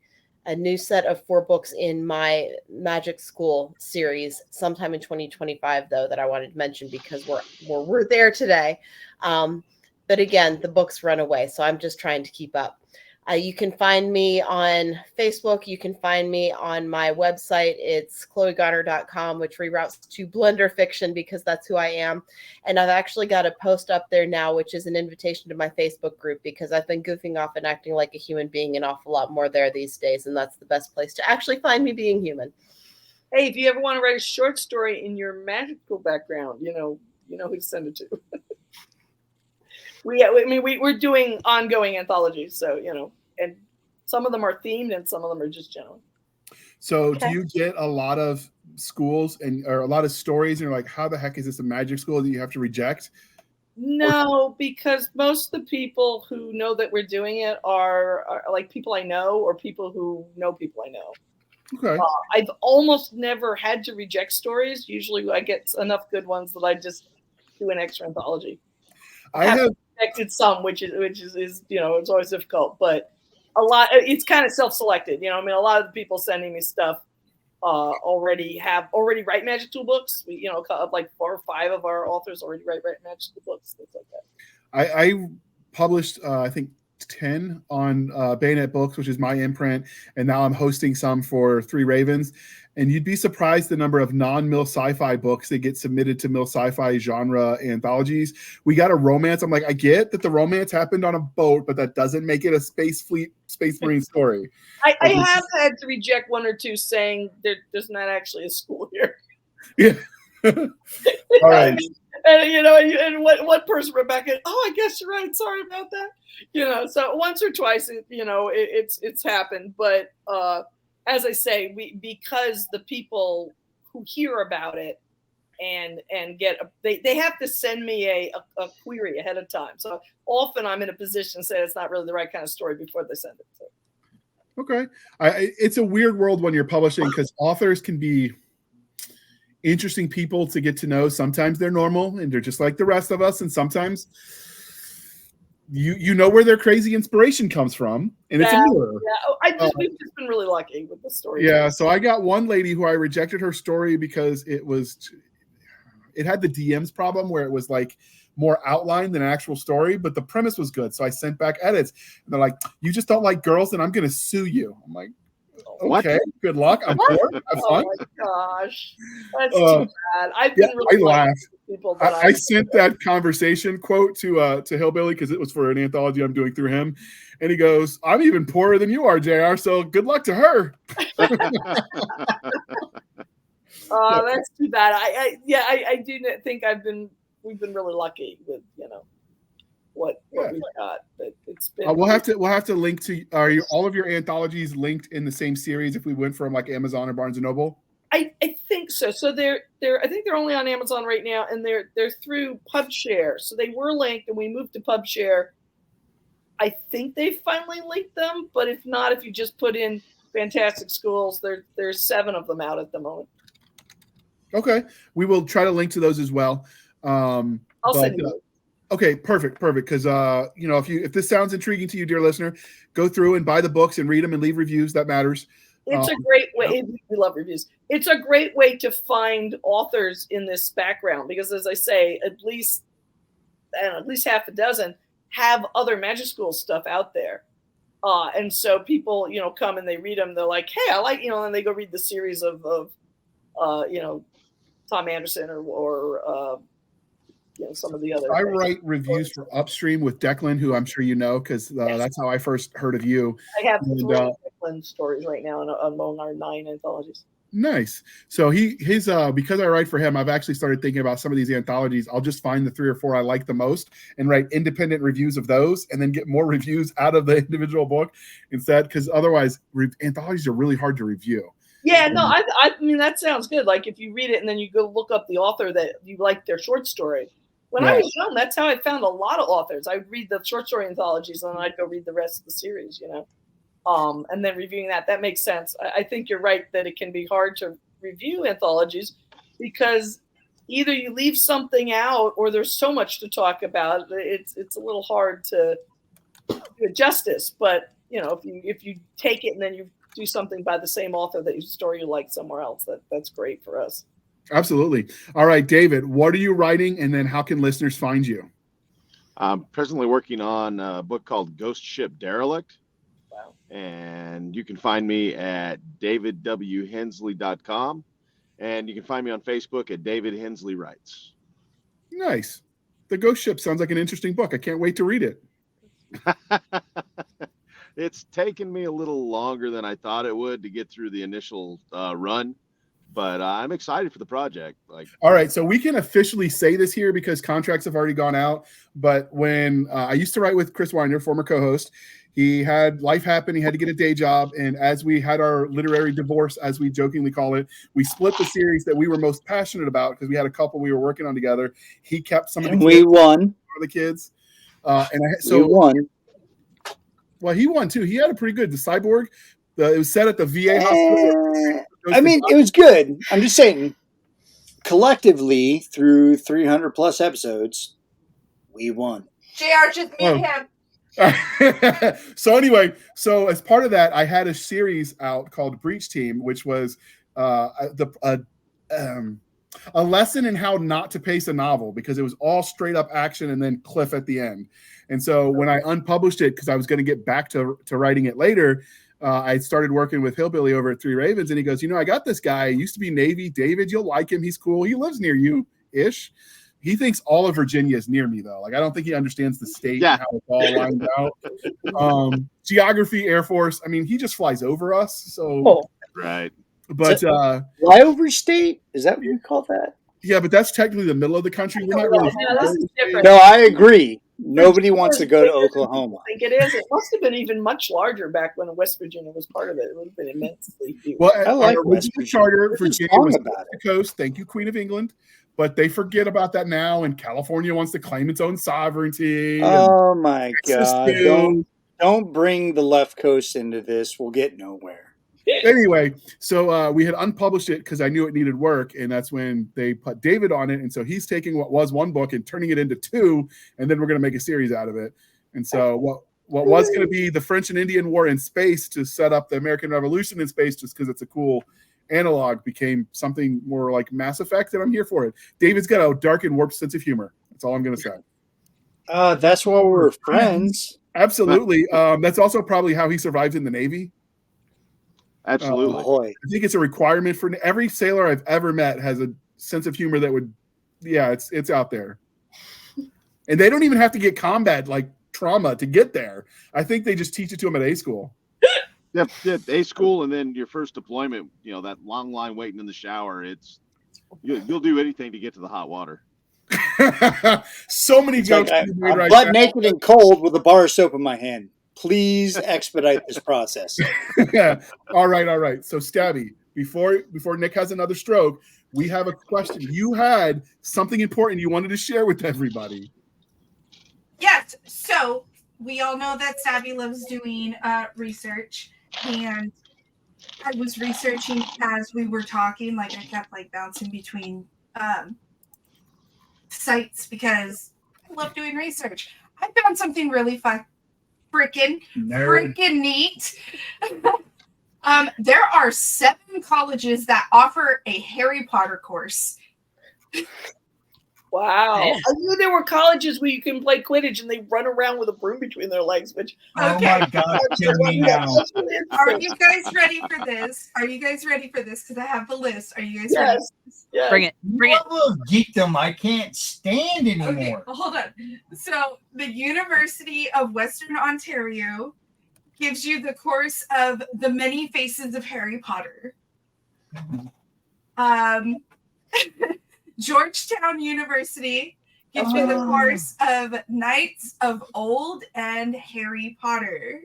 new set of 4 books in my Magic School series sometime in 2025, though, that I wanted to mention because we're there today. But again, the books run away, so I'm just trying to keep up. You can find me on Facebook. You can find me on my website. It's chloegarner.com, which reroutes to Blender Fiction because that's who I am. And I've actually got a post up there now, which is an invitation to my Facebook group because I've been goofing off and acting like a human being an awful lot more there these days. And that's the best place to actually find me being human. Hey, if you ever want to write a short story in your magical background, you know who to send it to. We're doing ongoing anthologies, so and some of them are themed and some of them are just general. So do you get a lot of schools or a lot of stories and you're like, how the heck is this a magic school that you have to reject? No, because most of the people who know that we're doing it are like people I know or people who know people I know. Okay. I've almost never had to reject stories. Usually I get enough good ones that I just do an extra anthology. I have rejected some, which is it's always difficult, but a lot, it's kind of self-selected. A lot of the people sending me stuff already write Magic Tool books. We, like 4 or 5 of our authors already write Magic Tool books, things like that. I published, I think, 10 on Bayonet Books, which is my imprint, and now I'm hosting some for 3 Ravens. And you'd be surprised the number of non-Mill Sci-Fi books that get submitted to Mill Sci-Fi genre anthologies. We got a romance. I'm like, I get that the romance happened on a boat, but that doesn't make it a Space Marine story. I have had to reject 1 or 2 saying there's not actually a school here. Yeah. All right. And one person, Rebecca, I guess you're right. Sorry about that. So once or twice, it's happened. But as I say, because the people who hear about it and get they have to send me a query ahead of time. So often I'm in a position to say it's not really the right kind of story before they send it. So. Okay. It's a weird world when you're publishing because authors can be interesting people to get to know. Sometimes they're normal and they're just like the rest of us, and sometimes you know where their crazy inspiration comes from, and it's a mirror. Yeah, we've just been really lucky with the story. Yeah, so I got one lady who I rejected her story because it had the DMs problem where it was like more outline than an actual story, but the premise was good. So I sent back edits, and they're like, "You just don't like girls, and I'm going to sue you." I'm like, okay, good luck. I'm bored. Have fun. Oh my gosh, that's too bad. I've been really laughed. People I sent that conversation quote to Hillbilly because it was for an anthology I'm doing through him, and he goes, "I'm even poorer than you are, JR. So good luck to her." That's too bad. I do think we've been really lucky with what we've got. But it's been. We'll have to link to all of your anthologies linked in the same series if we went from like Amazon or Barnes and Noble. I think so. So they're I think they're only on Amazon right now, and they're through PubShare. So they were linked, and we moved to PubShare. I think they finally linked them, but if not, if you just put in Fantastic Schools, there's 7 of them out at the moment. Okay, we will try to link to those as well. I'll send you. Okay, perfect. Because if this sounds intriguing to you, dear listener, go through and buy the books and read them and leave reviews. That matters. It's a great way. We love reviews. It's a great way to find authors in this background because, as I say, at least half a dozen have other magic school stuff out there. And so people, come and they read them. They're like, hey, I like, and they go read the series of Tom Anderson or some of the other. I write reviews for Upstream with Declan, who I'm sure you know, because that's how I first heard of you. I have 3 Declan stories right now among our 9 anthologies. Nice. So his because I write for him, I've actually started thinking about some of these anthologies. I'll just find the 3 or 4 I like the most and write independent reviews of those, and then get more reviews out of the individual book instead. Because otherwise, anthologies are really hard to review. Yeah, no, I mean that sounds good. Like if you read it and then you go look up the author that you like their short story. When I was young, that's how I found a lot of authors. I'd read the short story anthologies and then I'd go read the rest of the series, and then reviewing that makes sense. I think you're right that it can be hard to review anthologies because either you leave something out or there's so much to talk about. It's a little hard to do it justice. But if you take it and then you do something by the same author that story you like somewhere else, that's great for us. Absolutely. All right, David, what are you writing, and then how can listeners find you? I'm presently working on a book called Ghost Ship Derelict. Wow. And you can find me at davidwhensley.com. And you can find me on Facebook at David Hensley Writes. Nice. The Ghost Ship sounds like an interesting book. I can't wait to read it. It's taken me a little longer than I thought it would to get through the initial run. But I'm excited for the project. All right, so we can officially say this here because contracts have already gone out. But when I used to write with Chris Weiner, former co-host, he had life happen. He had to get a day job. And as we had our literary divorce, as we jokingly call it, we split the series that we were most passionate about because we had a couple we were working on together. He kept some of the kids. We won. The kids. We won. Well, he won too. He had a pretty good. The Cyborg. It was set at the VA hospital. I mean, it was good. I'm just saying, collectively, through 300 plus episodes, we won. JR, just mute him. So anyway, as part of that, I had a series out called Breach Team, which was a lesson in how not to pace a novel because it was all straight up action and then cliff at the end. And so when I unpublished it, because I was going to get back to writing it later, I started working with Hillbilly over at 3 Ravens, and he goes, I got this guy. He used to be Navy. David, you'll like him. He's cool. He lives near you-ish. He thinks all of Virginia is near me, though. I don't think he understands the state and how it's all lined out. Geography, Air Force. I mean, he just flies over us. So right. But flyover state? Is that what you call that? Yeah, but that's technically the middle of the country. We're not really. This is different. No, I agree. Nobody wants to go to Oklahoma. I think it is. It must have been even much larger back when West Virginia was part of it. It would have been immensely huge. Well, I like West Virginia. Charter, Virginia was the coast. Thank you, Queen of England. But they forget about that now, and California wants to claim its own sovereignty. Oh my God! Don't bring the left coast into this. We'll get nowhere. Anyway, so we had unpublished it because I knew it needed work, and that's when they put David on it. And so he's taking what was one book and turning it into 2, and then we're going to make a series out of it. And so what was going to be the French and Indian War in space to set up the American Revolution in space, just because it's a cool analog, became something more like Mass Effect, and I'm here for it. David's got a dark and warped sense of humor. That's all I'm going to say. That's why we're friends. Absolutely. That's also probably how he survives in the Navy. Absolutely. I think it's a requirement for every sailor I've ever met has a sense of humor that would, it's out there. And they don't even have to get combat like trauma to get there. I think they just teach it to them at A school. Yep, day school and then your first deployment. That long line waiting in the shower. You'll do anything to get to the hot water. So many jokes. I'm butt naked and cold with a bar of soap in my hand. Please expedite this process. Yeah. All right. So Stabby, before Nick has another stroke, we have a question. You had something important you wanted to share with everybody. Yes. So we all know that Stabby loves doing research, and I was researching as we were talking. I kept bouncing between sites because I love doing research. I found something really fun, freaking neat. There are 7 colleges that offer a Harry Potter course. Wow. I knew there were colleges where you can play Quidditch and they run around with a broom between their legs. Which, oh my God, kill me now. Are you guys ready for this? Because I have the list. Are you guys ready? Yes. Bring it. Geekdom, I can't stand anymore. Okay, hold on. So the University of Western Ontario gives you the course of The Many Faces of Harry Potter. Georgetown University gives you the course of Knights of Old and Harry Potter.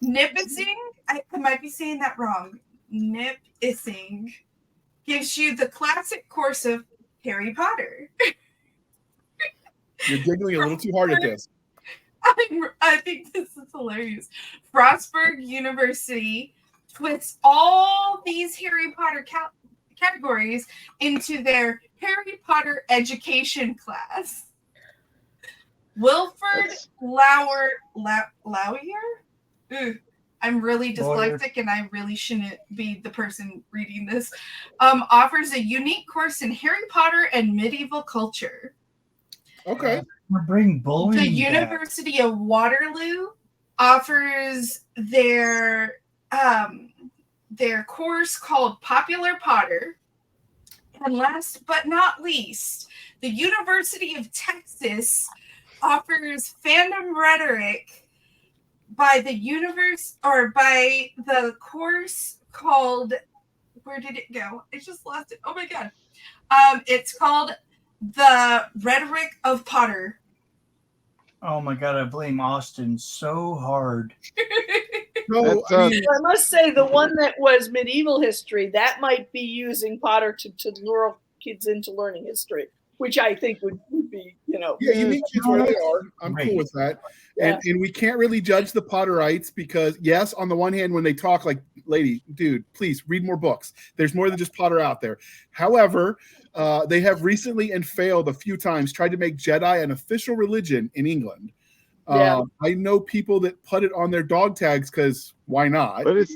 Nipissing, I might be saying that wrong. Nipissing gives you the classic course of Harry Potter. You're giggling a little too hard at this. I think this is hilarious. Frostburg University twists all these Harry Potter categories into their Harry Potter education class. Wilford Lauer? I'm really dyslexic and I really shouldn't be the person reading this. Offers a unique course in Harry Potter and medieval culture. Okay. We're bringing bullying The University of Waterloo offers their course called Popular Potter. And last but not least, the University of Texas offers fandom rhetoric by the course called, where did it go? I just lost it. Oh my God. It's called The Rhetoric of Potter. Oh my God, I blame Austin so hard. No, I must say the one that was medieval history, that might be using Potter to lure kids into learning history, which I think would be, Yeah, you meet kids where they are. I'm cool with that. Yeah. And we can't really judge the Potterites because, yes, on the one hand, when they talk like, lady, dude, please read more books. There's more than just Potter out there. However, they have recently and failed a few times tried to make Jedi an official religion in England. I know people that put it on their dog tags because why not? But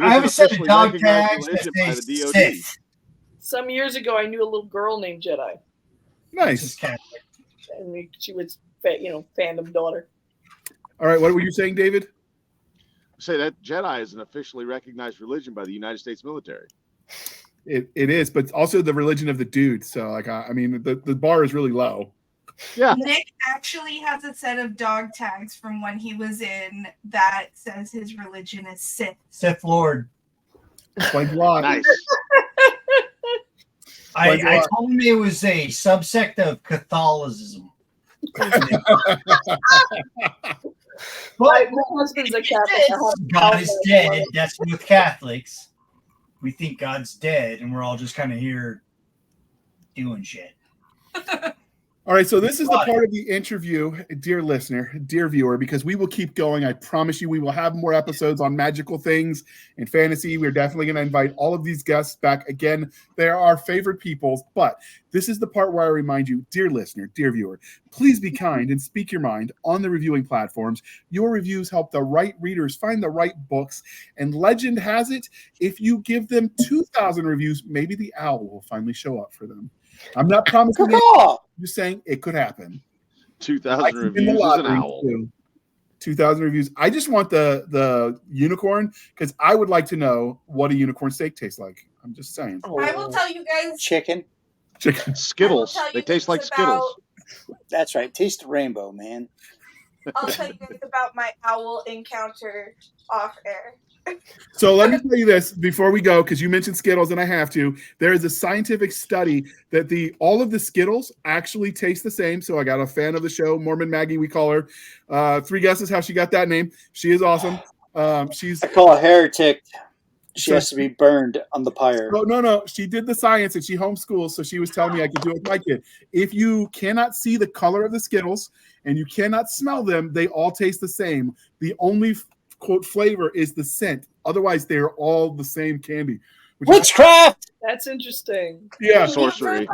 I have a set of dog tags that by say the DOD. Sith. Some years ago, I knew a little girl named Jedi. Nice. And she was, fandom daughter. All right, what were you saying, David? Say that Jedi is an officially recognized religion by the United States military. It is, but also the religion of the dude. So, the bar is really low. Yeah. Nick actually has a set of dog tags from when he was in that says his religion is Sith. Sith Lord. Like what? Nice. I told him it was a subsect of Catholicism. But my husband's a Catholic. God is dead. That's with Catholics. We think God's dead, and we're all just kind of here doing shit. All right, so this is the part of the interview, dear listener, dear viewer, because we will keep going. I promise you we will have more episodes on magical things and fantasy. We're definitely going to invite all of these guests back again. They're our favorite people, but this is the part where I remind you, dear listener, dear viewer, please be kind and speak your mind on the reviewing platforms. Your reviews help the right readers find the right books, and legend has it, if you give them 2,000 reviews, maybe the owl will finally show up for them. I'm not promising I'm just saying it could happen. 2,000 reviews is an owl. 2,000 reviews. I just want the unicorn because I would like to know what a unicorn steak tastes like. I'm just saying. I will tell you guys. Chicken. Skittles. They taste like Skittles. That's right. Taste the rainbow, man. I'll tell you guys about my owl encounter off air. So let me tell you this before we go, because you mentioned Skittles, and I have to. There is a scientific study that all of the Skittles actually taste the same. So I got a fan of the show, Mormon Maggie, we call her. 3 guesses how she got that name. She is awesome. I call a heretic. She has to be burned on the pyre. No. She did the science and she homeschools, so she was telling me I could do it with my kid. If you cannot see the color of the Skittles and you cannot smell them, they all taste the same. The only quote flavor is the scent. Otherwise, they're all the same candy. Witchcraft! That's interesting. Yeah. Sorcery.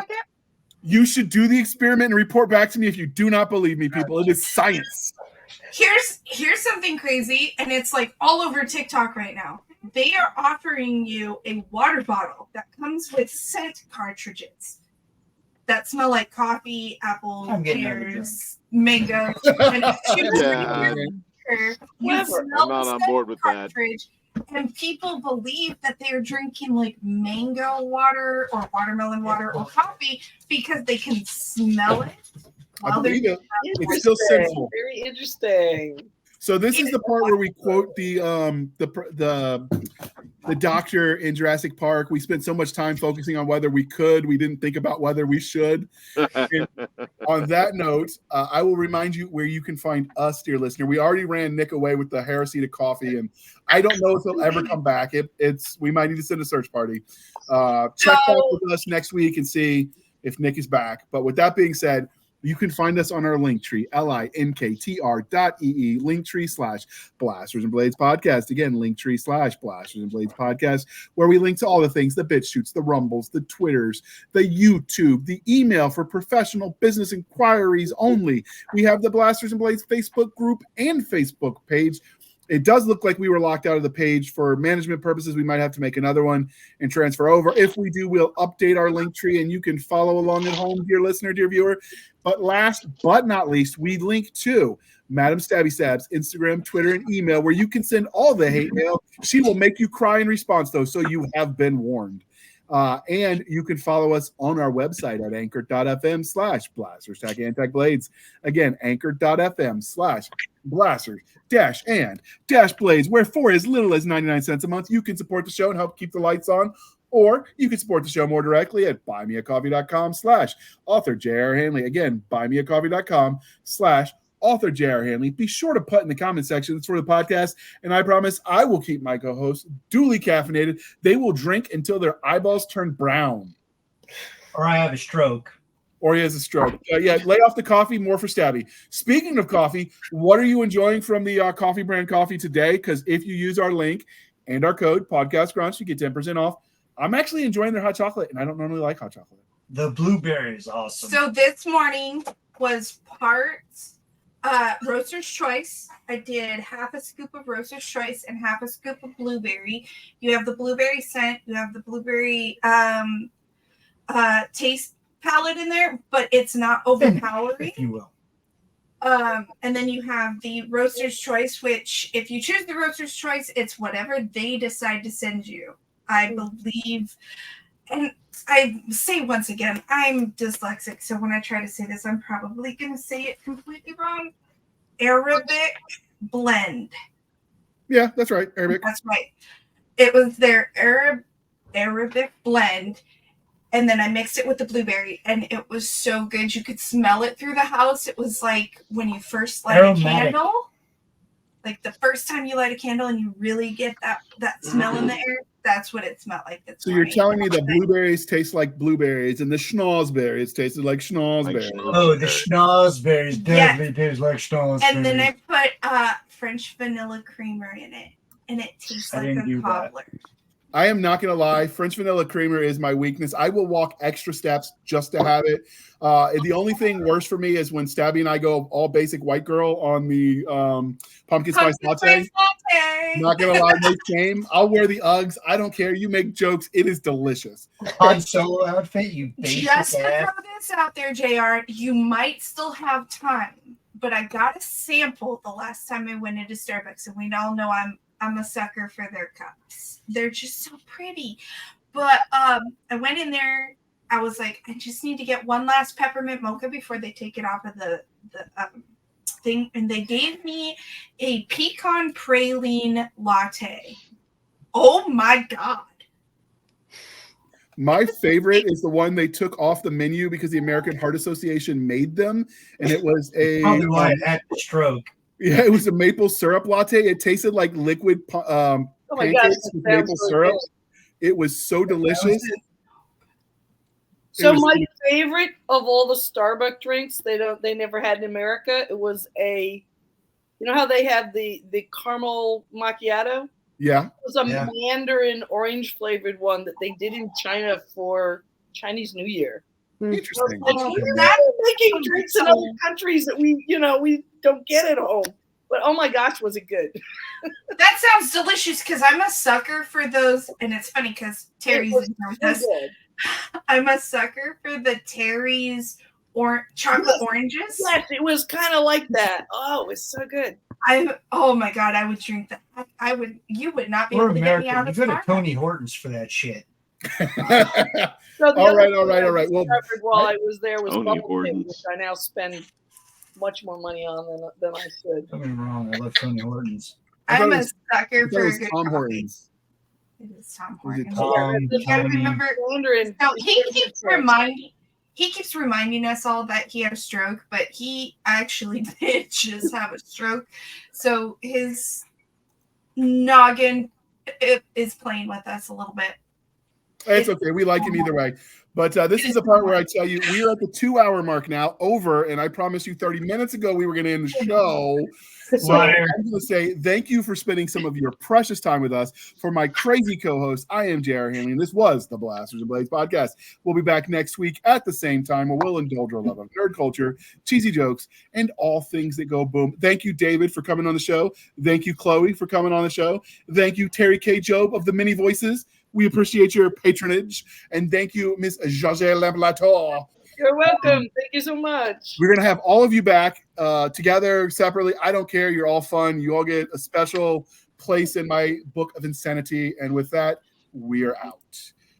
You should do the experiment and report back to me if you do not believe me, people. It is science. Here's something crazy, and it's like all over TikTok right now. They are offering you a water bottle that comes with scent cartridges that smell like coffee, apple, pears, mango. And I'm not on board with that. And people believe that they're drinking like mango water or watermelon water or coffee because they can smell it. I believe it. It's still sensible. Very interesting. So this is the part where we quote the doctor in Jurassic Park. We spent so much time focusing on whether we could. We didn't think about whether we should. And on that note, I will remind you where you can find us, dear listener. We already ran Nick away with the heresy to coffee, and I don't know if he'll ever come back. We might need to send a search party. Check back with us next week and see if Nick is back. But with that being said, you can find us on our link tree, linktr.ee, linktree/Blasters and Blades podcast. Again, linktree/Blasters and Blades podcast, where we link to all the things, the BitChutes, the Rumbles, the Twitters, the YouTube, the email for professional business inquiries only. We have the Blasters and Blades Facebook group and Facebook page. It does look like we were locked out of the page for management purposes. We might have to make another one and transfer over. If we do, we'll update our link tree, and you can follow along at home, dear listener, dear viewer. But last but not least, we link to Madam Stabby Stab's Instagram, Twitter, and email, where you can send all the hate mail. She will make you cry in response, though, so you have been warned. And you can follow us on our website at anchor.fm/blasters-blades. Again, anchor.fm/blasters-blades, where for as little as 99 cents a month, you can support the show and help keep the lights on. Or you can support the show more directly at buymeacoffee.com/author J.R. Handley. Again, buymeacoffee.com/author J.R. Handley. Be sure to put in the comment section for the podcast, and I promise I will keep my co-hosts duly caffeinated. They will drink until their eyeballs turn brown. Or I have a stroke. Or he has a stroke. Yeah, lay off the coffee, more for Stabby. Speaking of coffee, what are you enjoying from the coffee brand coffee today? Because if you use our link and our code, Podcast Grunt, you get 10% off. I'm actually enjoying their hot chocolate, and I don't normally like hot chocolate. The blueberry is awesome. So this morning was parts Roaster's Choice. I did half a scoop of Roaster's Choice and half a scoop of blueberry. You have the blueberry scent. You have the blueberry taste palette in there, but it's not overpowering. If you will. And then you have the Roaster's Choice, which if you choose the Roaster's Choice, it's whatever they decide to send you. I believe, and I say once again, I'm dyslexic, so when I try to say this, I'm probably going to say it completely wrong. Arabic blend. Yeah, that's right. Arabic. That's right. It was their Arabic blend, and then I mixed it with the blueberry, and it was so good. You could smell it through the house. It was like when you first light a candle. Like the first time you light a candle and you really get that smell in the air. That's what it smelled like. So you're telling me the blueberries taste like blueberries and the schnozberries tasted like schnozberries. Oh, the schnozberries definitely taste like schnozberries. And then I put French vanilla creamer in it, and it tastes like a cobbler. I am not going to lie. French vanilla creamer is my weakness. I will walk extra steps just to have it. The only thing worse for me is when Stabby and I go all basic white girl on the pumpkin spice latte. Not going to lie, no shame. I'll wear the Uggs. I don't care. You make jokes. It is delicious. Han Solo outfit, you basic Just to throw this out there, JR, you might still have time, but I got a sample the last time I went into Starbucks, and we all know I'm a sucker for their cups. They're just so pretty. But I went in there. I was like, I just need to get one last peppermint mocha before they take it off of the thing, and they gave me a pecan praline latte. Oh my God. My favorite is the one they took off the menu because the American Heart Association made them, and it was Probably why I had a stroke. Yeah, it was a maple syrup latte. It tasted like liquid Oh my pancakes gosh, with that maple sounds syrup. good. It was so delicious. So my favorite of all the Starbucks drinks they never had in America. It was you know how they have the caramel macchiato? Yeah. It was a mandarin orange flavored one that they did in China for Chinese New Year. Interesting. Like, we're making drinks in other countries that we don't get at home. But oh my gosh, was it good? That sounds delicious because I'm a sucker for those, and it's funny because Terry's in here with us. I'm a sucker for the Terry's or chocolate oranges. Yes, it was kind of like that. Oh, it was so good. Oh my God, I would drink that. You would not be We're able to get me American. out You of go to Starbucks. Tony Hortons for that shit. All right. Well, while I was there was Tony bubble tea, Hortons. which I now spend much more money on than I should. Don't get me wrong. I love Tony Hortons. I'm a sucker for a good Tom coffee. Hortons. It is Tom Was it Hortons. You gotta remember. So he keeps reminding us all that he had a stroke, but he actually did just have a stroke. So his noggin is playing with us a little bit. It's okay. We like him either way. But this is the part where I tell you we are at the 2-hour mark now, over, and I promised you 30 minutes ago we were going to end the show. So I'm going to say thank you for spending some of your precious time with us. For my crazy co-host, I am J.R. Handley, and this was the Blasters and Blades podcast. We'll be back next week at the same time where we'll indulge our love of nerd culture, cheesy jokes, and all things that go boom. Thank you, David, for coming on the show. Thank you, Chloe, for coming on the show. Thank you, Terry K. Job of the Many Voices. We appreciate your patronage. And thank you, Miss José Lamplator. You're welcome. Thank you so much. We're going to have all of you back together, separately. I don't care. You're all fun. You all get a special place in my book of insanity. And with that, we are out.